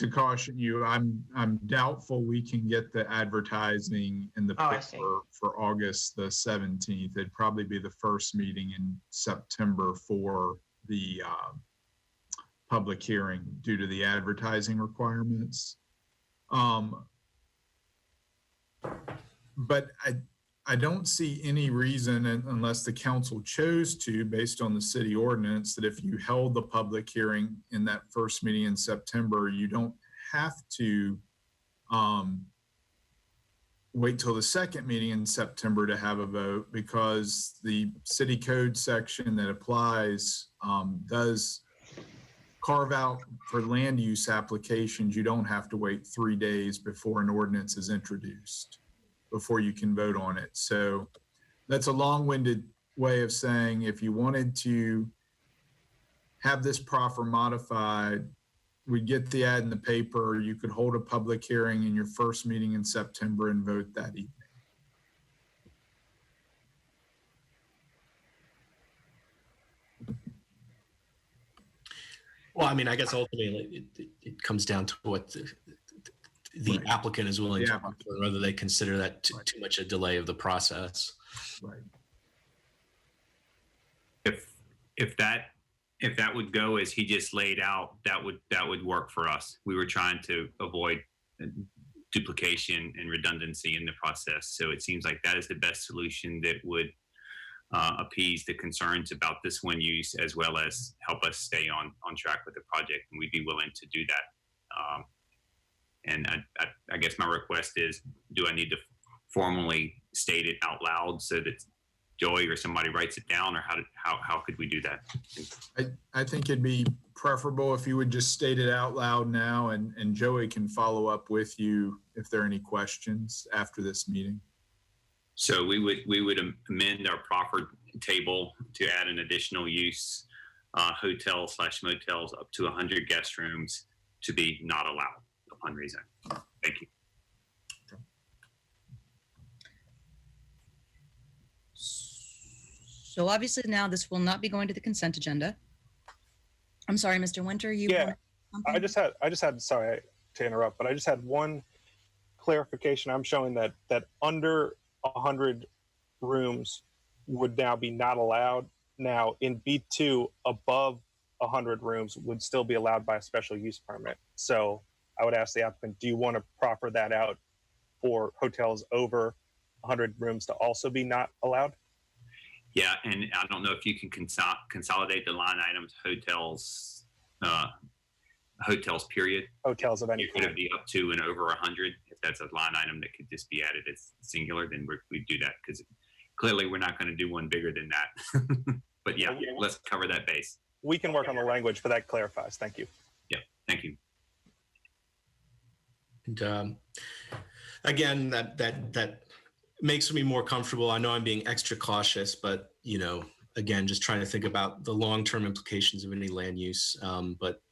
caution you. I'm doubtful we can get the advertising in the paper for August the 17th. It'd probably be the first meeting in September for the public hearing due to the advertising requirements. But I don't see any reason, unless the council chose to, based on the city ordinance, that if you held the public hearing in that first meeting in September, you don't have to wait till the second meeting in September to have a vote, because the city code section that applies does carve out for land use applications. You don't have to wait 3 days before an ordinance is introduced before you can vote on it. So that's a long-winded way of saying, if you wanted to have this proffer modified, we'd get the ad in the paper, you could hold a public hearing in your first meeting in September and vote that evening. Well, I mean, I guess ultimately it comes down to what the Right. applicant is willing to Yeah. offer, whether they consider that too much a delay of the process. Right. If that would go as he just laid out, that would work for us. We were trying to avoid duplication and redundancy in the process. So it seems like that is the best solution that would appease the concerns about this one use, as well as help us stay on track with the project. And we'd be willing to do that. And I guess my request is, do I need to formally state it out loud so that Joey or somebody writes it down, or how could we do that? I think it'd be preferable if you would just state it out loud now, and Joey can follow up with you if there are any questions after this meeting. So we would amend our proffered table to add an additional use, hotel/motels up to 100 guest rooms to be not allowed upon reason. Thank you. So obviously now this will not be going to the consent agenda. I'm sorry, Mr. Winter, you Yeah, wanted something? I just had, sorry to interrupt, but I just had one clarification. I'm showing that under 100 rooms would now be not allowed. Now in B2, above 100 rooms would still be allowed by a special use permit. So I would ask the applicant, do you want to proffer that out for hotels over 100 rooms to also be not allowed? Yeah, and I don't know if you can consolidate the line items, hotels period. Hotels of any kind. Could it be up to and over 100? If that's a line item that could just be added as singular, then we'd do that, because clearly we're not going to do one bigger than that. But yeah, let's cover that base. We can work on the language, but that clarifies. Thank you. Yeah, thank you. And again, that makes me more comfortable. I know I'm being extra cautious, but again, just trying to think about the long-term implications of any land use. But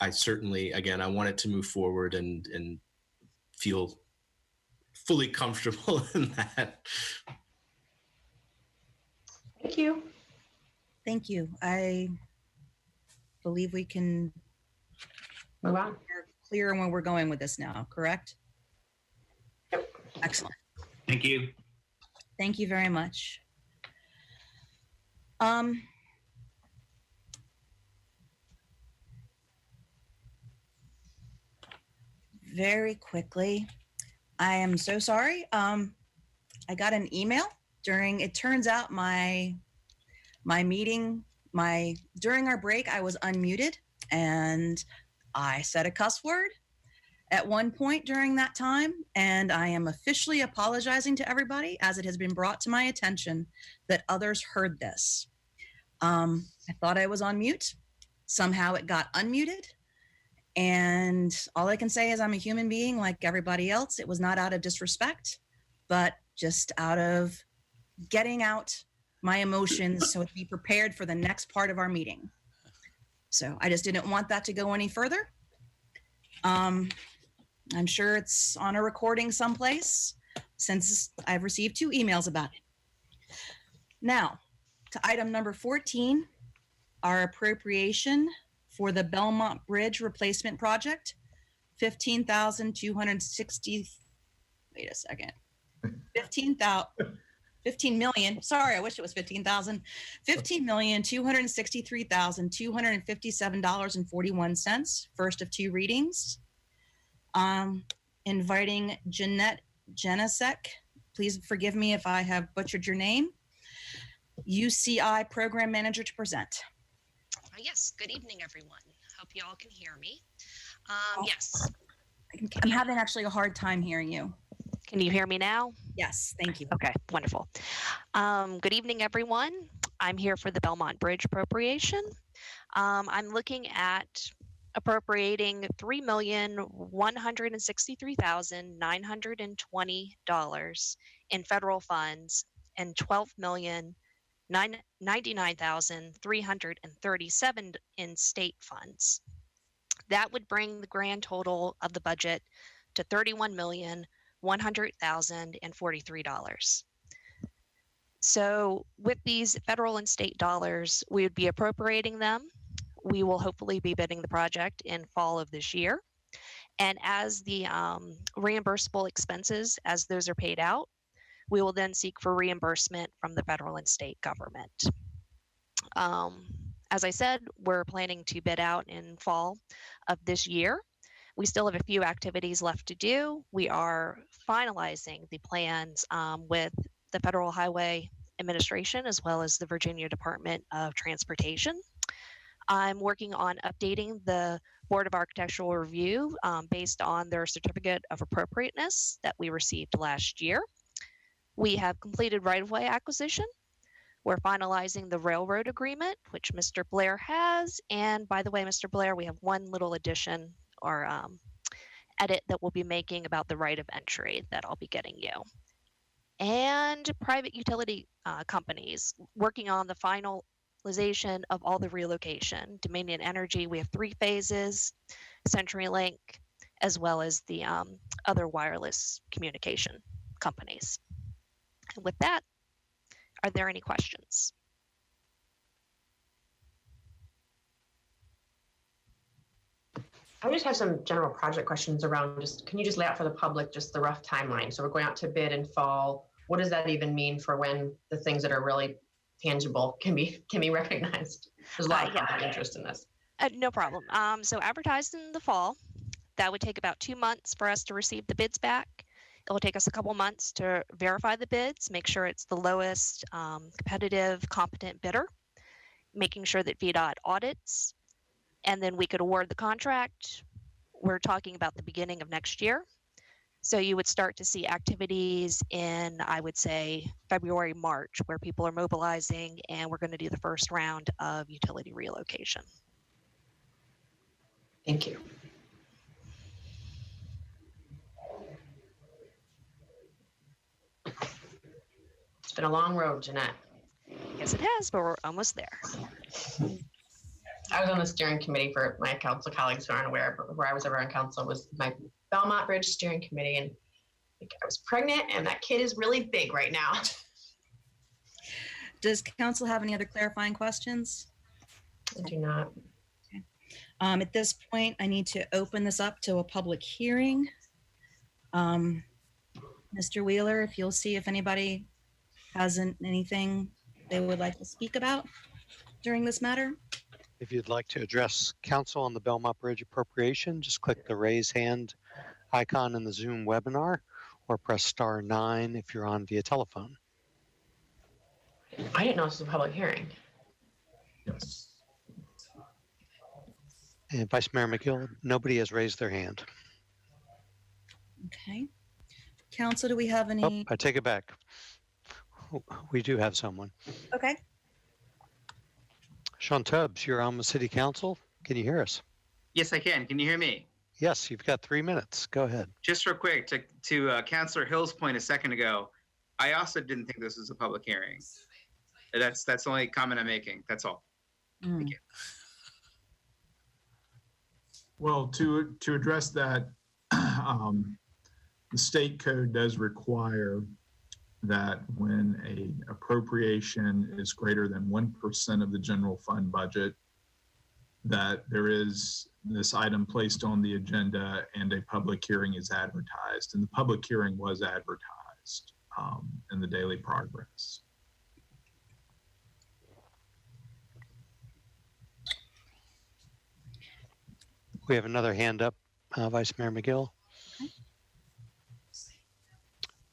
I certainly, again, I want it to move forward and feel fully comfortable in that. Thank you. Thank you. I believe we can move on. We're clear on where we're going with this now, correct? Yep. Excellent. Thank you. Thank you very much. Very quickly, I am so sorry. I got an email it turns out my meeting, during our break, I was unmuted and I said a cuss word at one point during that time, and I am officially apologizing to everybody, as it has been brought to my attention that others heard this. I thought I was on mute. Somehow it got unmuted. And all I can say is I'm a human being like everybody else. It was not out of disrespect, but just out of getting out my emotions so to be prepared for the next part of our meeting. So I just didn't want that to go any further. I'm sure it's on a recording someplace, since I've received 2 emails about it. Now, to item number 14, our appropriation for the Belmont Bridge replacement project, $15,260. Wait a second. 15 million. Sorry, I wish it was 15,000. $15,263,257.41. First of 2 readings. Inviting Jeanette Janasek please forgive me if I have butchered your name. UCI Program Manager to present. Yes, good evening, everyone. Hope you all can hear me. Yes. I'm having actually a hard time hearing you. Can you hear me now? Yes, thank you. Okay, wonderful. Good evening, everyone. I'm here for the Belmont Bridge appropriation. I'm looking at appropriating $3,163,920 in federal funds and $12,099,337 in state funds. That would bring the grand total of the budget to $31,100,043. So with these federal and state dollars, we would be appropriating them. We will hopefully be bidding the project in fall of this year. And as the reimbursable expenses, as those are paid out, we will then seek for reimbursement from the federal and state government. As I said, we're planning to bid out in fall of this year. We still have a few activities left to do. We are finalizing the plans with the Federal Highway Administration as well as the Virginia Department of Transportation. I'm working on updating the Board of Architectural Review based on their certificate of appropriateness that we received last year. We have completed right-of-way acquisition. We're finalizing the railroad agreement, which Mr. Blair has. And by the way, Mr. Blair, we have one little addition or edit that we'll be making about the right of entry that I'll be getting you. And private utility companies working on the finalization of all the relocation. Dominion Energy, we have 3 phases, CenturyLink, as well as the other wireless communication companies. And with that, are there any questions? I just have some general project questions around can you just lay out for the public just the rough timeline? So we're going out to bid in fall. What does that even mean for when the things that are really tangible can be recognized? There's a lot of public interest in this. No problem. So advertised in the fall, that would take about 2 months for us to receive the bids back. It will take us a couple months to verify the bids, make sure it's the lowest competitive, competent bidder, making sure that VDOT audits, and then we could award the contract. We're talking about the beginning of next year. So you would start to see activities in, I would say, February, March, where people are mobilizing, and we're going to do the first round of utility relocation. Thank you. It's been a long road, Jeanette. Yes, it has, but we're almost there. I was on the steering committee for my council colleagues who aren't aware, but before I was ever on council was my Belmont Bridge steering committee. And I think I was pregnant, and that kid is really big right now. Does council have any other clarifying questions? I do not. Okay. At this point, I need to open this up to a public hearing. Mr. Wheeler, if you'll see if anybody has anything they would like to speak about during this matter. If you'd like to address council on the Belmont Bridge appropriation, just click the raise hand icon in the Zoom webinar or press *9 if you're on via telephone. I didn't know this was a public hearing. Yes. And Vice Mayor McGill, nobody has raised their hand. Okay. Council, do we have any? Oh, I take it back. We do have someone. Okay. Sean Tubbs, you're on the city council. Can you hear us? Yes, I can. Can you hear me? Yes, you've got 3 minutes. Go ahead. Just real quick, to Councilor Hill's point a second ago, I also didn't think this was a public hearing. That's the only comment I'm making. That's all. Thank you. Well, to address that, the state code does require that when a appropriation is greater than 1% of the general fund budget, that there is this item placed on the agenda and a public hearing is advertised. And the public hearing was advertised in the Daily Progress. We have another hand up, Vice Mayor McGill.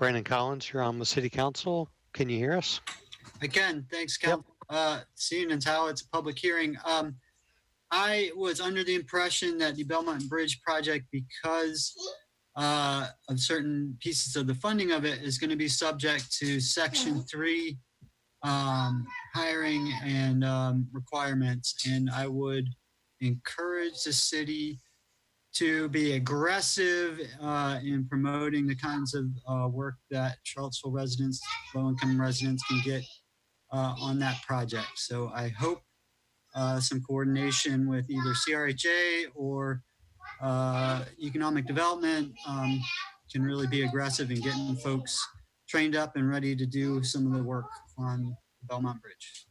Brandon Collins, you're on the City Council. Can you hear us? I can. Thanks, Council. Seeing as how it's a public hearing, I was under the impression that the Belmont Bridge project, because of certain pieces of the funding of it, is going to be subject to Section 3 hiring and requirements. And I would encourage the city to be aggressive in promoting the kinds of work that Charlottesville residents, low-income residents, can get on that project. So I hope some coordination with either CRHA or economic development can really be aggressive in getting folks trained up and ready to do some of the work on Belmont Bridge.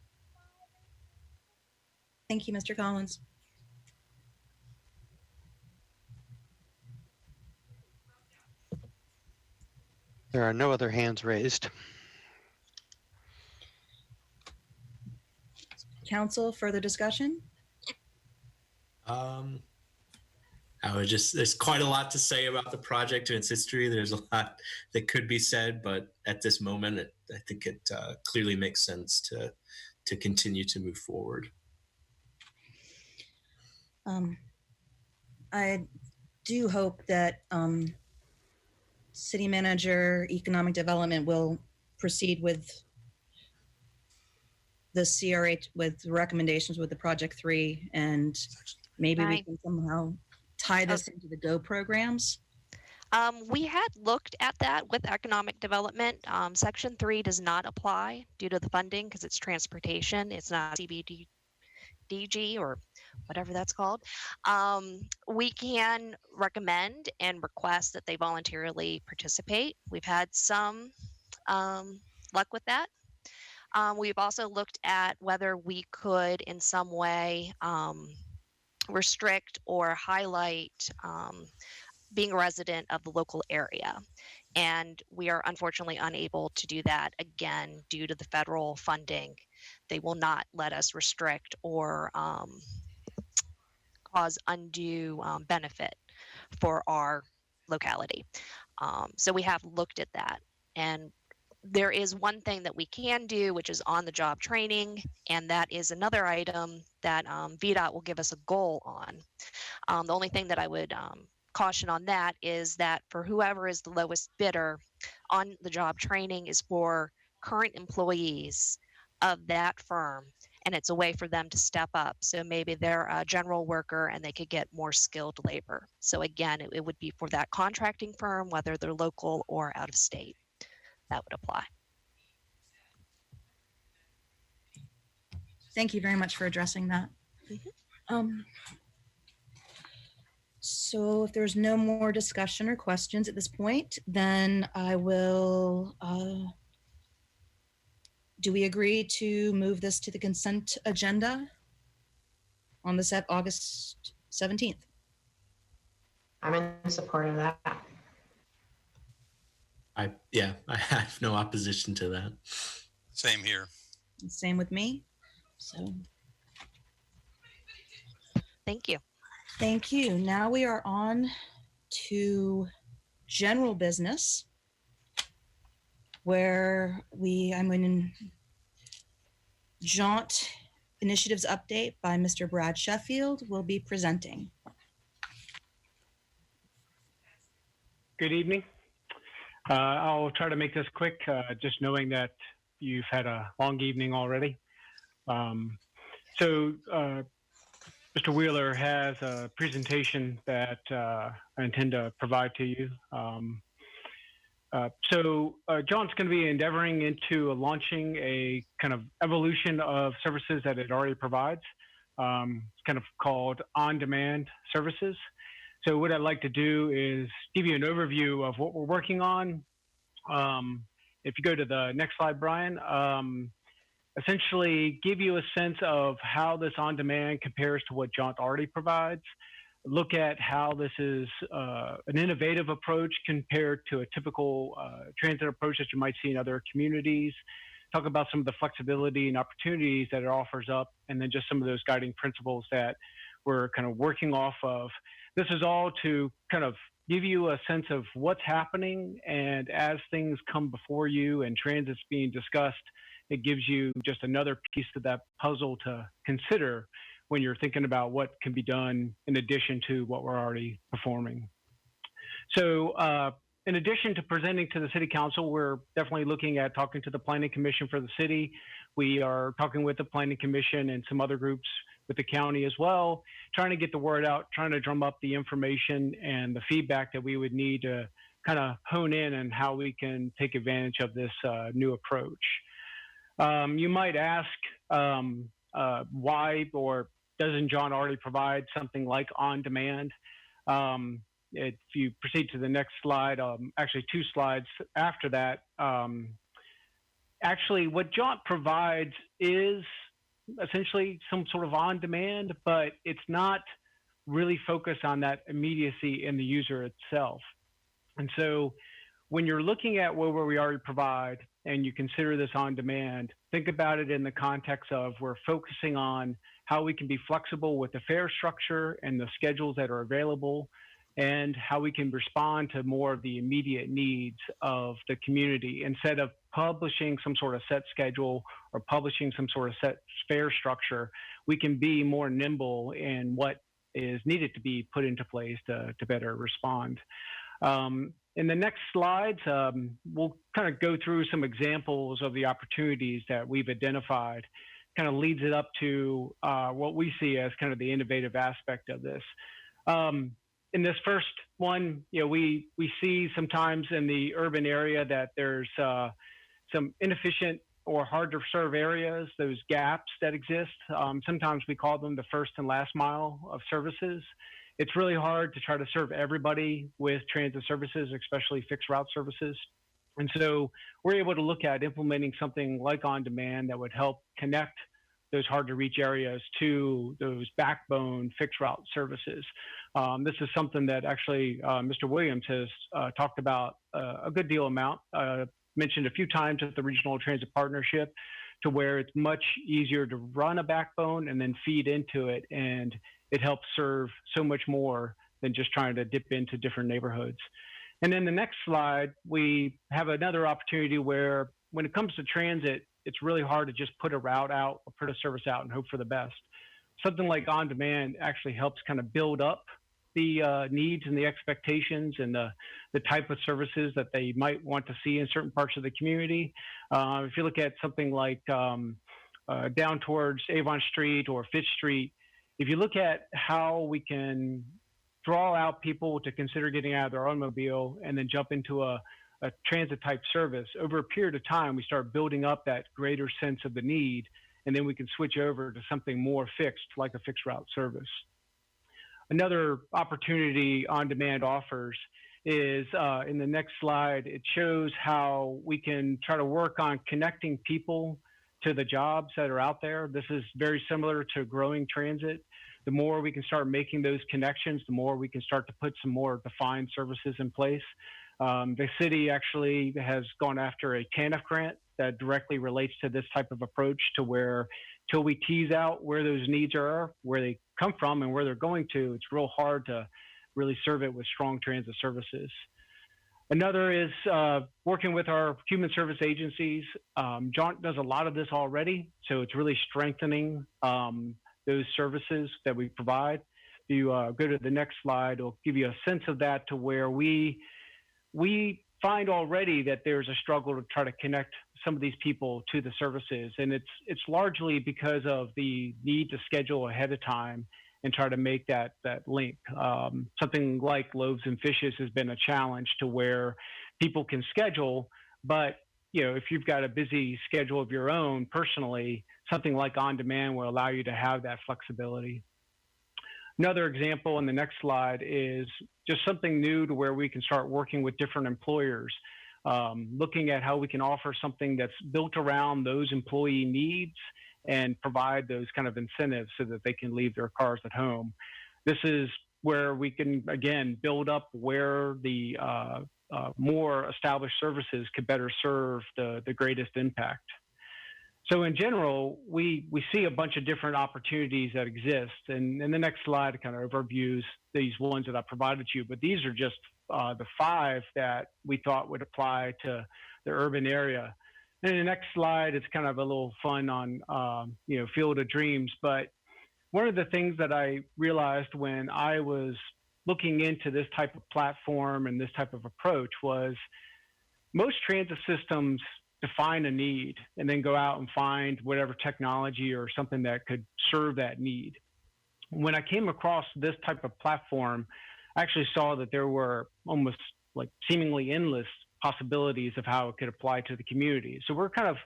Thank you, Mr. Collins. There are no other hands raised. Council, further discussion? I would just, there's quite a lot to say about the project and its history. There's a lot that could be said, but at this moment, I think it clearly makes sense to continue to move forward. I do hope that City Manager, Economic Development will proceed with the CRH with recommendations with the Project 3, and maybe we can somehow tie this into the GO programs. We had looked at that with economic development. Section 3 does not apply due to the funding because it's transportation. It's not CBDG or whatever that's called. We can recommend and request that they voluntarily participate. We've had some luck with that. We've also looked at whether we could in some way restrict or highlight being a resident of the local area. And we are unfortunately unable to do that again due to the federal funding. They will not let us restrict or cause undue benefit for our locality. So we have looked at that. And there is one thing that we can do, which is on-the-job training, and that is another item that VDOT will give us a goal on. The only thing that I would caution on that is that for whoever is the lowest bidder, on-the-job training is for current employees of that firm, and it's a way for them to step up. So maybe they're a general worker and they could get more skilled labor. So again, it would be for that contracting firm, whether they're local or out of state. That would apply. Thank you very much for addressing that. So if there's no more discussion or questions at this point, then I will, do we agree to move this to the consent agenda on the August 17th? I'm in support of that. I have no opposition to that. Same here. Same with me. So thank you. Thank you. Now we are on to general business, where I'm in Jaunt Initiatives Update by Mr. Brad Sheffield will be presenting. Good evening. I'll try to make this quick, just knowing that you've had a long evening already. So Mr. Wheeler has a presentation that I intend to provide to you. So John's going to be endeavoring into launching a kind of evolution of services that it already provides. It's kind of called on-demand services. So what I'd like to do is give you an overview of what we're working on. If you go to the next slide, Brian, essentially give you a sense of how this on-demand compares to what Jaunt already provides. Look at how this is an innovative approach compared to a typical transit approach that you might see in other communities. Talk about some of the flexibility and opportunities that it offers up, and then just some of those guiding principles that we're kind of working off of. This is all to kind of give you a sense of what's happening. And as things come before you and transit's being discussed, it gives you just another piece of that puzzle to consider when you're thinking about what can be done in addition to what we're already performing. So in addition to presenting to the City Council, we're definitely looking at talking to the Planning Commission for the city. We are talking with the Planning Commission and some other groups with the county as well, trying to get the word out, trying to drum up the information and the feedback that we would need to kind of hone in on how we can take advantage of this new approach. You might ask why, or doesn't John already provide something like on demand? If you proceed to the next slide, actually 2 slides after that, actually what John provides is essentially some sort of on demand, but it's not really focused on that immediacy in the user itself. And so when you're looking at what we already provide and you consider this on demand, think about it in the context of we're focusing on how we can be flexible with the fare structure and the schedules that are available, and how we can respond to more of the immediate needs of the community instead of publishing some sort of set schedule or publishing some sort of set fare structure. We can be more nimble in what is needed to be put into place to better respond. In the next slides, we'll kind of go through some examples of the opportunities that we've identified. Kind of leads it up to what we see as kind of the innovative aspect of this. In this first one, you know, we see sometimes in the urban area that there's some inefficient or hard to serve areas, those gaps that exist. Sometimes we call them the first and last mile of services. It's really hard to try to serve everybody with transit services, especially fixed route services. And so we're able to look at implementing something like on demand that would help connect those hard to reach areas to those backbone fixed route services. This is something that actually Mr. Williams has talked about a good deal amount, mentioned a few times at the Regional Transit Partnership, to where it's much easier to run a backbone and then feed into it. And it helps serve so much more than just trying to dip into different neighborhoods. And then the next slide, we have another opportunity where when it comes to transit, it's really hard to just put a route out or put a service out and hope for the best. Something like on demand actually helps kind of build up the needs and the expectations and the type of services that they might want to see in certain parts of the community. If you look at something like down towards Avon Street or Fifth Street, if you look at how we can draw out people to consider getting out of their automobile and then jump into a transit type service, over a period of time, we start building up that greater sense of the need, and then we can switch over to something more fixed, like a fixed route service. Another opportunity on demand offers is in the next slide, it shows how we can try to work on connecting people to the jobs that are out there. This is very similar to growing transit. The more we can start making those connections, the more we can start to put some more defined services in place. The city actually has gone after a TANF grant that directly relates to this type of approach, to where till we tease out where those needs are, where they come from and where they're going to, it's real hard to really serve it with strong transit services. Another is working with our human service agencies. John does a lot of this already, so it's really strengthening those services that we provide. If you go to the next slide, it'll give you a sense of that, to where we find already that there's a struggle to try to connect some of these people to the services. And it's largely because of the need to schedule ahead of time and try to make that link. Something like loaves and fishes has been a challenge, to where people can schedule, but you know, if you've got a busy schedule of your own personally, something like on demand will allow you to have that flexibility. Another example in the next slide is just something new, to where we can start working with different employers, looking at how we can offer something that's built around those employee needs and provide those kind of incentives so that they can leave their cars at home. This is where we can, again, build up where the more established services could better serve the greatest impact. So in general, we see a bunch of different opportunities that exist. And in the next slide, it kind of overviews these ones that I provided you, but these are just the 5 that we thought would apply to the urban area. And the next slide is kind of a little fun on, Field of Dreams. But one of the things that I realized when I was looking into this type of platform and this type of approach was most transit systems define a need and then go out and find whatever technology or something that could serve that need. When I came across this type of platform, I actually saw that there were almost like seemingly endless possibilities of how it could apply to the community. So we're kind of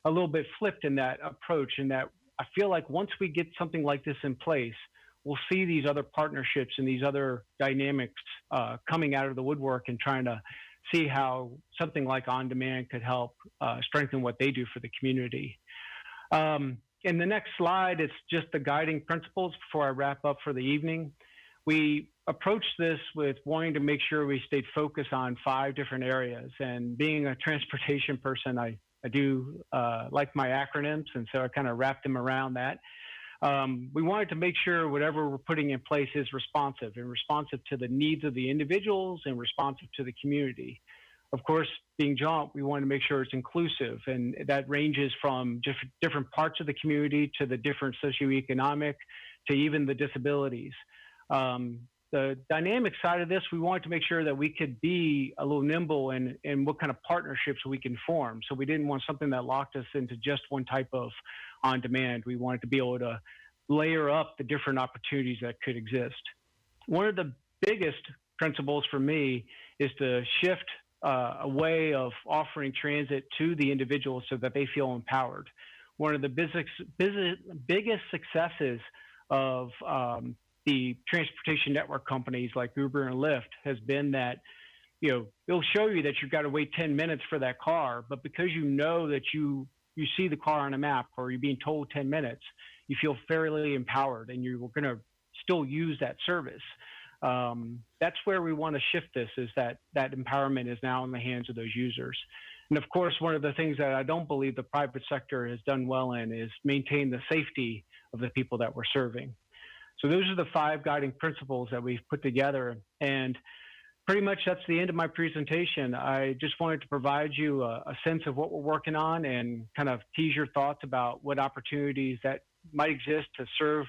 a little bit flipped in that approach, in that I feel like once we get something like this in place, we'll see these other partnerships and these other dynamics coming out of the woodwork and trying to see how something like on-demand could help strengthen what they do for the community. In the next slide, it's just the guiding principles before I wrap up for the evening. We approached this with wanting to make sure we stayed focused on 5 different areas. And being a transportation person, I do like my acronyms, and so I kind of wrapped them around that. We wanted to make sure whatever we're putting in place is responsive to the needs of the individuals and responsive to the community. Of course, being Jaunt, we want to make sure it's inclusive, and that ranges from different parts of the community to the different socioeconomic to even the disabilities. The dynamic side of this, we wanted to make sure that we could be a little nimble in what kind of partnerships we can form. So we didn't want something that locked us into just one type of on-demand. We wanted to be able to layer up the different opportunities that could exist. One of the biggest principles for me is to shift a way of offering transit to the individuals so that they feel empowered. One of the biggest successes of the transportation network companies like Uber and Lyft has been that, they'll show you that you've got to wait 10 minutes for that car, but because you know that you see the car on a map or you're being told 10 minutes, you feel fairly empowered and you're going to still use that service. That's where we want to shift this, is that empowerment is now in the hands of those users. And of course, one of the things that I don't believe the private sector has done well in is maintain the safety of the people that we're serving. So those are the 5 guiding principles that we've put together. And pretty much that's the end of my presentation. I just wanted to provide you a sense of what we're working on and kind of tease your thoughts about what opportunities that might exist to serve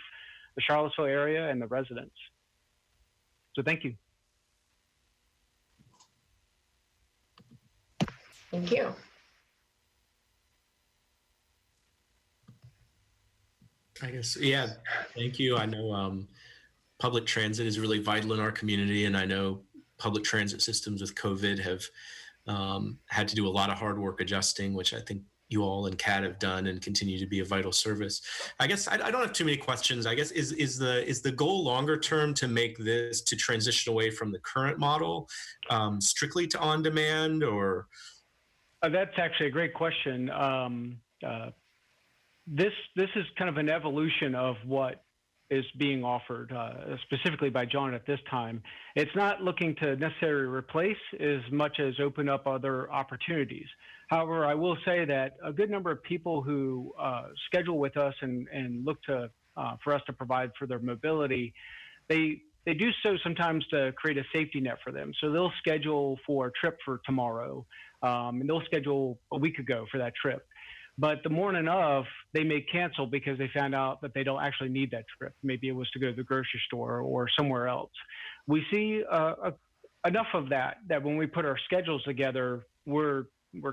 the Charlottesville area and the residents. So thank you. Thank you. I guess, yeah, thank you. I know public transit is really vital in our community, and I know public transit systems with COVID have had to do a lot of hard work adjusting, which I think you all and CAT have done and continue to be a vital service. I guess I don't have too many questions. I guess is the goal longer term to make this, to transition away from the current model strictly to on demand, or? That's actually a great question. This is kind of an evolution of what is being offered specifically by John at this time. It's not looking to necessarily replace as much as open up other opportunities. However, I will say that a good number of people who schedule with us and look to for us to provide for their mobility, they do so sometimes to create a safety net for them. So they'll schedule for a trip for tomorrow, and they'll schedule a week ago for that trip. But the morning of, they may cancel because they found out that they don't actually need that trip. Maybe it was to go to the grocery store or somewhere else. We see enough of that when we put our schedules together, we're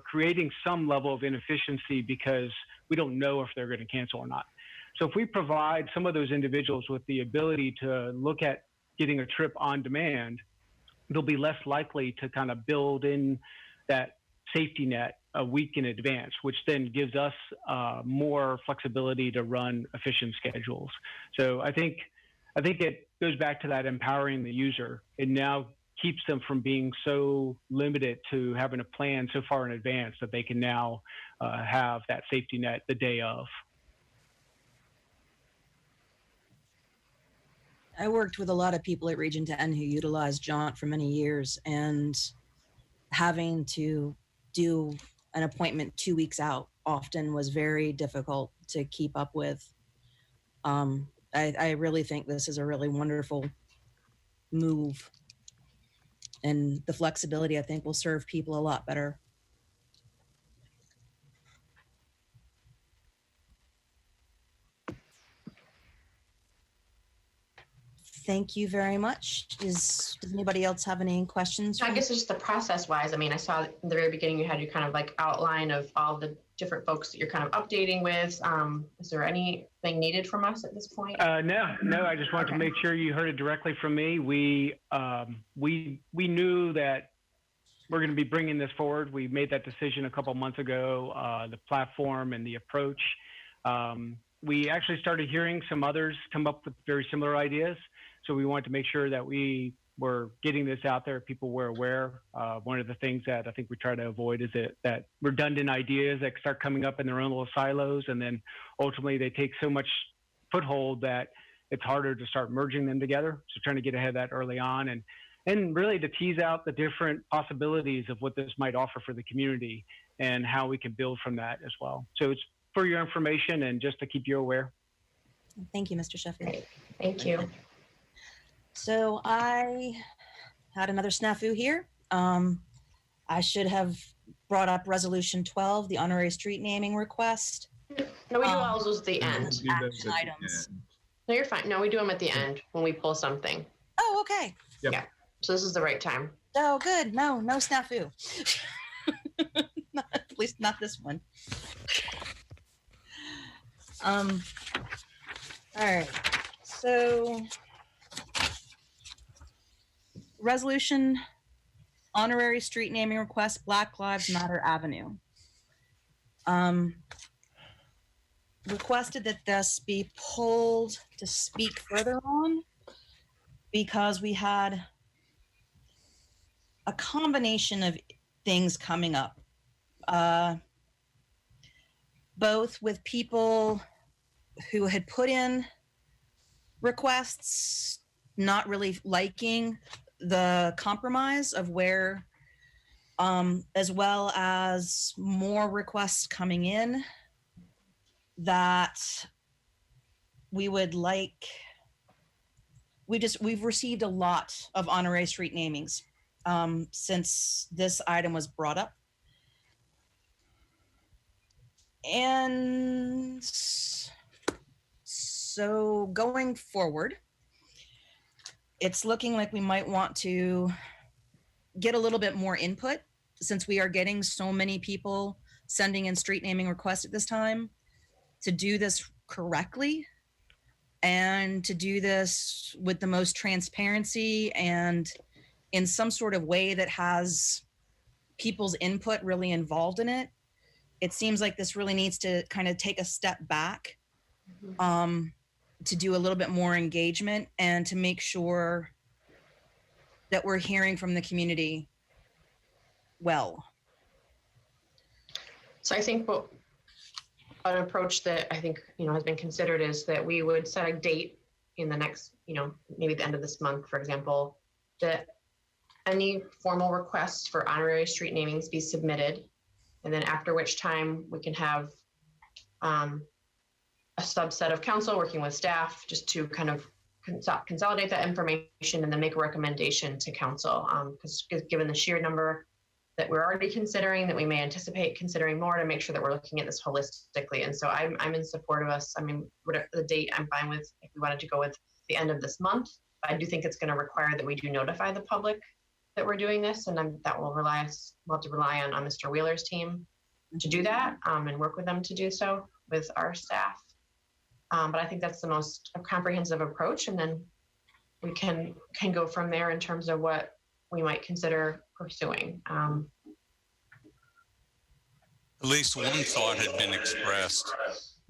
creating some level of inefficiency because we don't know if they're going to cancel or not. So if we provide some of those individuals with the ability to look at getting a trip on demand, they'll be less likely to kind of build in that safety net a week in advance, which then gives us more flexibility to run efficient schedules. So I think it goes back to that empowering the user. It now keeps them from being so limited to having a plan so far in advance that they can now have that safety net the day of. I worked with a lot of people at Region 10 who utilized Jaunt for many years, and having to do an appointment 2 weeks out often was very difficult to keep up with. I really think this is a really wonderful move. and the flexibility, I think, will serve people a lot better. Thank you very much. Does anybody else have any questions? I guess it's just the process wise. I mean, I saw in the very beginning you had your kind of like outline of all the different folks that you're kind of updating with. Is there anything needed from us at this point? No. I just wanted to make sure you heard it directly from me. We knew that we're going to be bringing this forward. We made that decision a couple months ago. The platform and the approach. We actually started hearing some others come up with very similar ideas. So we wanted to make sure that we were getting this out there, people were aware. One of the things that I think we try to avoid is that redundant ideas that start coming up in their own little silos, and then ultimately they take so much foothold that it's harder to start merging them together. So trying to get ahead of that early on, and really to tease out the different possibilities of what this might offer for the community and how we can build from that as well. So it's for your information and just to keep you aware. Thank you, Mr. Sheffield. Thank you. So I had another snafu here. I should have brought up Resolution 12, the honorary street naming request. No, we do all those at the end. Action items. No, you're fine. No, we do them at the end when we pull something. Oh, okay. Yep. Yeah. So this is the right time. Oh, good. No snafu. At least not this one. All right. So resolution, honorary street naming request, Black Lives Matter Avenue. Requested that this be pulled to speak further on because we had a combination of things coming up, both with people who had put in requests not really liking the compromise of where, as well as more requests coming in that we would like. We've received a lot of honorary street namings since this item was brought up. And so going forward, it's looking like we might want to get a little bit more input since we are getting so many people sending in street naming requests at this time to do this correctly and to do this with the most transparency and in some sort of way that has people's input really involved in it. It seems like this really needs to kind of take a step back to do a little bit more engagement and to make sure that we're hearing from the community well. So I think an approach that I think, has been considered is that we would set a date in the next, maybe the end of this month, for example, that any formal requests for honorary street namings be submitted. And then after which time we can have a subset of council working with staff just to kind of consolidate that information and then make a recommendation to council. Because given the sheer number that we're already considering, that we may anticipate considering more, to make sure that we're looking at this holistically. And so I'm in support of us. I mean, whatever the date, I'm fine with. If we wanted to go with the end of this month, but I do think it's going to require that we do notify the public that we're doing this, and that will we'll have to rely on Mr. Wheeler's team to do that and work with them to do so with our staff. But I think that's the most comprehensive approach, and then we can go from there in terms of what we might consider pursuing. At least one thought had been expressed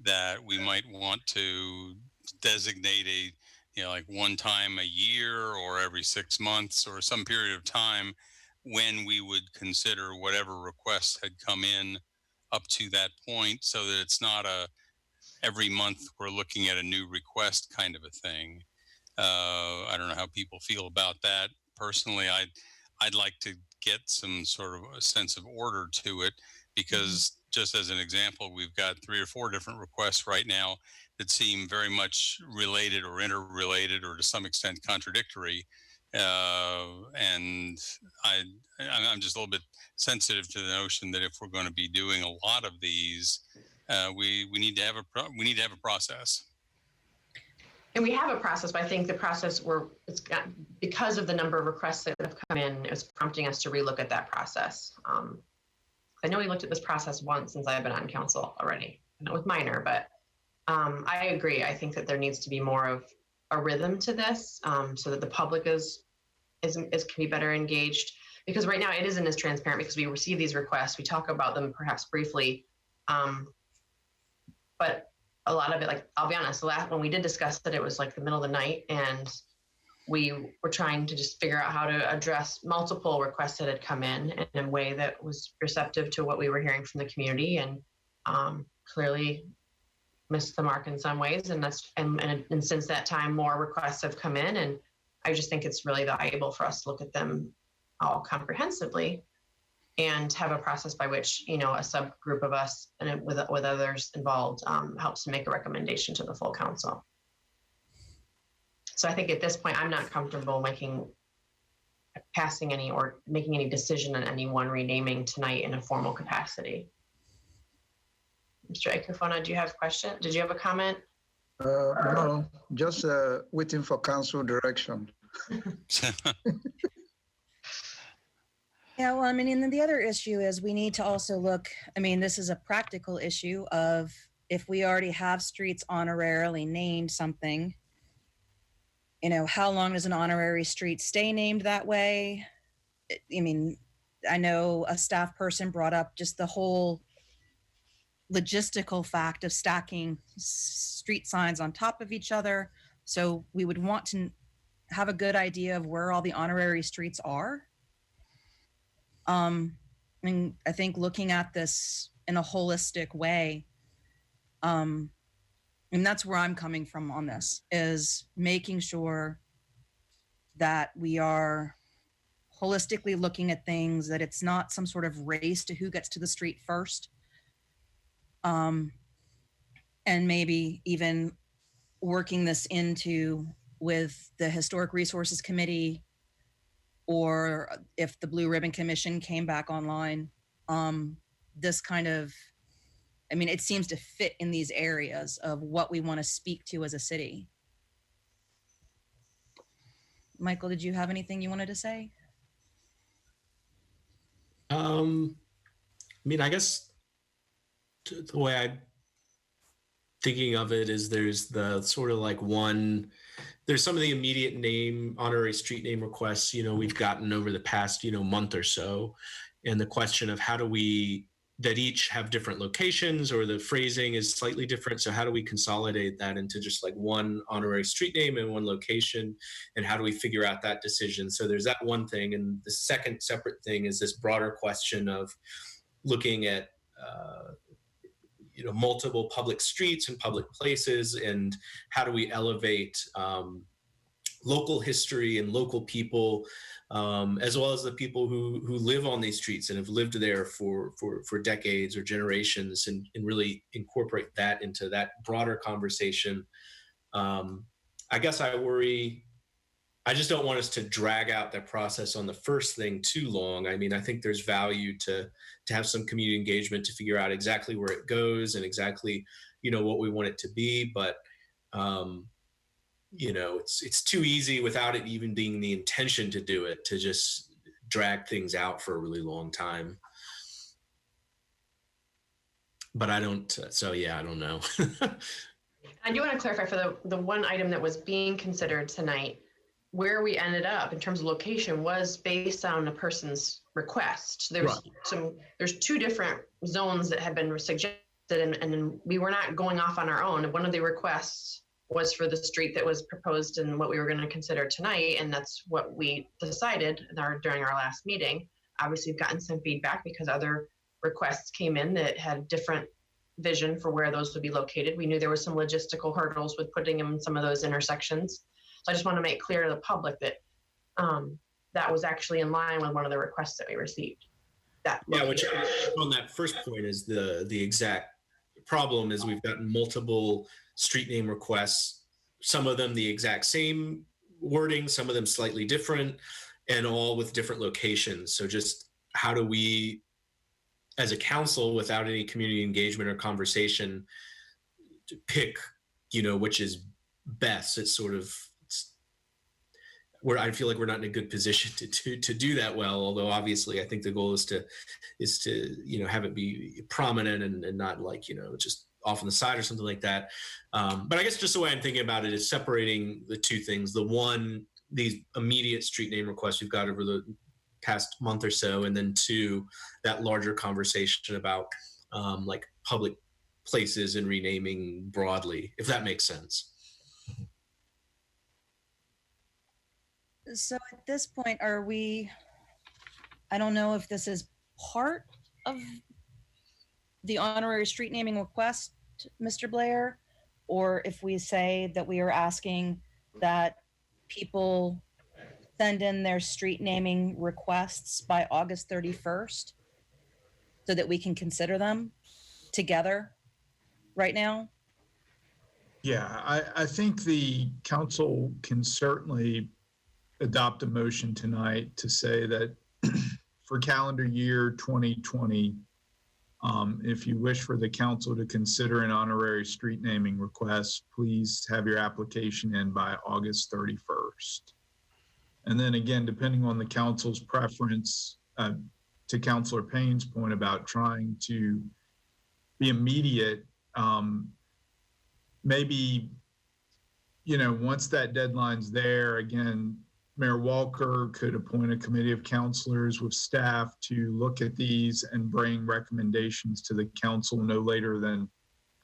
that we might want to designate like one time a year or every 6 months or some period of time when we would consider whatever requests had come in up to that point, so that it's not every month we're looking at a new request kind of a thing. I don't know how people feel about that. Personally, I'd like to get some sort of a sense of order to it, because just as an example, we've got 3 or 4 different requests right now that seem very much related or interrelated or to some extent contradictory. and I'm just a little bit sensitive to the notion that if we're going to be doing a lot of these, we need to have a process. And we have a process, but I think the process because of the number of requests that have come in, it's prompting us to relook at that process. I know we looked at this process once since I've been on council already, and it was minor, but I agree. I think that there needs to be more of a rhythm to this, so that the public can be better engaged. Because right now it isn't as transparent because we receive these requests, we talk about them perhaps briefly, but a lot of it, like, I'll be honest, when we did discuss it, it was like the middle of the night, and we were trying to just figure out how to address multiple requests that had come in a way that was receptive to what we were hearing from the community, and clearly missed the mark in some ways. And since that time, more requests have come in, and I just think it's really valuable for us to look at them all comprehensively and have a process by which, a subgroup of us and with others involved helps to make a recommendation to the full council. So I think at this point, I'm not comfortable passing any or making any decision on any one renaming tonight in a formal capacity. Mr. Ecofona, do you have a question? Did you have a comment? No, just waiting for council direction. Yeah, well, I mean, and then the other issue is we need to also look, I mean, this is a practical issue of if we already have streets honorarily named something, how long does an honorary street stay named that way? I mean, I know a staff person brought up just the whole logistical fact of stacking street signs on top of each other. So we would want to have a good idea of where all the honorary streets are. And I think looking at this in a holistic way, and that's where I'm coming from on this, is making sure that we are holistically looking at things, that it's not some sort of race to who gets to the street first. And maybe even working this into with the Historic Resources Committee, or if the Blue Ribbon Commission came back online, this kind of, I mean, it seems to fit in these areas of what we want to speak to as a city. Michael, did you have anything you wanted to say? I mean, I guess the way I'm thinking of it is there's the sort of like there's some of the immediate honorary street name requests, we've gotten over the past, month or so. And the question of how do we, that each have different locations or the phrasing is slightly different. So how do we consolidate that into just like one honorary street name and one location? And how do we figure out that decision? So there's that one thing. And the second separate thing is this broader question of looking at, multiple public streets and public places, and how do we elevate local history and local people, as well as the people who live on these streets and have lived there for decades or generations, and really incorporate that into that broader conversation. I guess I just don't want us to drag out that process on the first thing too long. I mean, I think there's value to have some community engagement to figure out exactly where it goes and exactly, what we want it to be. But, it's too easy without it even being the intention to do it, to just drag things out for a really long time. But I don't know. I do want to clarify for the one item that was being considered tonight, where we ended up in terms of location was based on a person's request. So there's two different zones that had been suggested, and we were not going off on our own. One of the requests was for the street that was proposed and what we were going to consider tonight, and that's what we decided during our last meeting. Obviously, we've gotten some feedback because other requests came in that had different vision for where those would be located. We knew there were some logistical hurdles with putting them in some of those intersections. So I just want to make clear to the public that that was actually in line with one of the requests that we received. Which on that first point is the exact problem is we've gotten multiple street name requests, some of them the exact same wording, some of them slightly different, and all with different locations. So just how do we, as a council, without any community engagement or conversation, to pick, which is best? It's sort of where I feel like we're not in a good position to do that well. Although obviously, I think the goal is to have it be prominent and not like just off on the side or something like that. But I guess just the way I'm thinking about it is separating the two things. The one, these immediate street name requests we've got over the past month or so, and then two, that larger conversation about like public places and renaming broadly, if that makes sense. So at this point, I don't know if this is part of the honorary street naming request, Mr. Blair, or if we say that we are asking that people send in their street naming requests by August 31st so that we can consider them together right now. Yeah, I think the council can certainly adopt a motion tonight to say that for calendar year 2020, if you wish for the council to consider an honorary street naming request, please have your application in by August 31st. And then again, depending on the council's preference, to Councilor Payne's point about trying to be immediate, maybe, once that deadline's there, again, Mayor Walker could appoint a committee of councilors with staff to look at these and bring recommendations to the council no later than,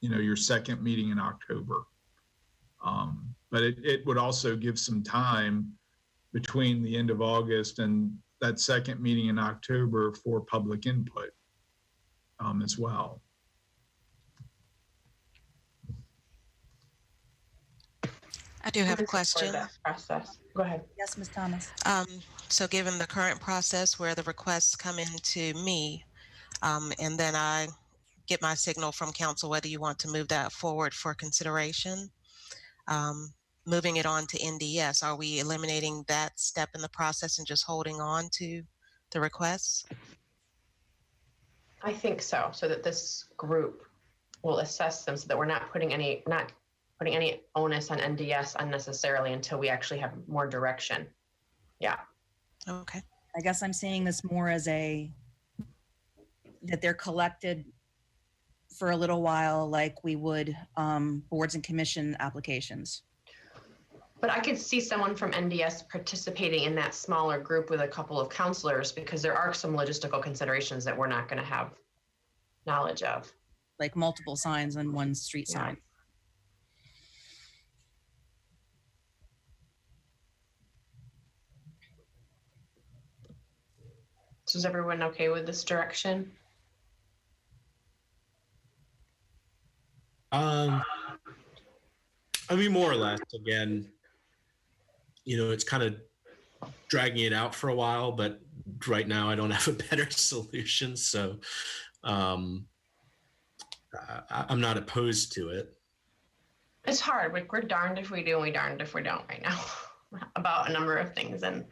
your second meeting in October. But it would also give some time between the end of August and that second meeting in October for public input as well. I do have a question. Process. Go ahead. Yes, Ms. Thomas. So given the current process where the requests come into me, and then I get my signal from council whether you want to move that forward for consideration, moving it on to NDS, are we eliminating that step in the process and just holding on to the requests? I think so, so that this group will assess them so that we're not putting any onus on NDS unnecessarily until we actually have more direction. Yeah. Okay. I guess I'm seeing this more as that they're collected for a little while, like we would boards and commission applications. But I could see someone from NDS participating in that smaller group with a couple of counselors, because there are some logistical considerations that we're not going to have knowledge of. Like multiple signs on one street sign. So is everyone okay with this direction? I mean, more or less. Again, it's kind of dragging it out for a while, but right now I don't have a better solution. So I'm not opposed to it. It's hard. We're darned if we do and we darned if we don't right now about a number of things. And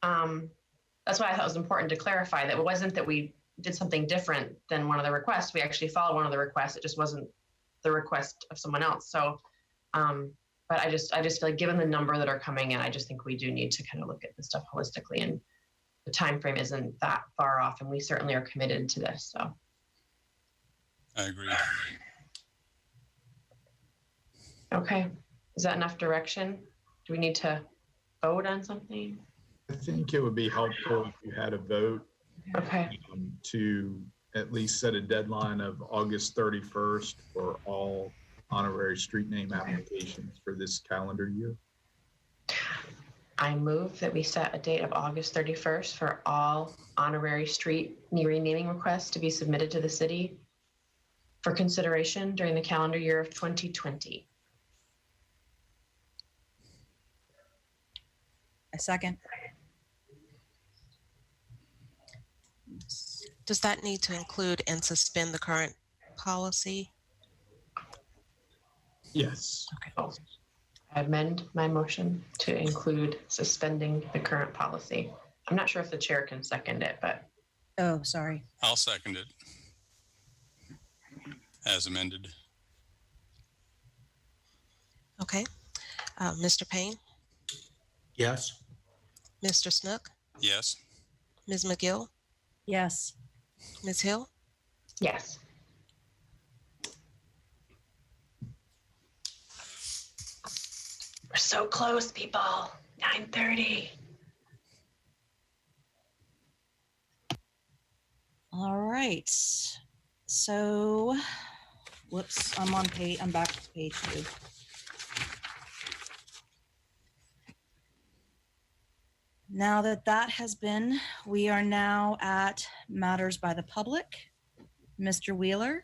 that's why I thought it was important to clarify that it wasn't that we did something different than one of the requests. We actually followed one of the requests. It just wasn't the request of someone else. So, but I just feel like given the number that are coming in, I just think we do need to kind of look at this stuff holistically, and the time frame isn't that far off, and we certainly are committed to this. So I agree. Okay, is that enough direction? Do we need to vote on something? I think it would be helpful if you had a vote. Okay. To at least set a deadline of August 31st for all honorary street name applications for this calendar year. I move that we set a date of August 31st for all honorary street renaming requests to be submitted to the city for consideration during the calendar year of 2020. A second. Does that need to include and suspend the current policy? Yes. Okay. I amend my motion to include suspending the current policy. I'm not sure if the chair can second it, but. Oh, sorry. I'll second it as amended. Okay. Mr. Payne, Yes. Mr. Snook, Yes. Ms. McGill, Yes. Ms. Hill, Yes. We're so close, people. 9:30. All right. So, whoops, I'm back to page 2. Now that has been, we are now at matters by the public. Mr. Wheeler,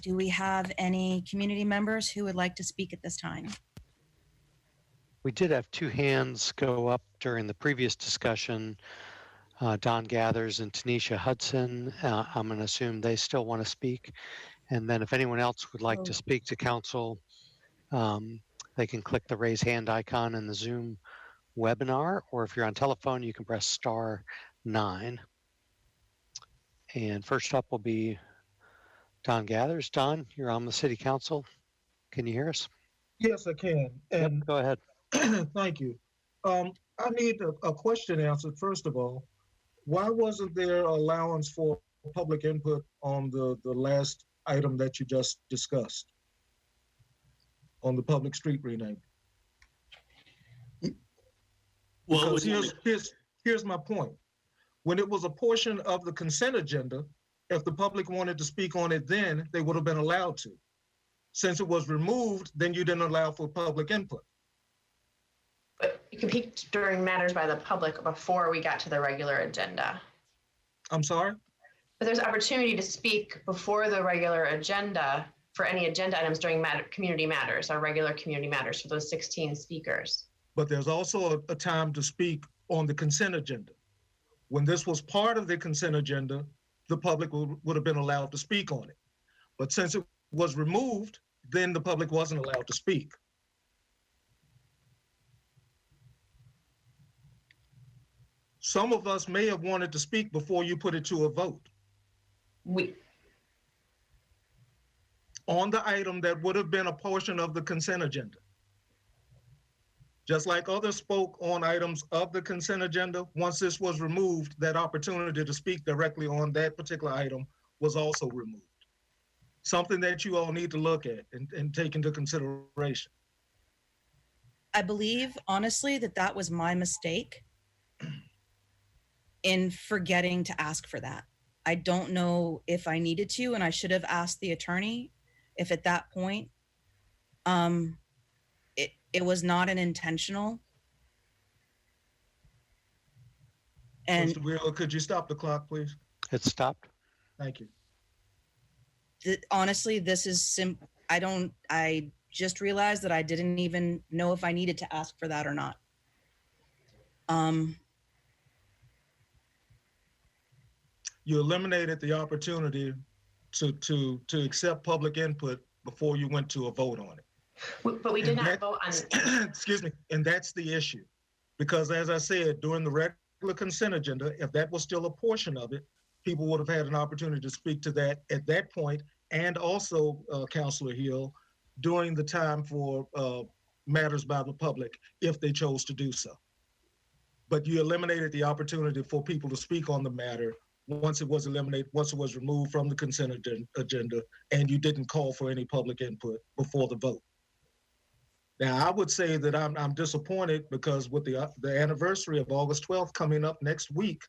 do we have any community members who would like to speak at this time? We did have 2 hands go up during the previous discussion. Don Gathers and Tanisha Hudson. I'm going to assume they still want to speak. And then if anyone else would like to speak to council, they can click the raise hand icon in the Zoom webinar, or if you're on telephone, you can press star 9. And first up will be Don Gathers. Don, you're on the city council. Can you hear us? Yes, I can. And yep, go ahead. Thank you. I need a question answered. First of all, why wasn't there allowance for public input on the last item that you just discussed on the public street rename? Well, here's my point. When it was a portion of the consent agenda, if the public wanted to speak on it then, they would have been allowed to. Since it was removed, then you didn't allow for public input. But you can speak during matters by the public before we got to the regular agenda. I'm sorry? But there's opportunity to speak before the regular agenda for any agenda items during community matters, our regular community matters for those 16 speakers. But there's also a time to speak on the consent agenda. When this was part of the consent agenda, the public would have been allowed to speak on it. But since it was removed, then the public wasn't allowed to speak. Some of us may have wanted to speak before you put it to a vote. On the item that would have been a portion of the consent agenda. Just like others spoke on items of the consent agenda, once this was removed, that opportunity to speak directly on that particular item was also removed. Something that you all need to look at and take into consideration. I believe, honestly, that was my mistake in forgetting to ask for that. I don't know if I needed to, and I should have asked the attorney if at that point, it was not an intentional. And Mr. Wheeler, could you stop the clock, please? It stopped. Thank you. Honestly, this is I just realized that I didn't even know if I needed to ask for that or not. You eliminated the opportunity to accept public input before you went to a vote on it. But we did not vote on. Excuse me, and that's the issue. Because as I said, during the regular consent agenda, if that was still a portion of it, people would have had an opportunity to speak to that at that point, and also, Councilor Hill, during the time for matters by the public, if they chose to do so. But you eliminated the opportunity for people to speak on the matter once it was removed from the consent agenda, and you didn't call for any public input before the vote. Now, I would say that I'm disappointed because with the anniversary of August 12th coming up next week,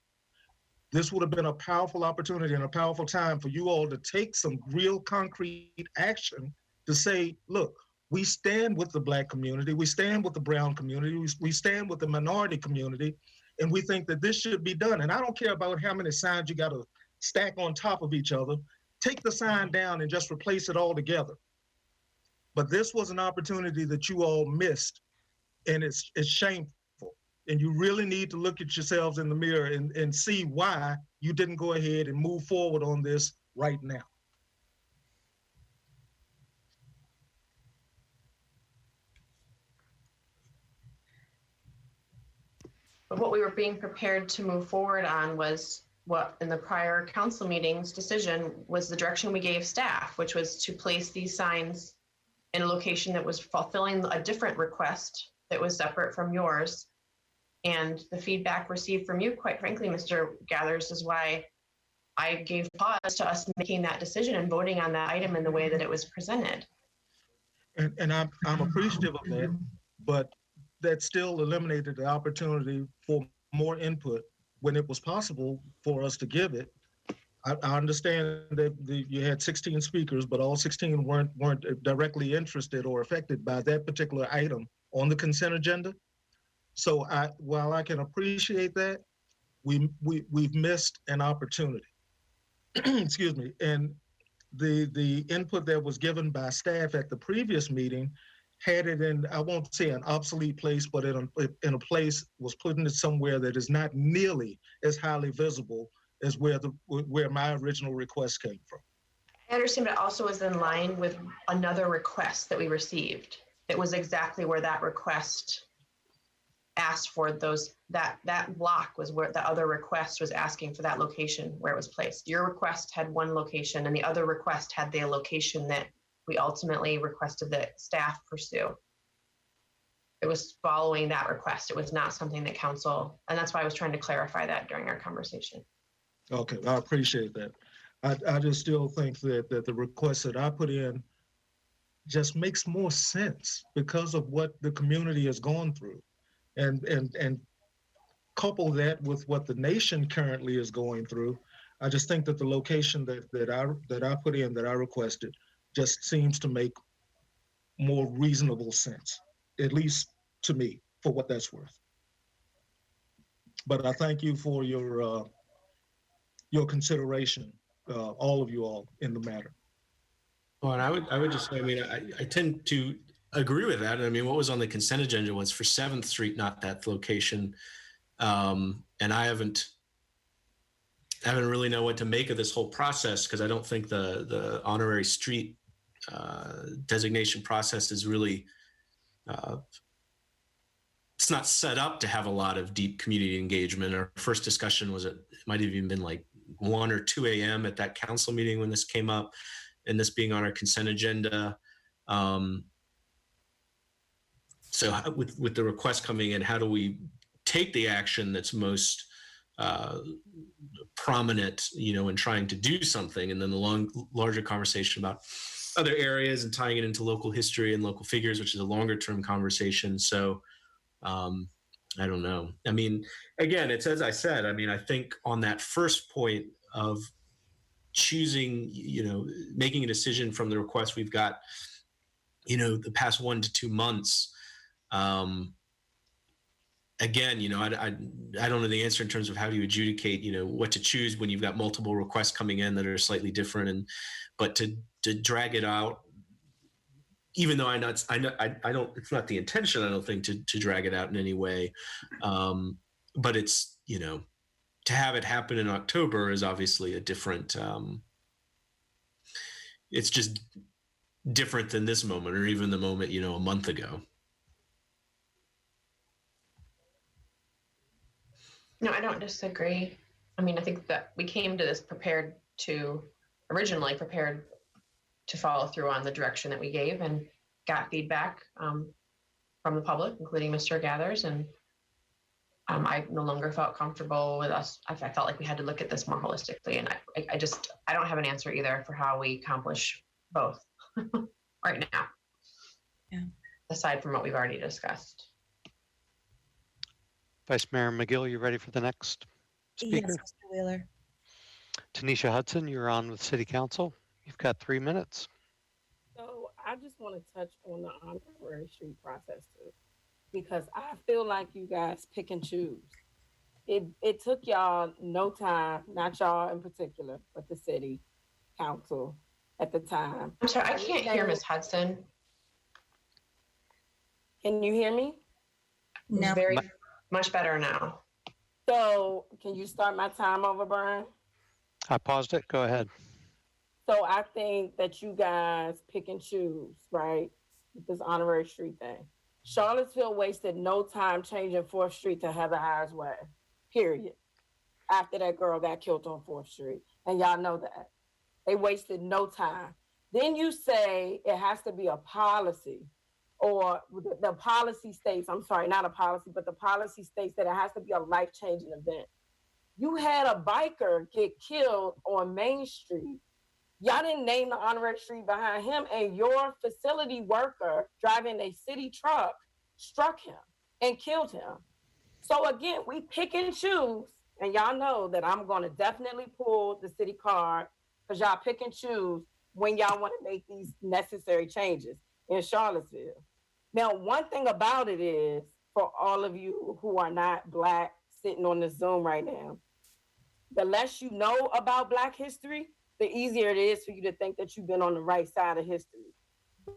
this would have been a powerful opportunity and a powerful time for you all to take some real concrete action to say, look, we stand with the Black community, we stand with the brown community, we stand with the minority community, and we think that this should be done. And I don't care about how many signs you got to stack on top of each other. Take the sign down and just replace it all together. But this was an opportunity that you all missed, and it's shameful. And you really need to look at yourselves in the mirror and see why you didn't go ahead and move forward on this right now. But what we were being prepared to move forward on was what in the prior council meetings decision was the direction we gave staff, which was to place these signs in a location that was fulfilling a different request that was separate from yours. And the feedback received from you, quite frankly, Mr. Gathers, is why I gave pause to us making that decision and voting on that item in the way that it was presented. And I'm appreciative of that, but that still eliminated the opportunity for more input when it was possible for us to give it. I understand that you had 16 speakers, but all 16 weren't directly interested or affected by that particular item on the consent agenda. So while I can appreciate that, we've missed an opportunity. Excuse me. And the input that was given by staff at the previous meeting had it in, I won't say an obsolete place, but in a place, was putting it somewhere that is not nearly as highly visible as where my original request came from. I understand, but it also is in line with another request that we received. It was exactly where that request asked for those, that block was where the other request was asking for that location where it was placed. Your request had one location and the other request had the location that we ultimately requested that staff pursue. It was following that request. It was not something that council, and that's why I was trying to clarify that during our conversation. Okay, I appreciate that. I just still think that the request that I put in just makes more sense because of what the community has gone through. And couple that with what the nation currently is going through, I just think that the location that I put in, that I requested, just seems to make more reasonable sense, at least to me, for what that's worth. But I thank you for your consideration, all of you all, in the matter. Well, and I would just say, I mean, I tend to agree with that. I mean, what was on the consent agenda was for 7th Street, not that location. And I haven't really know what to make of this whole process, because I don't think the honorary street designation process is really, it's not set up to have a lot of deep community engagement. Our first discussion was, it might have even been like 1 or 2 a.m. at that council meeting when this came up, and this being on our consent agenda. So with the request coming in, how do we take the action that's most prominent, in trying to do something, and then the larger conversation about other areas and tying it into local history and local figures, which is a longer term conversation. So I don't know. I mean, again, it's as I said. I mean, I think on that first point of choosing, making a decision from the request we've got, the past 1 to 2 months. Again, I don't know the answer in terms of how do you adjudicate, what to choose when you've got multiple requests coming in that are slightly different, but to drag it out, even though I don't, it's not the intention, I don't think, to drag it out in any way. But it's, to have it happen in October is obviously a different, it's just different than this moment, or even the moment, a month ago. No, I don't disagree. I mean, I think that we came to this originally prepared to follow through on the direction that we gave, and got feedback from the public, including Mr. Gathers. And I no longer felt comfortable with us. I felt like we had to look at this more holistically. And I don't have an answer either for how we accomplish both right now. Yeah. Aside from what we've already discussed. Vice Mayor McGill, you ready for the next speaker? Yes, Mr. Wheeler. Tanisha Hudson, you're on with City Council. You've got 3 minutes. So I just want to touch on the honorary street process too, because I feel like you guys pick and choose. It took y'all no time, not y'all in particular, but the city council at the time. I'm sorry, I can't hear Ms. Hudson. Can you hear me? No. Very much better now. So can you start my time over, Brian? I paused it. Go ahead. So I think that you guys pick and choose, right? With this honorary street thing. Charlottesville wasted no time changing 4th Street to Heather High's Way, period, after that girl got killed on 4th Street. And y'all know that. They wasted no time. Then you say it has to be a policy, or the policy states, I'm sorry, not a policy, but the policy states that it has to be a life-changing event. You had a biker get killed on Main Street. Y'all didn't name the honorary street behind him, and your facility worker driving a city truck struck him and killed him. So again, we pick and choose, and y'all know that I'm going to definitely pull the city card because y'all pick and choose when y'all want to make these necessary changes in Charlottesville. Now, one thing about it is, for all of you who are not Black sitting on the Zoom right now, the less you know about Black history, the easier it is for you to think that you've been on the right side of history.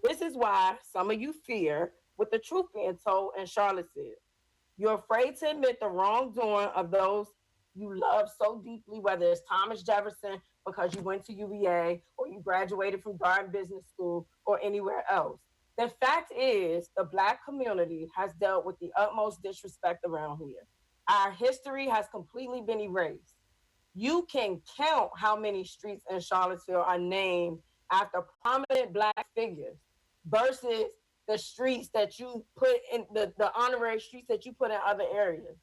This is why some of you fear with the truth being told in Charlottesville. You're afraid to admit the wrongdoing of those you love so deeply, whether it's Thomas Jefferson because you went to UVA or you graduated from Darden Business School or anywhere else. The fact is, the Black community has dealt with the utmost disrespect around here. Our history has completely been erased. You can count how many streets in Charlottesville are named after prominent Black figures versus the streets that you put in the honorary streets that you put in other areas.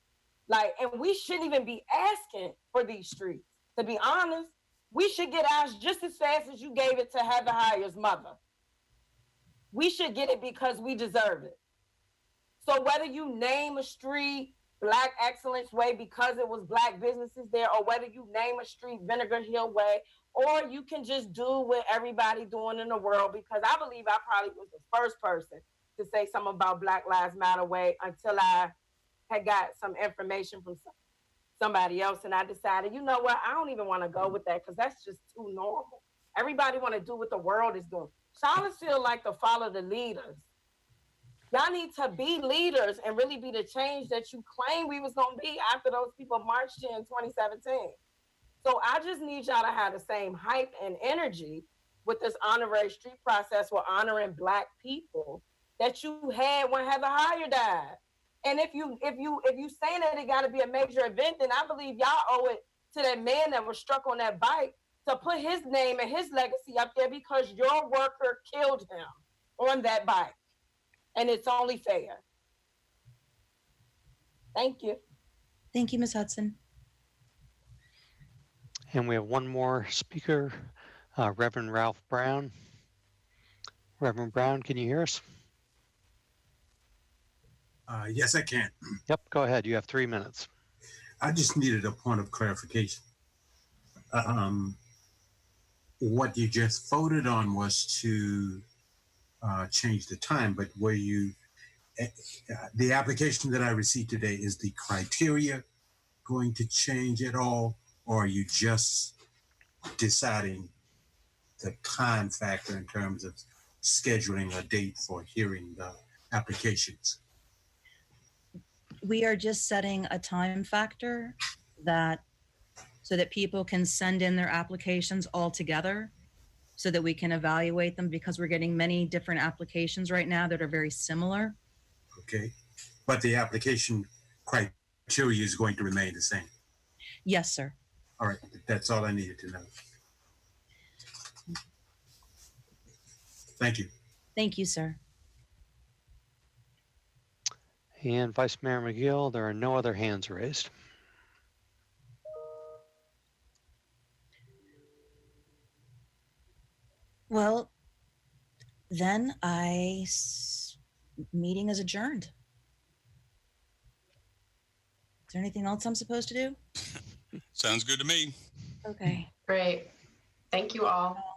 Like, and we shouldn't even be asking for these streets. To be honest, we should get ours just as fast as you gave it to Heather Heyer's mother. We should get it because we deserve it. So whether you name a street Black Excellence Way because it was Black businesses there, or whether you name a street Vinegar Hill Way, or you can just do what everybody doing in the world, because I believe I probably was the first person to say something about Black Lives Matter Way until I had got some information from somebody else, and I decided, you know what, I don't even want to go with that because that's just too normal. Everybody want to do what the world is doing. Charlottesville like to follow the leaders. Y'all need to be leaders and really be the change that you claim we was going to be after those people marched in 2017. So I just need y'all to have the same hype and energy with this honorary street process for honoring Black people that you had when Heather Heyer died. And if you saying that it got to be a major event, then I believe y'all owe it to that man that was struck on that bike to put his name and his legacy up there because your worker killed him on that bike. And it's only fair. Thank you. Thank you, Ms. Hudson. And we have one more speaker, Reverend Ralph Brown. Reverend Brown, can you hear us? Yes, I can. Yep, go ahead. You have 3 minutes. I just needed a point of clarification. What you just voted on was to change the time, but were you, the application that I received today, is the criteria going to change at all, or are you just deciding the time factor in terms of scheduling a date for hearing the applications? We are just setting a time factor so that people can send in their applications all together so that we can evaluate them, because we're getting many different applications right now that are very similar. Okay, but the application criteria is going to remain the same? Yes, sir. All right, that's all I needed to know. Thank you. Thank you, sir. And Vice Mayor McGill, there are no other hands raised. Well, then meeting is adjourned. Is there anything else I'm supposed to do? Sounds good to me. Okay. Great. Thank you all.